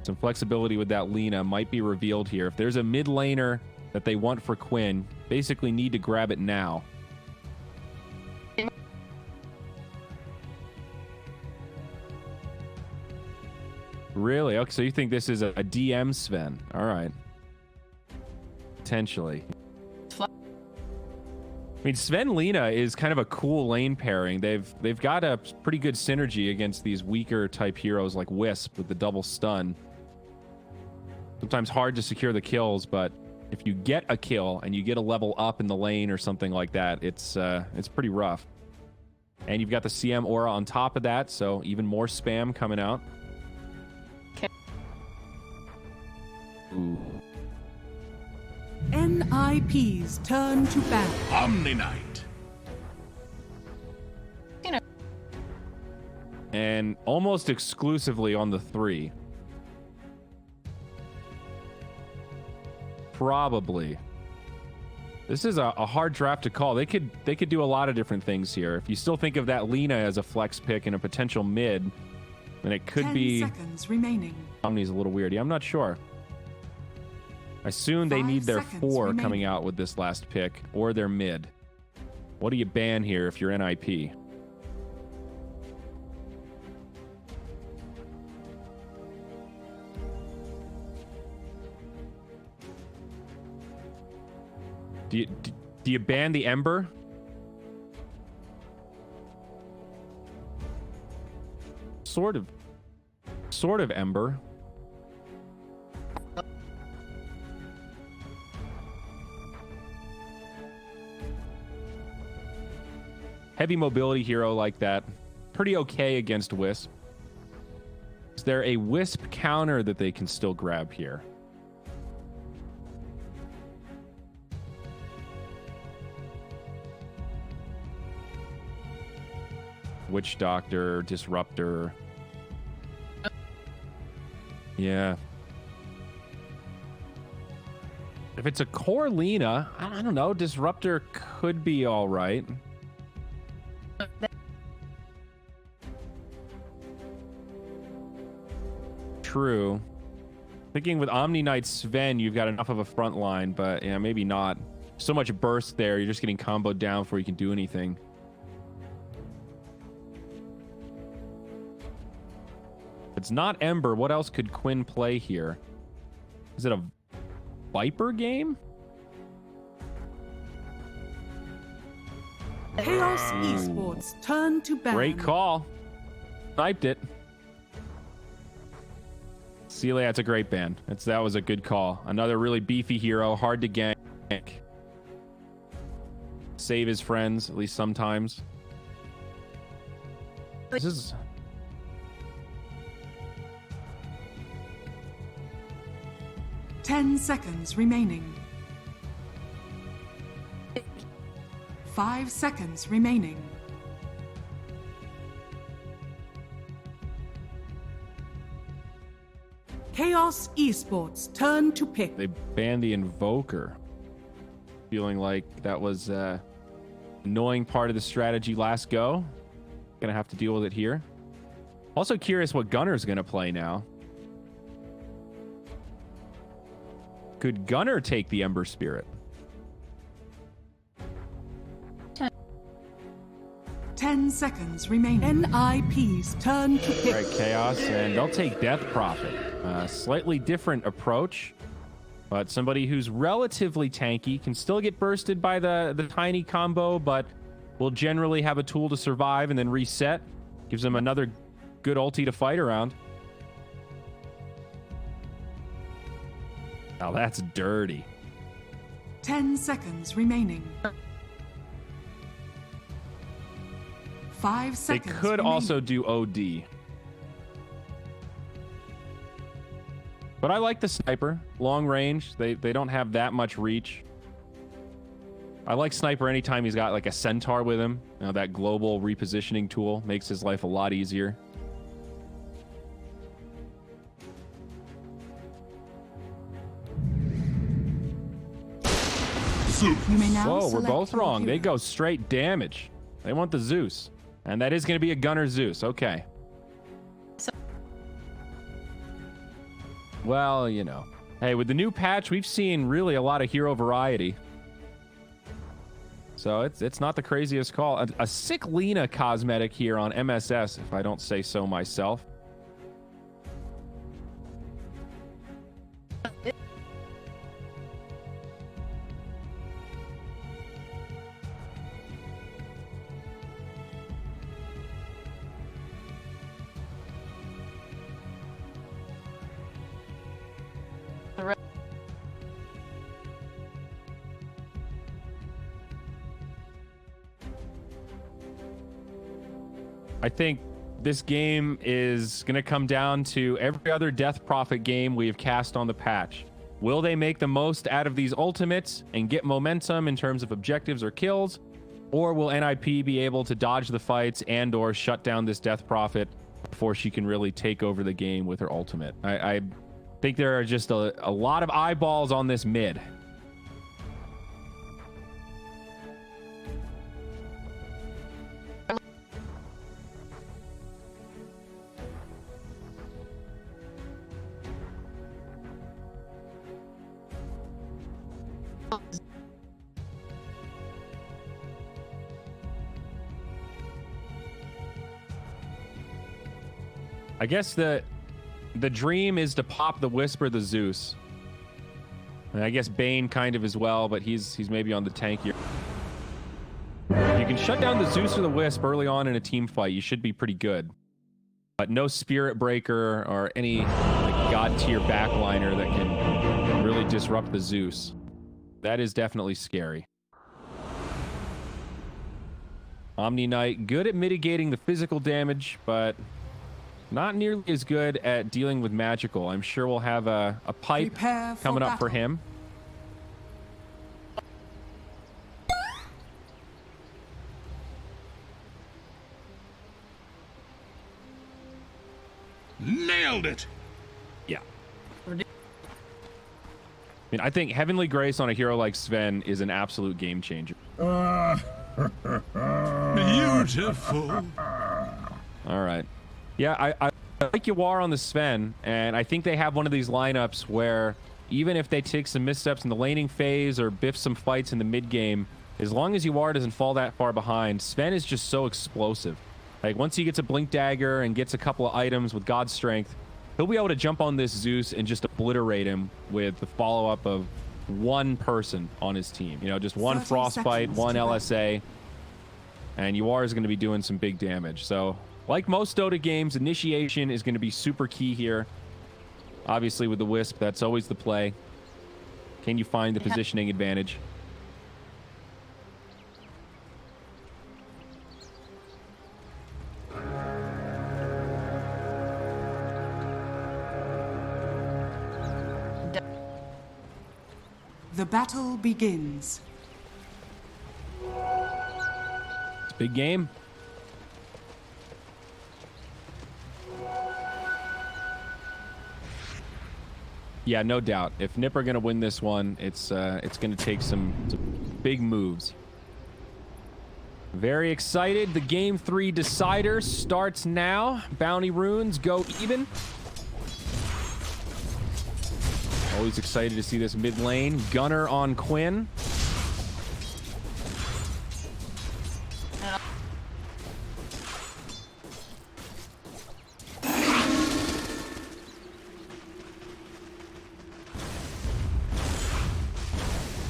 Some flexibility with that Lena might be revealed here. If there's a mid laner that they want for Quinn. Basically need to grab it now. Really? Okay, so you think this is a DM Sven? All right. Potentially. I mean, Sven Lena is kind of a cool lane pairing. They've got a pretty good synergy against these weaker type heroes like Wisp with the double stun. Sometimes hard to secure the kills, but if you get a kill and you get a level up in the lane or something like that, it's pretty rough. And you've got the CM aura on top of that, so even more spam coming out. Ooh. NIP's turn to battle. Omni-Knight. And almost exclusively on the 3. Probably. This is a hard draft to call. They could do a lot of different things here. If you still think of that Lena as a flex pick and a potential mid, then it could 10 be. seconds remaining. Omni's a little weird. Yeah, I'm not sure. I assume they 5 need their seconds 4 remaining. coming out with this last pick, or their mid. What do you ban here if you're NIP? Do you ban the Ember? Sort of Ember. Heavy mobility hero like that. Pretty okay against Wisp. Is there a Wisp counter that they can still grab here? Witch Doctor, Disruptor. Yeah. If it's a core Lena, I don't know. Disruptor could be all right. True. Thinking with Omni-Knight Sven, you've got enough of a front line, but yeah, maybe not. So much burst there, you're just getting comboed down before you can do anything. If it's not Ember, what else could Quinn play here? Is it a Viper game? Chaos Esports turn to battle. Great call. Sniped it. Celia, that's a great ban. That was a good call. Another really beefy hero, hard to gank. Save his friends, at least sometimes. This is... Ten seconds remaining. 5 seconds remaining. Chaos Esports turn to pick. They banned the Invoker. Feeling like that was annoying part of the strategy last go. Gonna have to deal with it here. Also curious what Gunner's gonna play now. Could Gunner take the Ember Spirit? 10 seconds remaining. NIP's turn to pick. All right, Chaos, and they'll take Death Prophet. Slightly different approach, but somebody who's relatively tanky, can still get bursted by the tiny combo, but will generally have a tool to survive and then reset. Gives them another good ulti to fight around. Now that's dirty. 10 seconds remaining. 5 They seconds could remaining. also do OD. But I like the sniper. Long range. They don't have that much reach. I like sniper anytime he's got like a centaur with him. You know, that global repositioning tool makes his life a lot easier. You may now Whoa, we're select both your wrong. They hero. go straight damage. They want the Zeus. And that is going to be a Gunner Zeus. Okay. Well, you know. Hey, with the new patch, we've seen really a lot of hero variety. So it's not the craziest call. A sick Lena cosmetic here on MSS, if I don't say so myself. I think this game is going to come down to every other Death Prophet game we have cast on the patch. Will they make the most out of these ultimates and get momentum in terms of objectives or kills? Or will NIP be able to dodge the fights and or shut down this Death Prophet before she can really take over the game with her ultimate? I think there are just a lot of eyeballs on this mid. I guess the dream is to pop the Whisper, the Zeus. And I guess Bane kind of as well, but he's maybe on the tankier. If you can shut down the Zeus or the Wisp early on in a team fight, you should be pretty good. But no Spirit Breaker or any like god tier backliner that can really disrupt the Zeus. That is definitely scary. Omni Knight, good at mitigating the physical damage, but not nearly as good at dealing with magical. I'm sure we'll have a pipe coming up for him. Nailed it! Yeah. I mean, I think Heavenly Grace on a hero like Sven is an absolute game changer. Beautiful. All right. Yeah, I like Yawar on the Sven, and I think they have one of these lineups where even if they take some missteps in the laning phase or biff some fights in the mid game, as long as Yawar doesn't fall that far behind, Sven is just so explosive. Like, once he gets a Blink Dagger and gets a couple of items with God Strength, he'll be able to jump on this Zeus and just obliterate him with the follow-up of one person on his team. You know, just one Frostbite, one LSA, and Yawar is going to be doing some big damage. So, like most Dota games, initiation is going to be super key here. Obviously, with the Wisp, that's always the play. Can you find the positioning advantage? The battle begins. It's a big game. Yeah, no doubt. If Nip are going to win this one, it's going to take some big moves. Very excited. The Game 3 decider starts now. Bounty runes go even. Always excited to see this mid lane. Gunner on Quinn.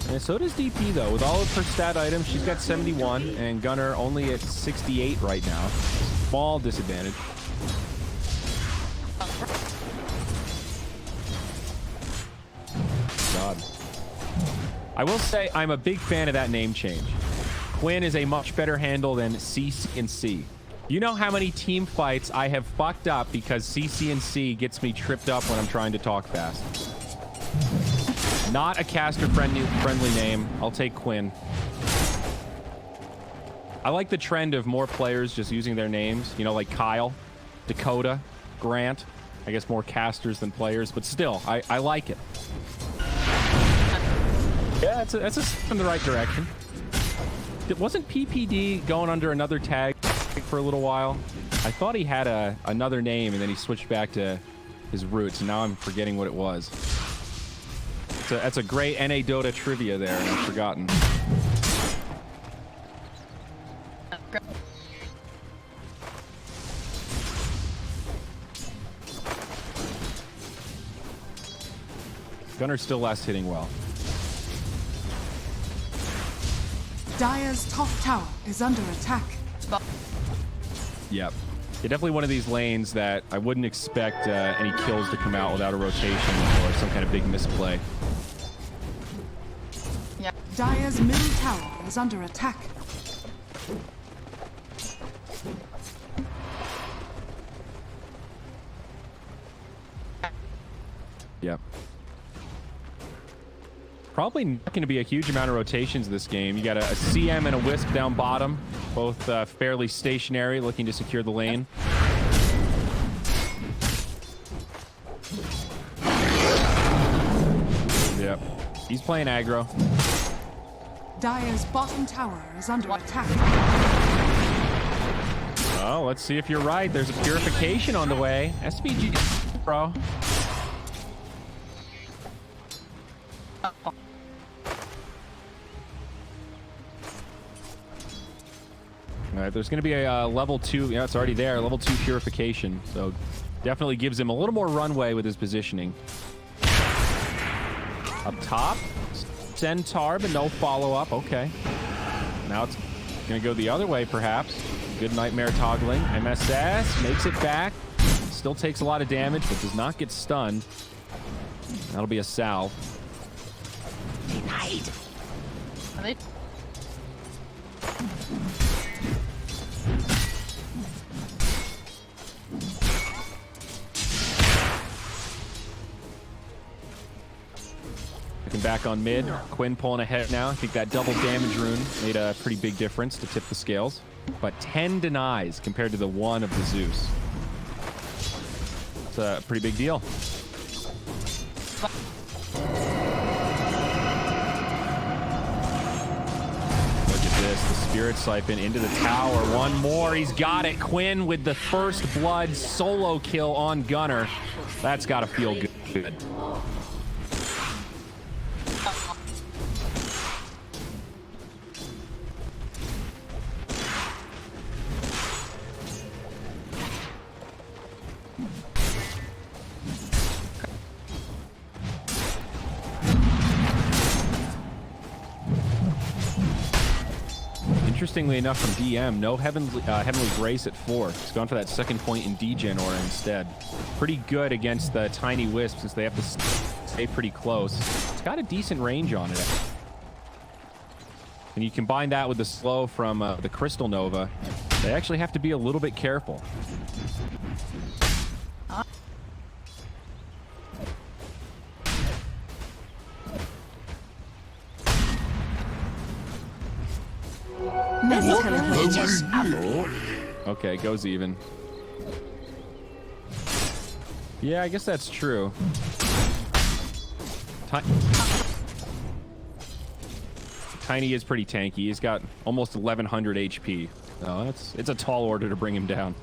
And so does DP, though. With all of her stat items, she's got 71, and Gunner only at 68 right now. Small disadvantage. God. I will say I'm a big fan of that name change. Quinn is a much better handle than CC&C. You know how many team fights I have fucked up because CC&C gets me tripped up when I'm trying to talk fast. Not a caster-friendly name. I'll take Quinn. I like the trend of more players just using their names. You know, like Kyle, Dakota, Grant. I guess more casters than players, but still, I like it. Yeah, that's a step in the right direction. Wasn't PPD going under another tag for a little while? I thought he had another name, and then he switched back to his roots, and now I'm forgetting what it was. That's a great NA Dota trivia there, and I've forgotten. Gunner's still last hitting well. Dire's top tower is under attack. Yep. Yeah, definitely one of these lanes that I wouldn't expect any kills to come out without a rotation or some kind of big misplay. Yeah. Dire's middle tower is under attack. Yep. Probably not going to be a huge amount of rotations this game. You got a CM and a Wisp down bottom, both fairly stationary, looking to secure the lane. Yep. He's playing aggro. Dire's bottom tower is under attack. Oh, let's see if you're right. There's a purification on the way. SVG, bro. All right, there's going to be a level 2. Yeah, it's already there. Level 2 purification. So definitely gives him a little more runway with his positioning. Up top, Centaur, but no follow-up. Okay. Now it's going to go the other way, perhaps. Good Nightmare toggling. MSS makes it back. Still takes a lot of damage, but does not get stunned. That'll be a salve. Are they? Looking back on mid, Quinn pulling ahead now. I think that double damage rune made a pretty big difference to tip the scales. But 10 denies compared to the 1 of the Zeus. It's a pretty big deal. The Spirit Siphon into the tower. One more. He's got it. Quinn with the first blood solo kill on Gunner. That's got to feel good. Interestingly enough, from DM, no Heavenly Grace at 4. He's gone for that second point in degen aura instead. Pretty good against the tiny Wisp since they have to stay pretty close. It's got a decent range on it. And you combine that with the slow from the Crystal Nova, they actually have to be a little bit careful. Okay, goes even. Yeah, I guess that's true. Tiny is pretty tanky. He's got almost 1100 HP. Oh, it's a tall order to bring him down.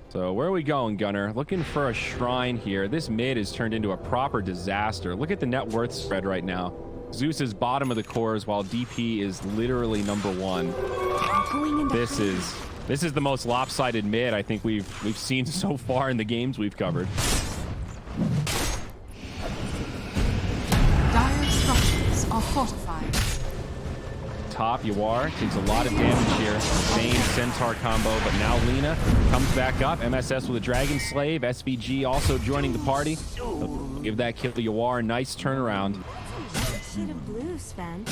So where are we going, Gunner? Looking for a shrine here. This mid is turned into a proper disaster. Look at the net worth spread right now. Zeus is bottom of the cores while DP is literally number 1. This is the most lopsided mid I think we've seen so far in the games we've covered. Dire structures are fortified. Top, Yawar takes a lot of damage here. Vayne Centaur combo, but now Lina comes back up. MSS with a Dragon Slave. SVG also joining the party. Give that kill to Yawar. Nice turnaround. Shade of blue, Sven.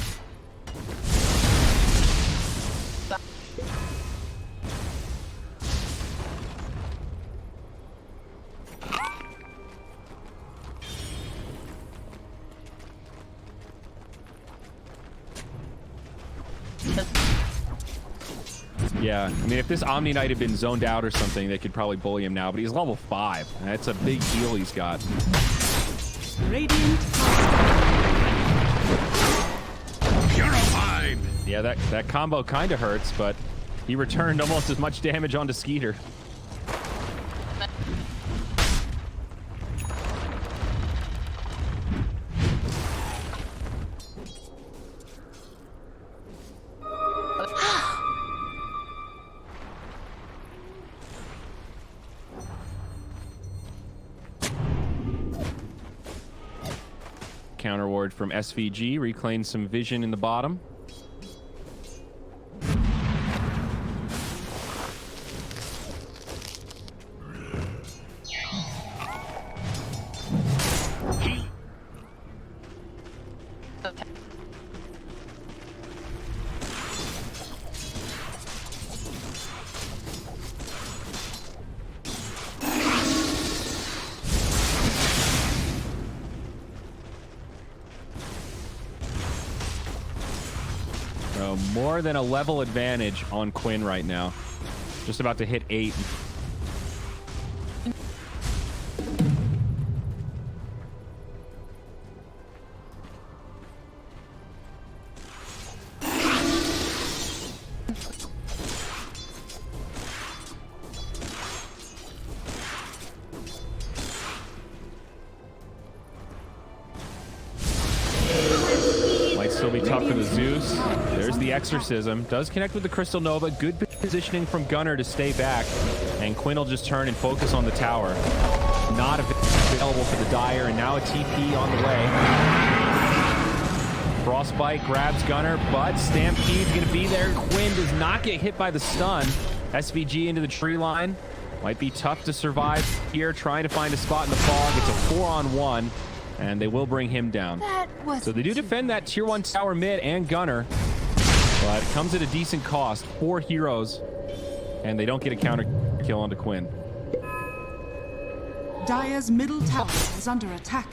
Yeah, I mean, if this Omni Knight had been zoned out or something, they could probably bully him now, but he's level 5. That's a big heal he's got. Radiant. Purified! Yeah, that combo kind of hurts, but he returned almost as much damage onto Skeeter. counter ward from SVG. Reclaimed some vision in the bottom. More than a level advantage on Quinn right now. Just about to hit 8. Still be tough for the Zeus. There's the Exorcism. Does connect with the Crystal Nova. Good positioning from Gunner to stay back. And Quinn will just turn and focus on the tower. Not available for the Dire. And now a TP on the way. Frostbite grabs Gunner, but Stampede's going to be there. Quinn does not get hit by the stun. SVG into the tree line. Might be tough to survive here. Trying to find a spot in the fog. It's a 4-on-1. And they will bring him down. So they do defend that tier 1 tower mid and Gunner, but it comes at a decent cost. 4 heroes, and they don't get a counter kill onto Quinn. Dire's middle tower is under attack.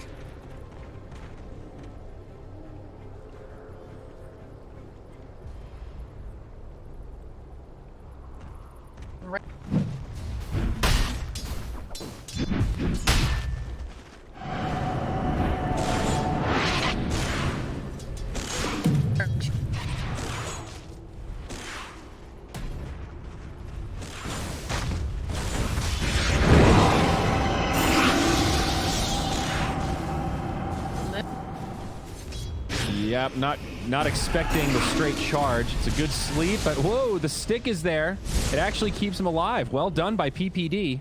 Yep, not expecting the straight charge. It's a good sleep, but whoa, the stick is there. It actually keeps him alive. Well done by PPD.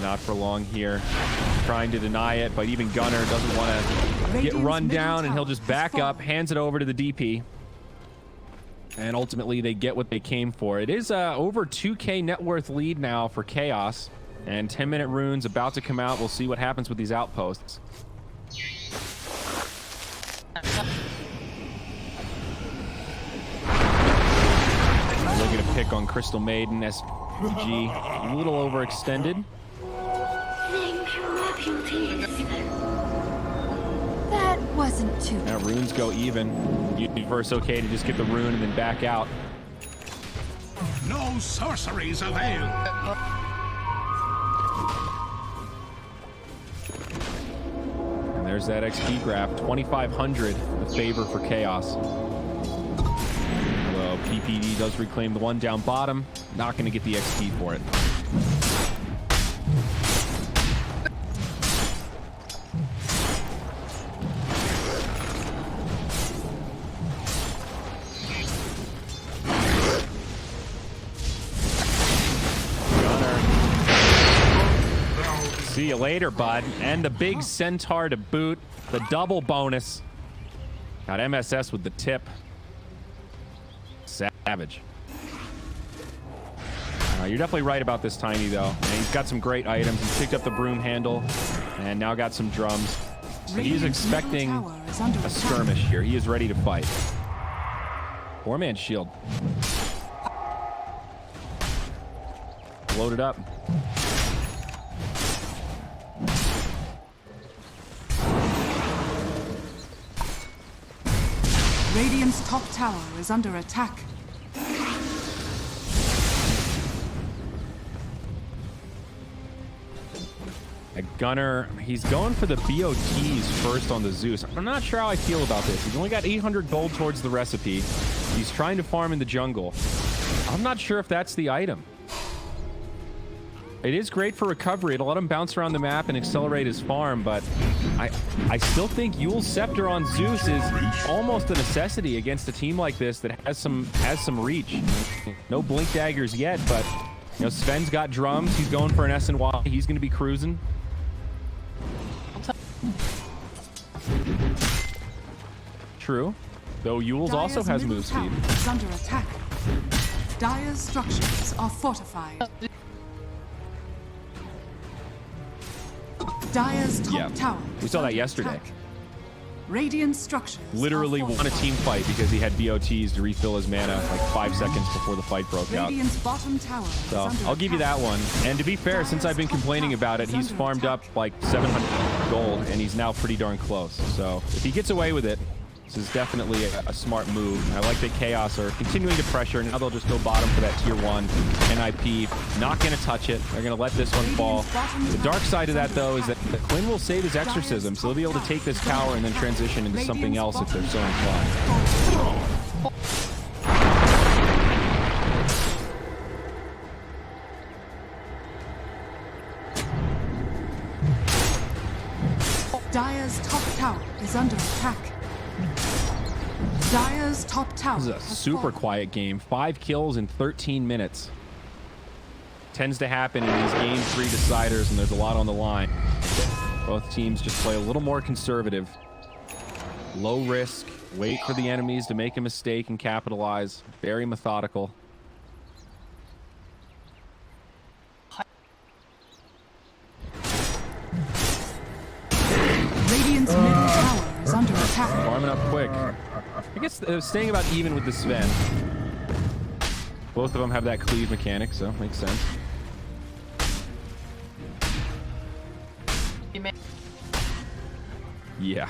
Not for long here. Trying to deny it, but even Gunner doesn't want to get run down, and he'll just back up, hands it over to the DP. And ultimately, they get what they came for. It is over 2K net worth lead now for Chaos. And 10-minute runes about to come out. We'll see what happens with these outposts. Looking to pick on Crystal Maiden. SVG a little overextended. That wasn't too Now runes go even. Universe okay to just get the rune and then back out. No sorceries avail. There's that XP grab. 2,500, the favor for Chaos. Well, PPD does reclaim the one down bottom. Not going to get the XP for it. See you later, bud. And the big centaur to boot. The double bonus. Got MSS with the tip. Savage. You're definitely right about this Tiny, though. And he's got some great items. He's picked up the broom handle and now got some drums. So he's expecting a skirmish here. He is ready to fight. 4-man shield. Loaded up. Radiant's top tower is under attack. A Gunner, he's going for the BOTs first on the Zeus. I'm not sure how I feel about this. He's only got 800 gold towards the recipe. He's trying to farm in the jungle. I'm not sure if that's the item. It is great for recovery. It'll let him bounce around the map and accelerate his farm, but I still think Yule's Scepter on Zeus is almost a necessity against a team like this that has some reach. No Blink Daggers yet, but you know, Sven's got drums. He's going for an SNY. He's going to be cruising. True. Though Yule's also has middle move tower speed. is under attack. Dire's structures are fortified. Dire's top tower. We saw is that under yesterday. attack. Radiant structures Literally are won a fortified. team fight because he had BOTs to refill his mana like 5 seconds before the fight broke out. Radiant's bottom tower So is under I'll give you that attack. one. And to be fair, since I've been complaining about it, he's farmed up like 700 gold and he's now pretty darn close. So if he gets away with it, this is definitely a smart move. I like that Chaos are continuing to pressure. Now they'll just go bottom for that tier 1 NIP. Not going to touch it. They're going to let this one fall. The dark side of that, though, is that Quinn will save his exorcism, so they'll be able to take this tower and then transition into something else if they're so inclined. Dire's top tower is under attack. Dire's top tower. This is a has super fallen. quiet game. 5 kills in 13 minutes. Tends to happen in these game 3 deciders, and there's a lot on the line. Both teams just play a little more conservative. Low risk. Wait for the enemies to make a mistake and capitalize. Very methodical. Radiant's middle tower is under attack. Farming up quick. I guess staying about even with the Sven. Both of them have that cleave mechanic, so makes sense. Yeah.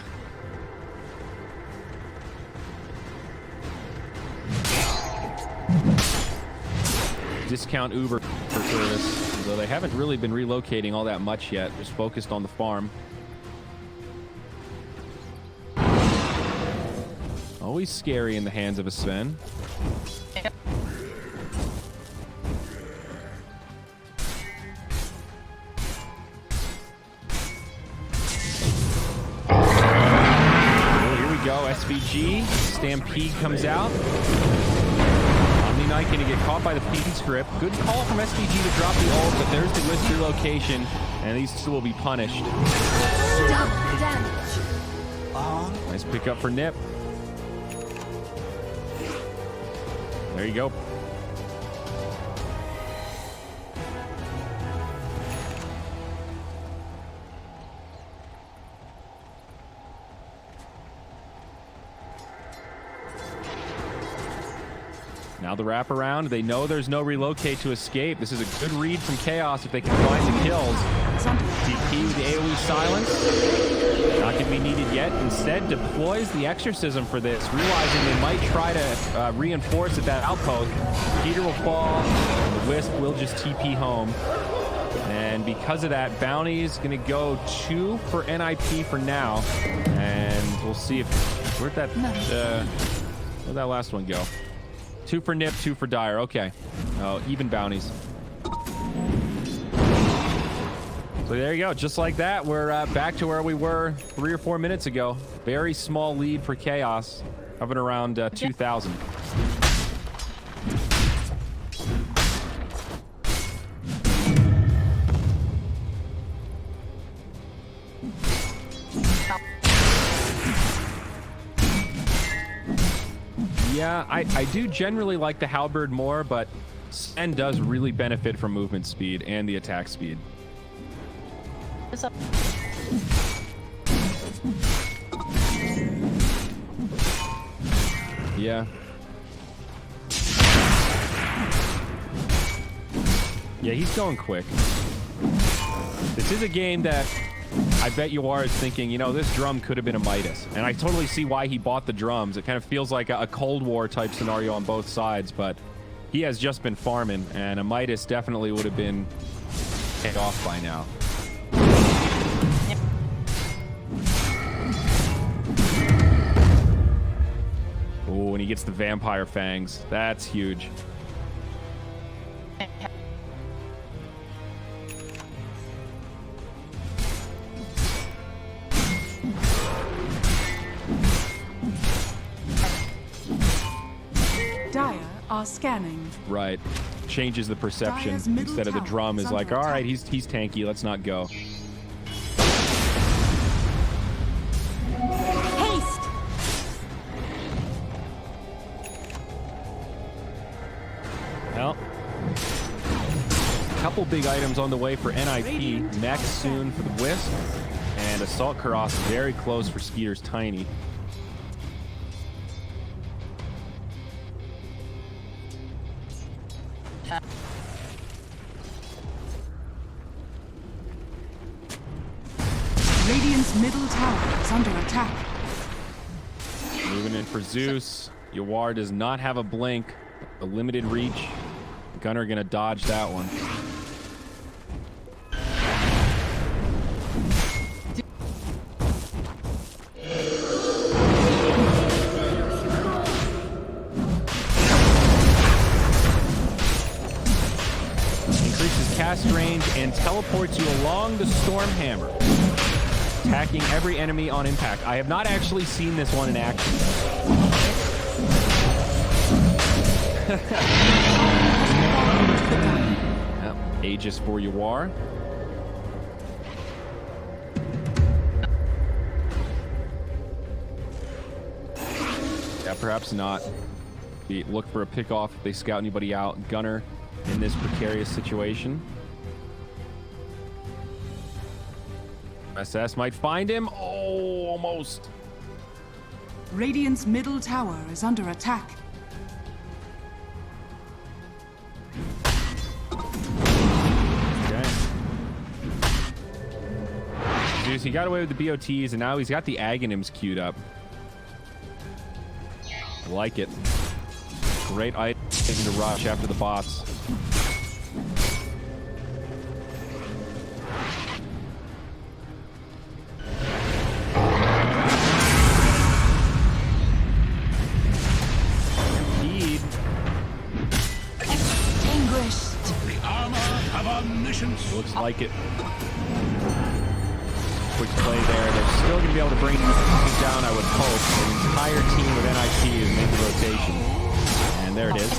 Discount Uber for service, though they haven't really been relocating all that much yet. Just focused on the farm. Always scary in the hands of a Sven. Oh, here we go. SVG. Stampede comes out. Omni Knight going to get caught by the feed script. Good call from SVG to drop the ult, but there's the Wisp relocation, and these two will be punished. Stop the damage. Nice pickup for Nip. There you go. Now the wraparound. They know there's no relocate to escape. This is a good read from Chaos if they can find the kills. DP with the AoE silence. Not going to be needed yet. Instead deploys the exorcism for this, realizing they might try to reinforce at that outpost. Peter will fall. And the Wisp will just TP home. And because of that, Bounty's going to go 2 for NIP for now. And we'll see if... Where'd that last one go? 2 for Nip, 2 for Dire. Okay. Oh, even bounties. So there you go. Just like that, we're back to where we were 3 or 4 minutes ago. Very small lead for Chaos, hovering around 2,000. Yeah, I do generally like the Halberd more, but Sven does really benefit from movement speed and the attack speed. What's up? Yeah. Yeah, he's going quick. This is a game that I bet you are thinking, you know, this drum could have been a Midas. And I totally see why he bought the drums. It kind of feels like a Cold War type scenario on both sides, but he has just been farming, and a Midas definitely would have been hit off by now. Oh, and he gets the Vampire Fangs. That's huge. Dire are scanning. Right. Changes the perception. Dire's middle Instead of the tower drum is is like, under all attack. right, he's tanky. Let's not go. Haste. couple big items on the way for NIP. Mech soon for the Wisp. And Assault Karas very close for Skeeter's Tiny. Radiant's middle tower is under attack. Moving in for Zeus. Yawar does not have a blink. A limited reach. Gunner gonna dodge that one. Increases cast range and teleports you along the Storm Hammer, attacking every enemy on impact. I have not actually seen this one in action. Yep. Aegis for Yawar. Yeah, perhaps not. Look for a pick off if they scout anybody out. Gunner in this precarious situation. SS might find him. Oh, almost. Radiant's middle tower is under attack. Okay. Zeus, he got away with the BOTs, and now he's got the Aghanims queued up. I like it. Great item to rush after the bots. Looks like it. Quick play there. They're still going to be able to bring things down, I would hope. The entire team with NIP has made the rotation. And there it is.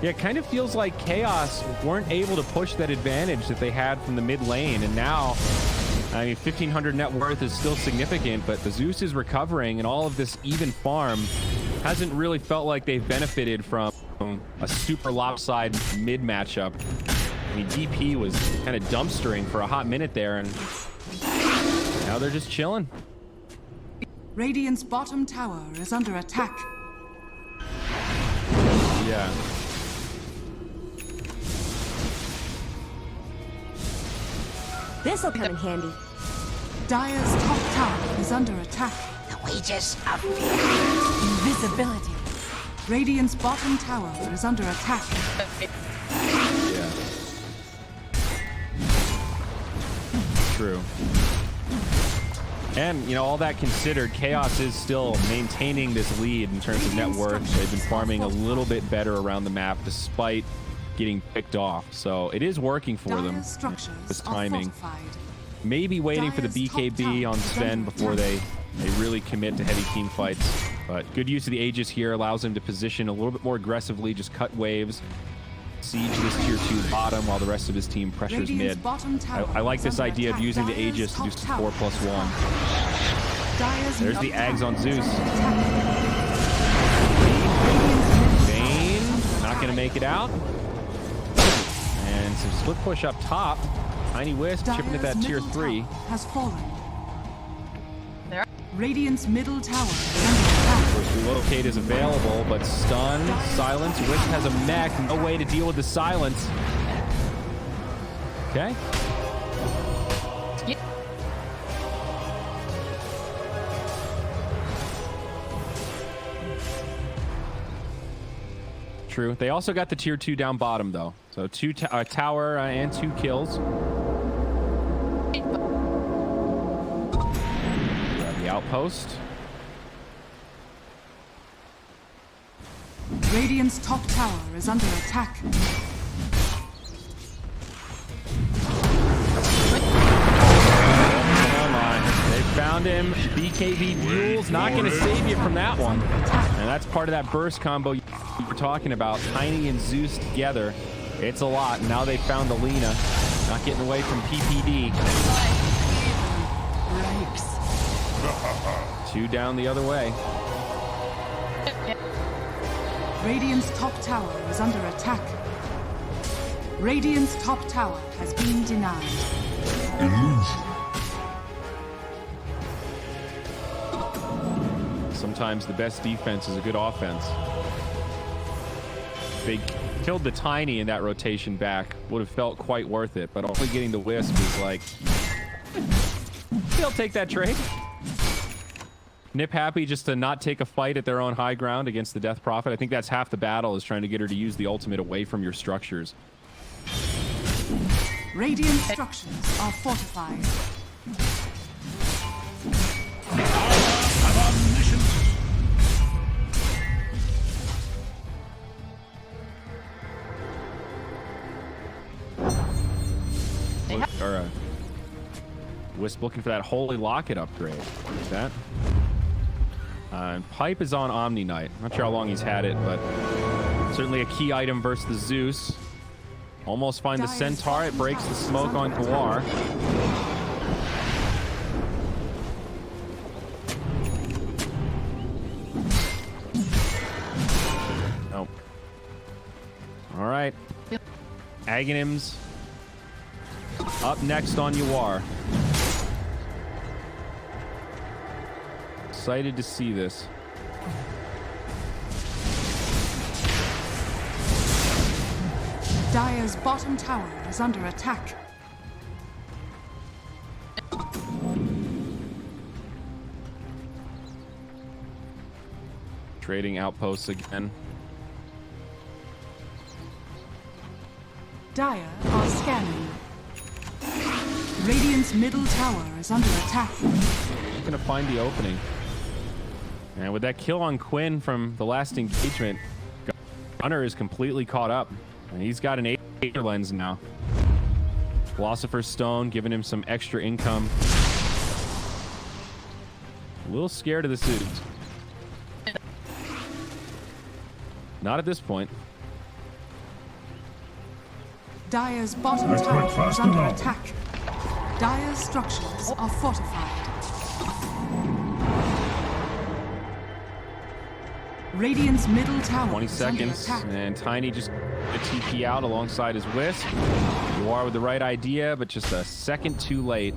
Yeah, it kind of feels like Chaos weren't able to push that advantage that they had from the mid lane. And now, I mean, 1,500 net worth is still significant, but the Zeus is recovering, and all of this even farm hasn't really felt like they've benefited from a super lopsided mid matchup. I mean, DP was kind of dumpstering for a hot minute there, and now they're just chilling. Radiant's bottom tower is under attack. Yeah. This'll come in handy. Dire's top tower is under attack. The wages of invisibility. Radiant's bottom tower is under attack. Yeah. True. And, you know, all that considered, Chaos is still maintaining this lead in terms of net worth. They've been farming a little bit better around the map despite getting picked off. So it is working for them. This timing. Maybe waiting for the BKB on Sven before they really commit to heavy team fights. But good use of the Aegis here allows him to position a little bit more aggressively, just cut waves, siege this tier 2 bottom while the rest of his team pressures mid. I like this idea of using the Aegis to do some 4+1. There's the Ags on Zeus. Bane, not going to make it out. And some split push up top. Tiny Wisp chipping at that tier 3. Has fallen. Radiant's middle tower is under attack. Of course, relocate is available, but stun, silence. Wisp has a mech, no way to deal with the silence. Okay. Yep. True. They also got the tier 2 down bottom, though. So tower and 2 kills. Outpost. Radiant's top tower is under attack. Come on. They found him. BKB Mule's not going to save you from that one. And that's part of that burst combo you were talking about. Tiny and Zeus together. It's a lot. Now they found the Lina. Not getting away from PPD. Two down the other way. Radiant's top tower is under attack. Radiant's top tower has been denied. Illusion. Sometimes the best defense is a good offense. They killed the Tiny in that rotation back. Would have felt quite worth it, but only getting the Wisp is like... They'll take that trade. Nip happy just to not take a fight at their own high ground against the Death Prophet. I think that's half the battle, is trying to get her to use the ultimate away from your structures. Radiant structures are fortified. Wisp looking for that Holy Locket upgrade. Like that. And Pipe is on Omni Knight. Not sure how long he's had it, but certainly a key item versus the Zeus. Almost find the Centaur. It breaks the smoke on Kawar. Oh. All right. Aghanims up next on Yawar. Excited to see this. Dire's bottom tower is under attack. Trading outposts again. Dire are scanning. Radiant's middle tower is under attack. Gonna find the opening. And with that kill on Quinn from the last engagement, Gunner is completely caught up. And he's got an 8 lens now. Philosopher's Stone giving him some extra income. A little scared of the suit. Not at this point. Dire's bottom Let's tower quit fast is under enough. attack. Dire's structures are fortified. Radiant's middle tower 20 is under seconds, attack. and Tiny just a TP out alongside his Wisp. You are with the right idea, but just a second too late.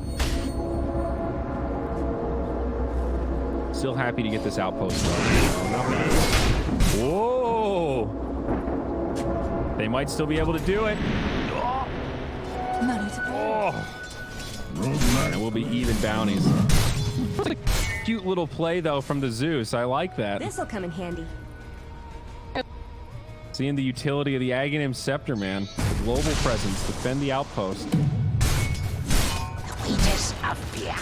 Still happy to get this outpost started. Whoa! They might still be able to do it. Money to pay. And it will be even bounties. That's a cute little play, though, from the Zeus. I like that. This'll come in handy. Seeing the utility of the Aghanim Scepter, man. The global presence. Defend the outpost. Wages of fear.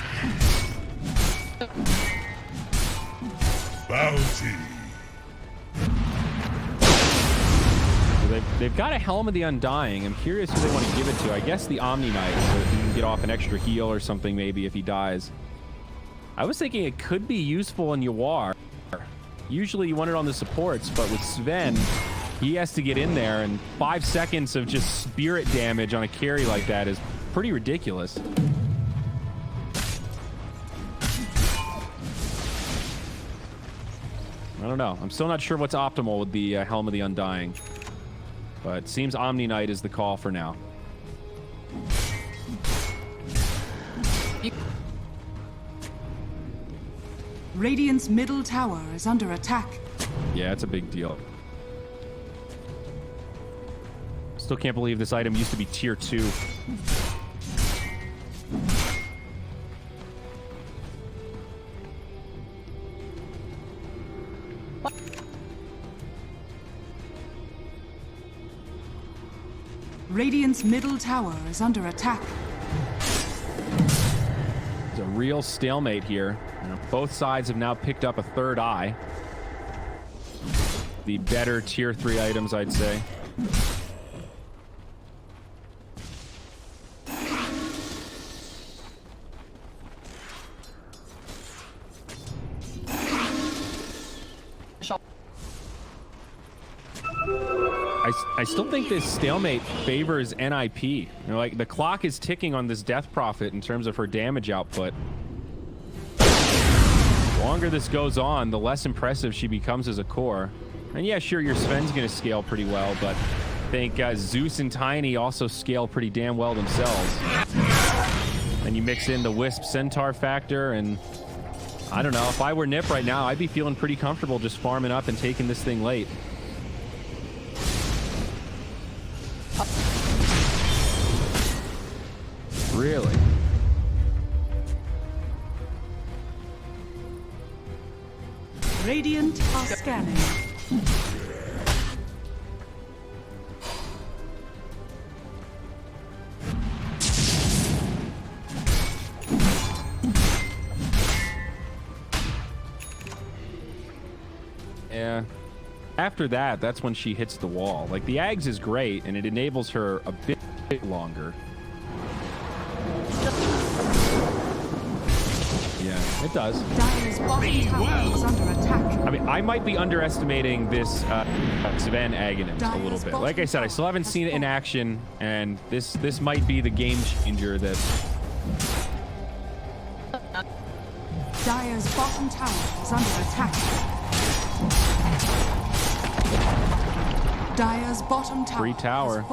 Bounty. They've got a Helm of the Undying. I'm curious who they want to give it to. I guess the Omni Knight, so that he can get off an extra heal or something maybe if he dies. I was thinking it could be useful in Yawar. Usually you want it on the supports, but with Sven, he has to get in there, and 5 seconds of just spirit damage on a carry like that is pretty ridiculous. I don't know. I'm still not sure what's optimal with the Helm of the Undying. But it seems Omni Knight is the call for now. Radiant's middle tower is under attack. Yeah, it's a big deal. Still can't believe this item used to be tier 2. Radiant's middle tower is under attack. It's a real stalemate here. Both sides have now picked up a third eye. The better tier 3 items, I'd say. I still think this stalemate favors NIP. You know, like, the clock is ticking on this Death Prophet in terms of her damage output. The longer this goes on, the less impressive she becomes as a core. And yeah, sure, your Sven's going to scale pretty well, but think Zeus and Tiny also scale pretty damn well themselves. And you mix in the Wisp Centaur factor, and I don't know. If I were Nip right now, I'd be feeling pretty comfortable just farming up and taking this thing late. Really? Radiant are scanning. Yeah. After that, that's when she hits the wall. Like, the Ags is great, and it enables her a bit longer. Yeah, it does. Dire's bottom tower is under attack. I mean, I might be underestimating this Sven Aghanim a little bit. Like I said, I still haven't seen it in action, and this might be the game changer that... Dire's bottom tower is under attack. Dire's bottom tower. Free tower.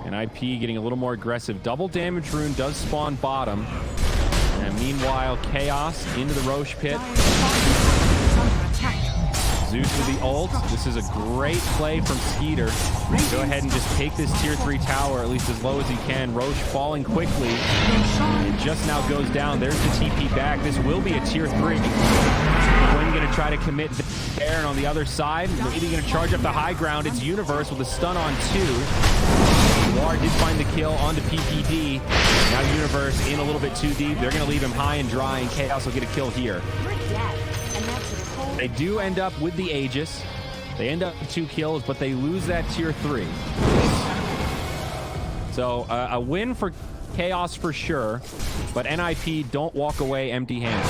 And IP getting a little more aggressive. Double damage rune does spawn bottom. And meanwhile, Chaos into the Roche pit. Zeus with the ult. This is a great play from Skeeter. Go ahead and just take this tier 3 tower, at least as low as he can. Roche falling quickly. It just now goes down. There's the TP back. This will be a tier 3. Quinn going to try to commit there, and on the other side, maybe going to charge up the high ground. It's Universe with a stun on 2. War did find the kill onto PPD. Now Universe in a little bit too deep. They're going to leave him high and dry, and Chaos will get a kill here. They do end up with the Aegis. They end up with 2 kills, but they lose that tier 3. So a win for Chaos for sure, but NIP don't walk away empty-handed.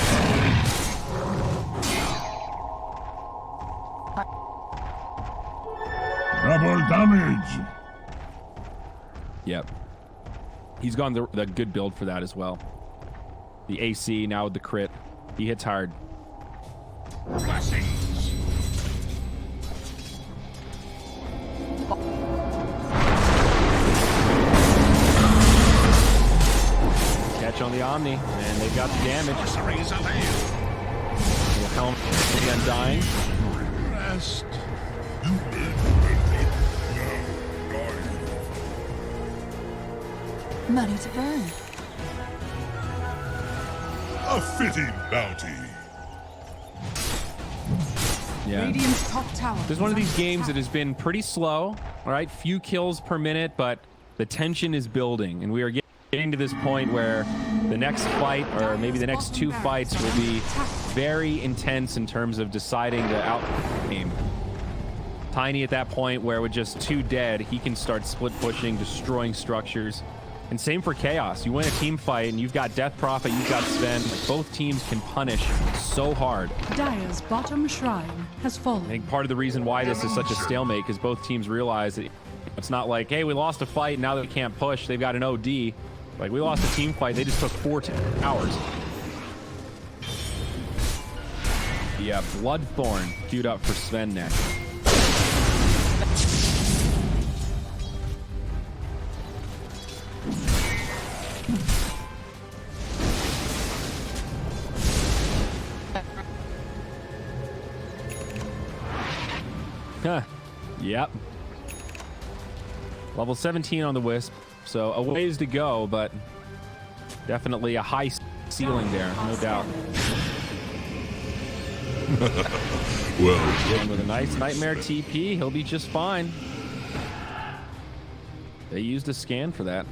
Double damage. Yep. He's gone the good build for that as well. The AC now with the crit. He hits hard. Blessings. Catch on the Omni, and they've got the damage. Sorceries avail. Wilhelm again dying. Rest. Money to burn. A fitting bounty. Yeah. Radiant's top tower. This is one of these games that has been pretty slow. All right, few kills per minute, but the tension is building, and we are getting to this point where the next fight, or maybe the next 2 fights, will be very intense in terms of deciding the outcome. Tiny at that point where with just 2 dead, he can start split pushing, destroying structures. And same for Chaos. You win a team fight and you've got Death Prophet, you've got Sven. Both teams can punish so hard. Dire's bottom shrine has fallen. I think part of the reason why this is such a stalemate is both teams realize that it's not like, hey, we lost a fight, now that we can't push, they've got an OD. Like, we lost a team fight, they just took 4 hours. Yeah, Bloodthorn queued up for Sven next. Huh. Yep. Level 17 on the Wisp, so a ways to go, but definitely a high ceiling there, no doubt. Well, And with a nice Nightmare TP, he'll be just fine. They used a scan for that.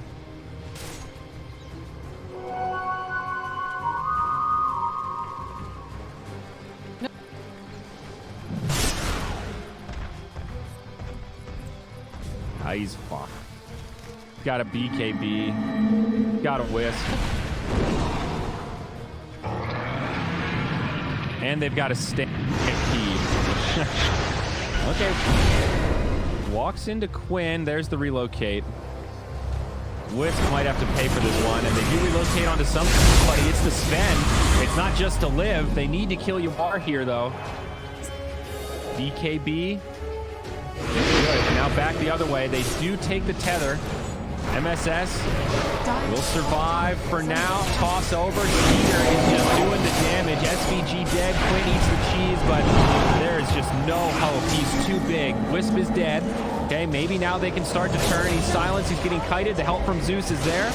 He's fucked. Got a BKB. Got a Wisp. And they've got a stampede. Okay. Walks into Quinn. There's the relocate. Wisp might have to pay for this one. And they do relocate onto somebody. It's the Sven. It's not just to live. They need to kill Yawar here, though. BKB. Good. Now back the other way. They do take the tether. MSS will survive for now. Toss over. Cheater is just doing the damage. SVG dead. Quinn eats the cheese, but there is just no hope. He's too big. Wisp is dead. Okay, maybe now they can start to turn. He's silenced. He's getting kited. The help from Zeus is there.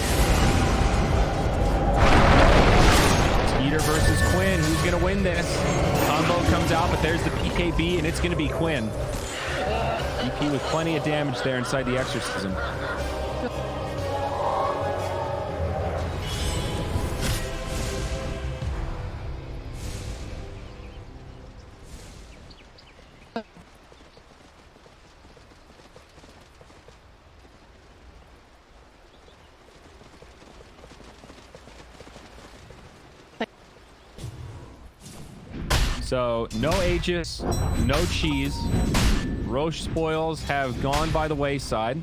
Cheater versus Quinn. Who's going to win this? Combo comes out, but there's the PKB, and it's going to be Quinn. DP with plenty of damage there inside the Exorcism. So, no Aegis, no cheese. Roche spoils have gone by the wayside.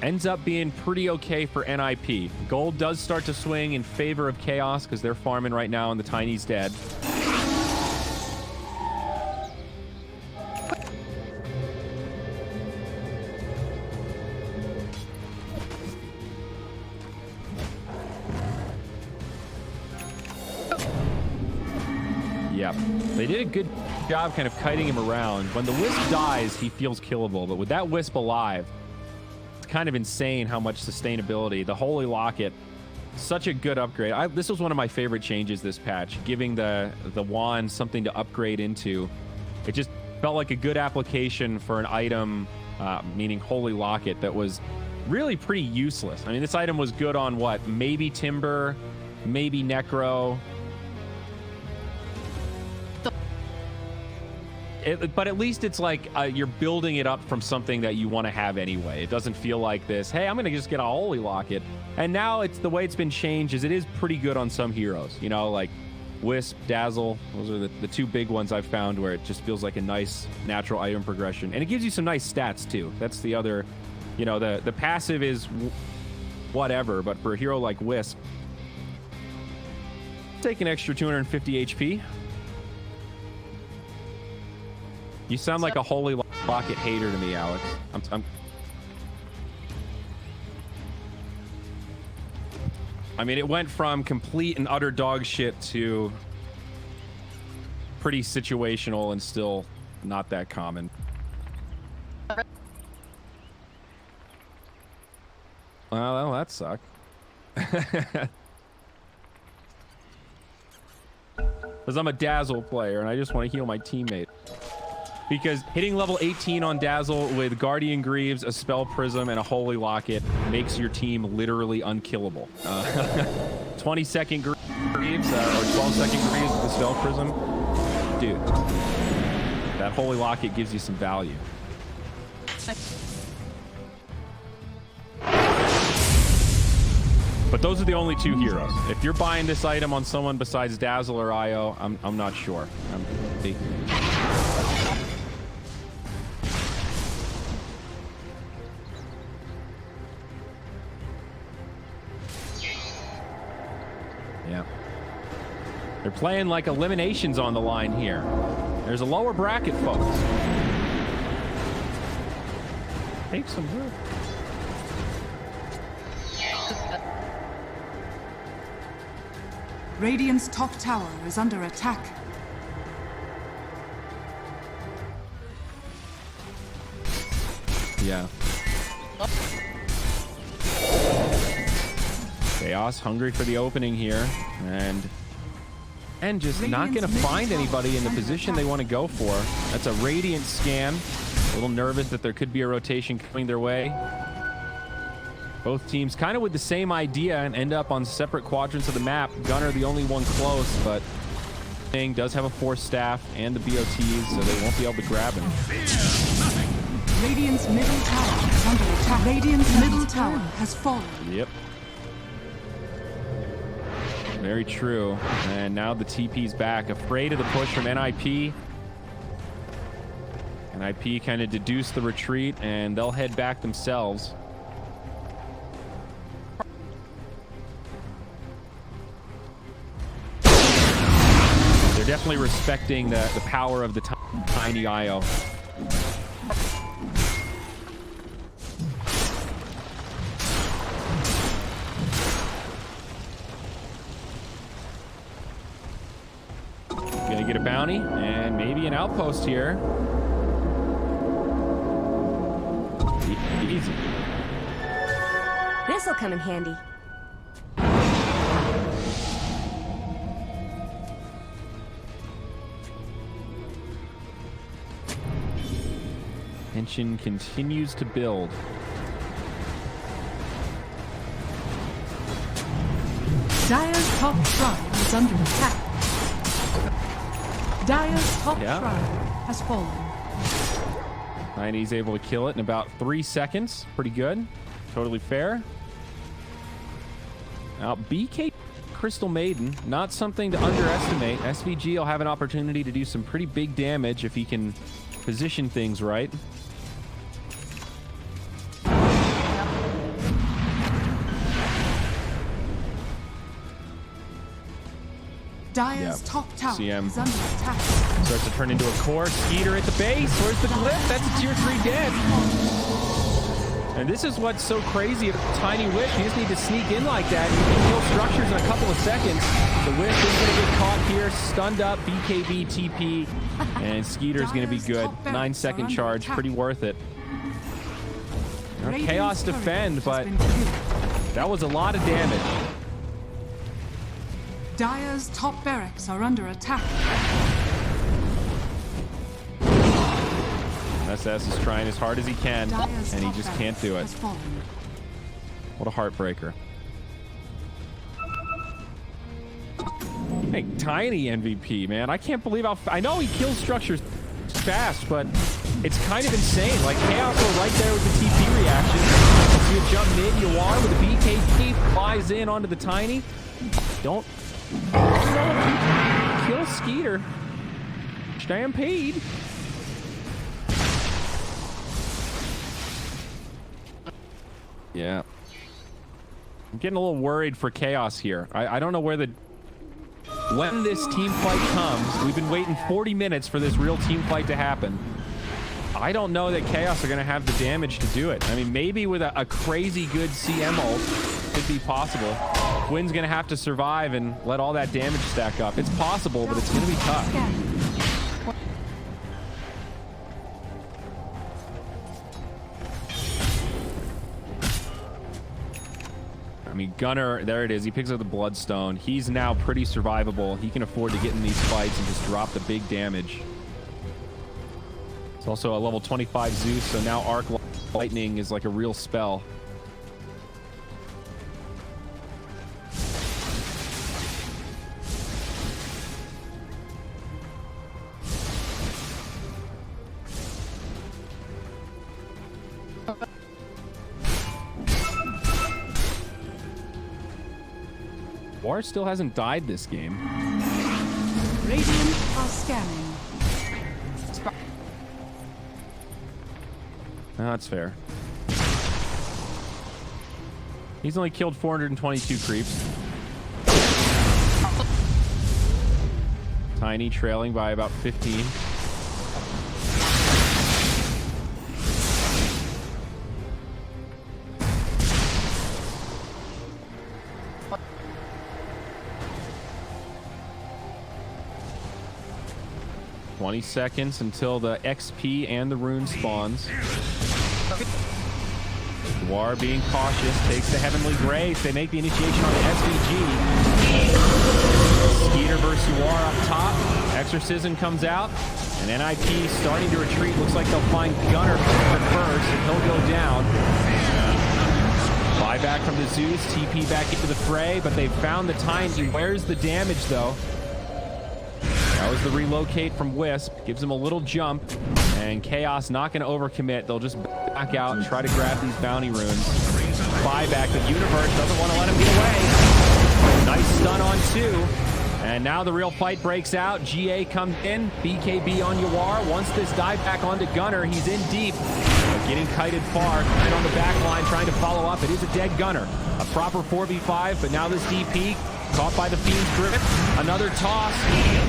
Ends up being pretty okay for NIP. Gold does start to swing in favor of Chaos because they're farming right now and the Tiny's dead. Yep. They did a good job kind of kiting him around. When the Wisp dies, he feels killable. But with that Wisp alive, it's kind of insane how much sustainability. The Holy Locket, such a good upgrade. This was one of my favorite changes this patch, giving the wand something to upgrade into. It just felt like a good application for an item, meaning Holy Locket, that was really pretty useless. I mean, this item was good on what? Maybe Timber, maybe Necro. But at least it's like you're building it up from something that you want to have anyway. It doesn't feel like this, hey, I'm going to just get a Holy Locket. And now it's the way it's been changed is it is pretty good on some heroes. You know, like Wisp, Dazzle. Those are the two big ones I've found where it just feels like a nice natural item progression. And it gives you some nice stats too. That's the other, you know, the passive is whatever. But for a hero like Wisp, take an extra 250 HP. You sound like a Holy Locket hater to me, Alex. I mean, it went from complete and utter dog shit to pretty situational and still not that common. Well, that sucked. Because I'm a Dazzle player and I just want to heal my teammate. Because hitting level 18 on Dazzle with Guardian Greaves, a Spell Prism, and a Holy Locket makes your team literally unkillable. 20-second Greaves, or 12-second Greaves with the Spell Prism. Dude, that Holy Locket gives you some value. But those are the only two heroes. If you're buying this item on someone besides Dazzle or Io, I'm not sure. Yeah. They're playing like eliminations on the line here. There's a lower bracket, folks. Take some wood. Radiant's top tower is under attack. Yeah. Chaos hungry for the opening here, and just not going to find anybody in the position they want to go for. That's a Radiant scan. A little nervous that there could be a rotation coming their way. Both teams kind of with the same idea and end up on separate quadrants of the map. Gunner the only one close, but Thing does have a Force Staff and the BOTs, so they won't be able to grab him. Radiant's middle tower is under attack. Radiant's middle tower has fallen. Yep. Very true. And now the TP's back, afraid of the push from NIP. NIP kind of deduced the retreat, and they'll head back themselves. They're definitely respecting the power of the tiny IO. Gonna get a bounty and maybe an outpost here. Easy. This'll come in handy. Tension continues to build. Dire's top shrine is under attack. Dire's top shrine has fallen. Tiny's able to kill it in about 3 seconds. Pretty good. Totally fair. Now, BK Crystal Maiden, not something to underestimate. SVG will have an opportunity to do some pretty big damage if he can position things right. Dire's top tower CM is under attack. starts to turn into a core. Skeeter at the base. Where's the glyph? That's a tier 3 dead. And this is what's so crazy about Tiny Wish. You just need to sneak in like that. You can kill structures in a couple of seconds. The Wish is going to get caught here. Stunned up. BKB, TP. And Skeeter's going to be good. 9-second charge. Pretty worth it. Now, Chaos defend, but that was a lot of damage. Dire's top barracks are under attack. SS is trying as hard as he can, Dire's and he top just can't do it. has fallen. What a heartbreaker. Hey, Tiny MVP, man. I can't believe how... I know he kills structures fast, but it's kind of insane. Like, Chaos were right there with the TP reaction. See a jump mid, Yawar with the BKB flies in onto the Tiny. Don't kill Skeeter. Stampede. Yeah. I'm getting a little worried for Chaos here. I don't know where the... When this team fight comes, we've been waiting 40 minutes for this real team fight to happen. I don't know that Chaos are going to have the damage to do it. I mean, maybe with a crazy good CM ult, could be possible. Quinn's going to have to survive and let all that damage stack up. It's possible, but it's going to be tough. I mean, Gunner, there it is. He picks up the Bloodstone. He's now pretty survivable. He can afford to get in these fights and just drop the big damage. It's also a level 25 Zeus, so now Arc Lightning is like a real spell. War still hasn't died this game. Radiant are scanning. No, that's fair. He's only killed 422 creeps. Tiny trailing by about 15. Seconds until the XP and the rune spawns. War being cautious, takes the Heavenly Grace. They make the initiation on the SVG. Skeeter versus War up top. Exorcism comes out. And NIP starting to retreat. Looks like they'll find Gunner first, and he'll go down. Buyback from the Zeus. TP back into the fray, but they found the Tiny. Where's the damage, though? That was the relocate from Wisp. Gives him a little jump. And Chaos not going to overcommit. They'll just back out and try to grab these bounty runes. Buyback. The Universe doesn't want to let him get away. Nice stun on 2. And now the real fight breaks out. GA comes in. BKB on Yawar. Once this dive back onto Gunner, he's in deep. But getting kited far. Right on the back line trying to follow up. It is a dead Gunner. A proper 4v5, but now this DP Caught by the Fiend's grip. Another toss.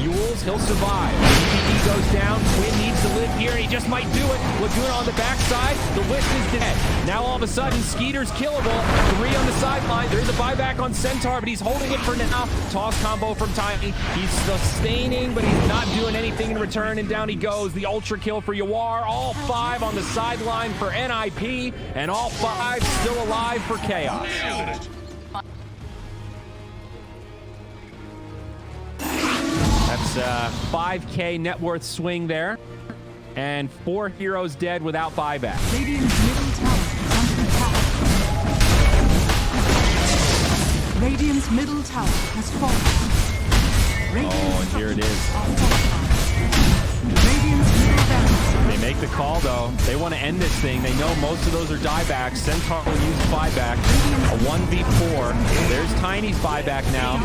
Yules, he'll survive. DPD goes down. Quinn needs to live here. He just might do it. Laguna on the backside. The Wisp is dead. Now all of a sudden, Skeeter's killable. 3 on the sideline. There's a buyback on Centaur, but he's holding it for now. Toss combo from Tiny. He's sustaining, but he's not doing anything in return, and down he goes. The ultra kill for Yawar. All 5 on the sideline for NIP, and all 5 still alive for Chaos. That's a 5K net worth swing there. And 4 heroes dead without buyback. Radiant's middle tower is under attack. Radiant's middle tower has fallen. Oh, and here it is. Radiant's middle barracks. They make the call, though. They want to end this thing. They know most of those are diebacks. Centaur will use buyback. A 1v4. There's Tiny's buyback now.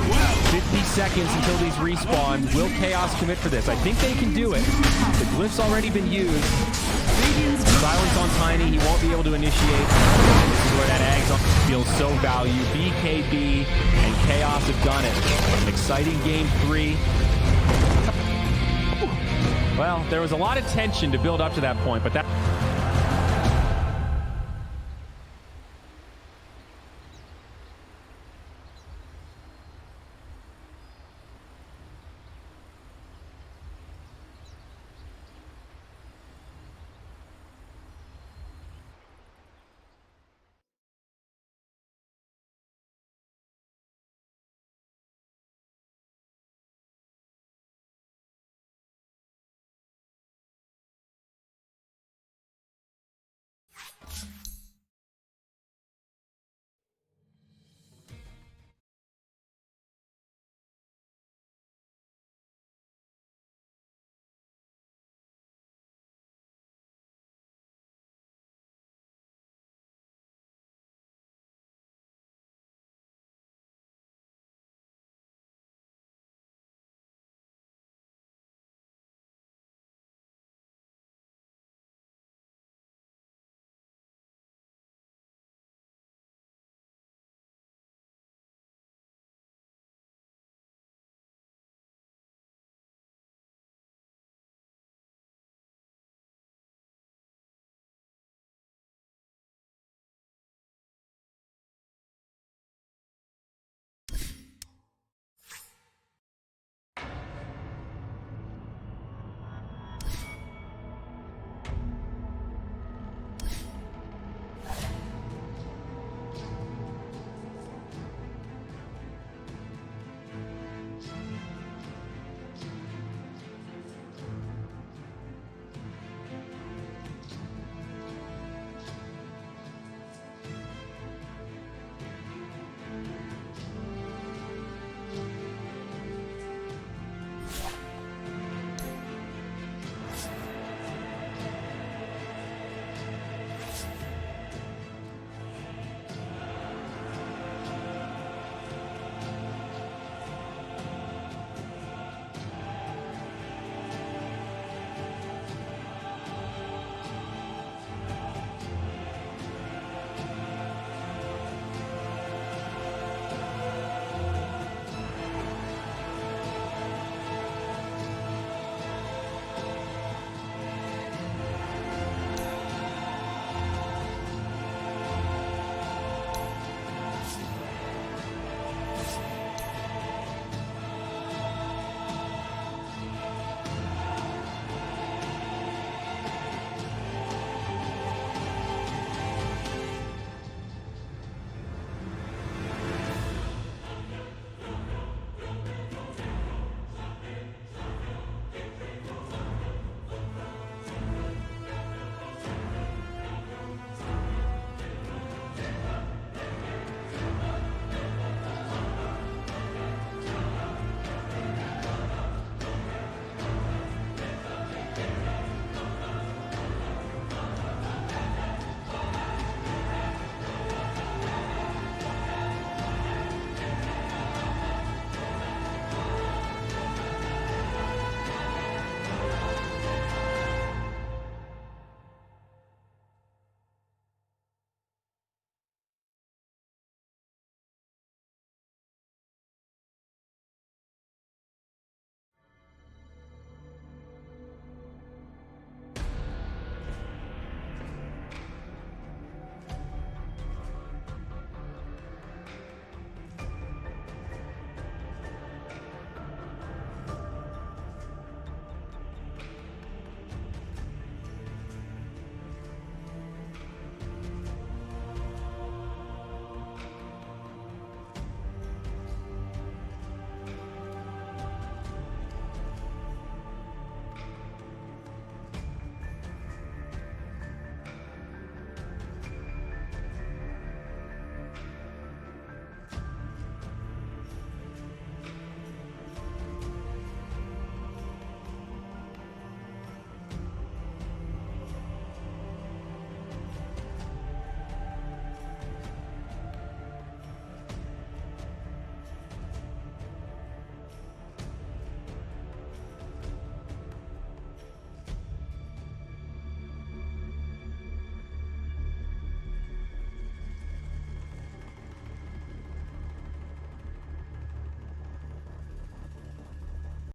50 seconds until these respawn. Will Chaos commit for this? I think they can do it. The glyph's already been used. Silence on Tiny. He won't be able to initiate. This is where that Ags feels so valued. BKB and Chaos have done it. An exciting game 3. Well, there was a lot of tension to build up to that point, but that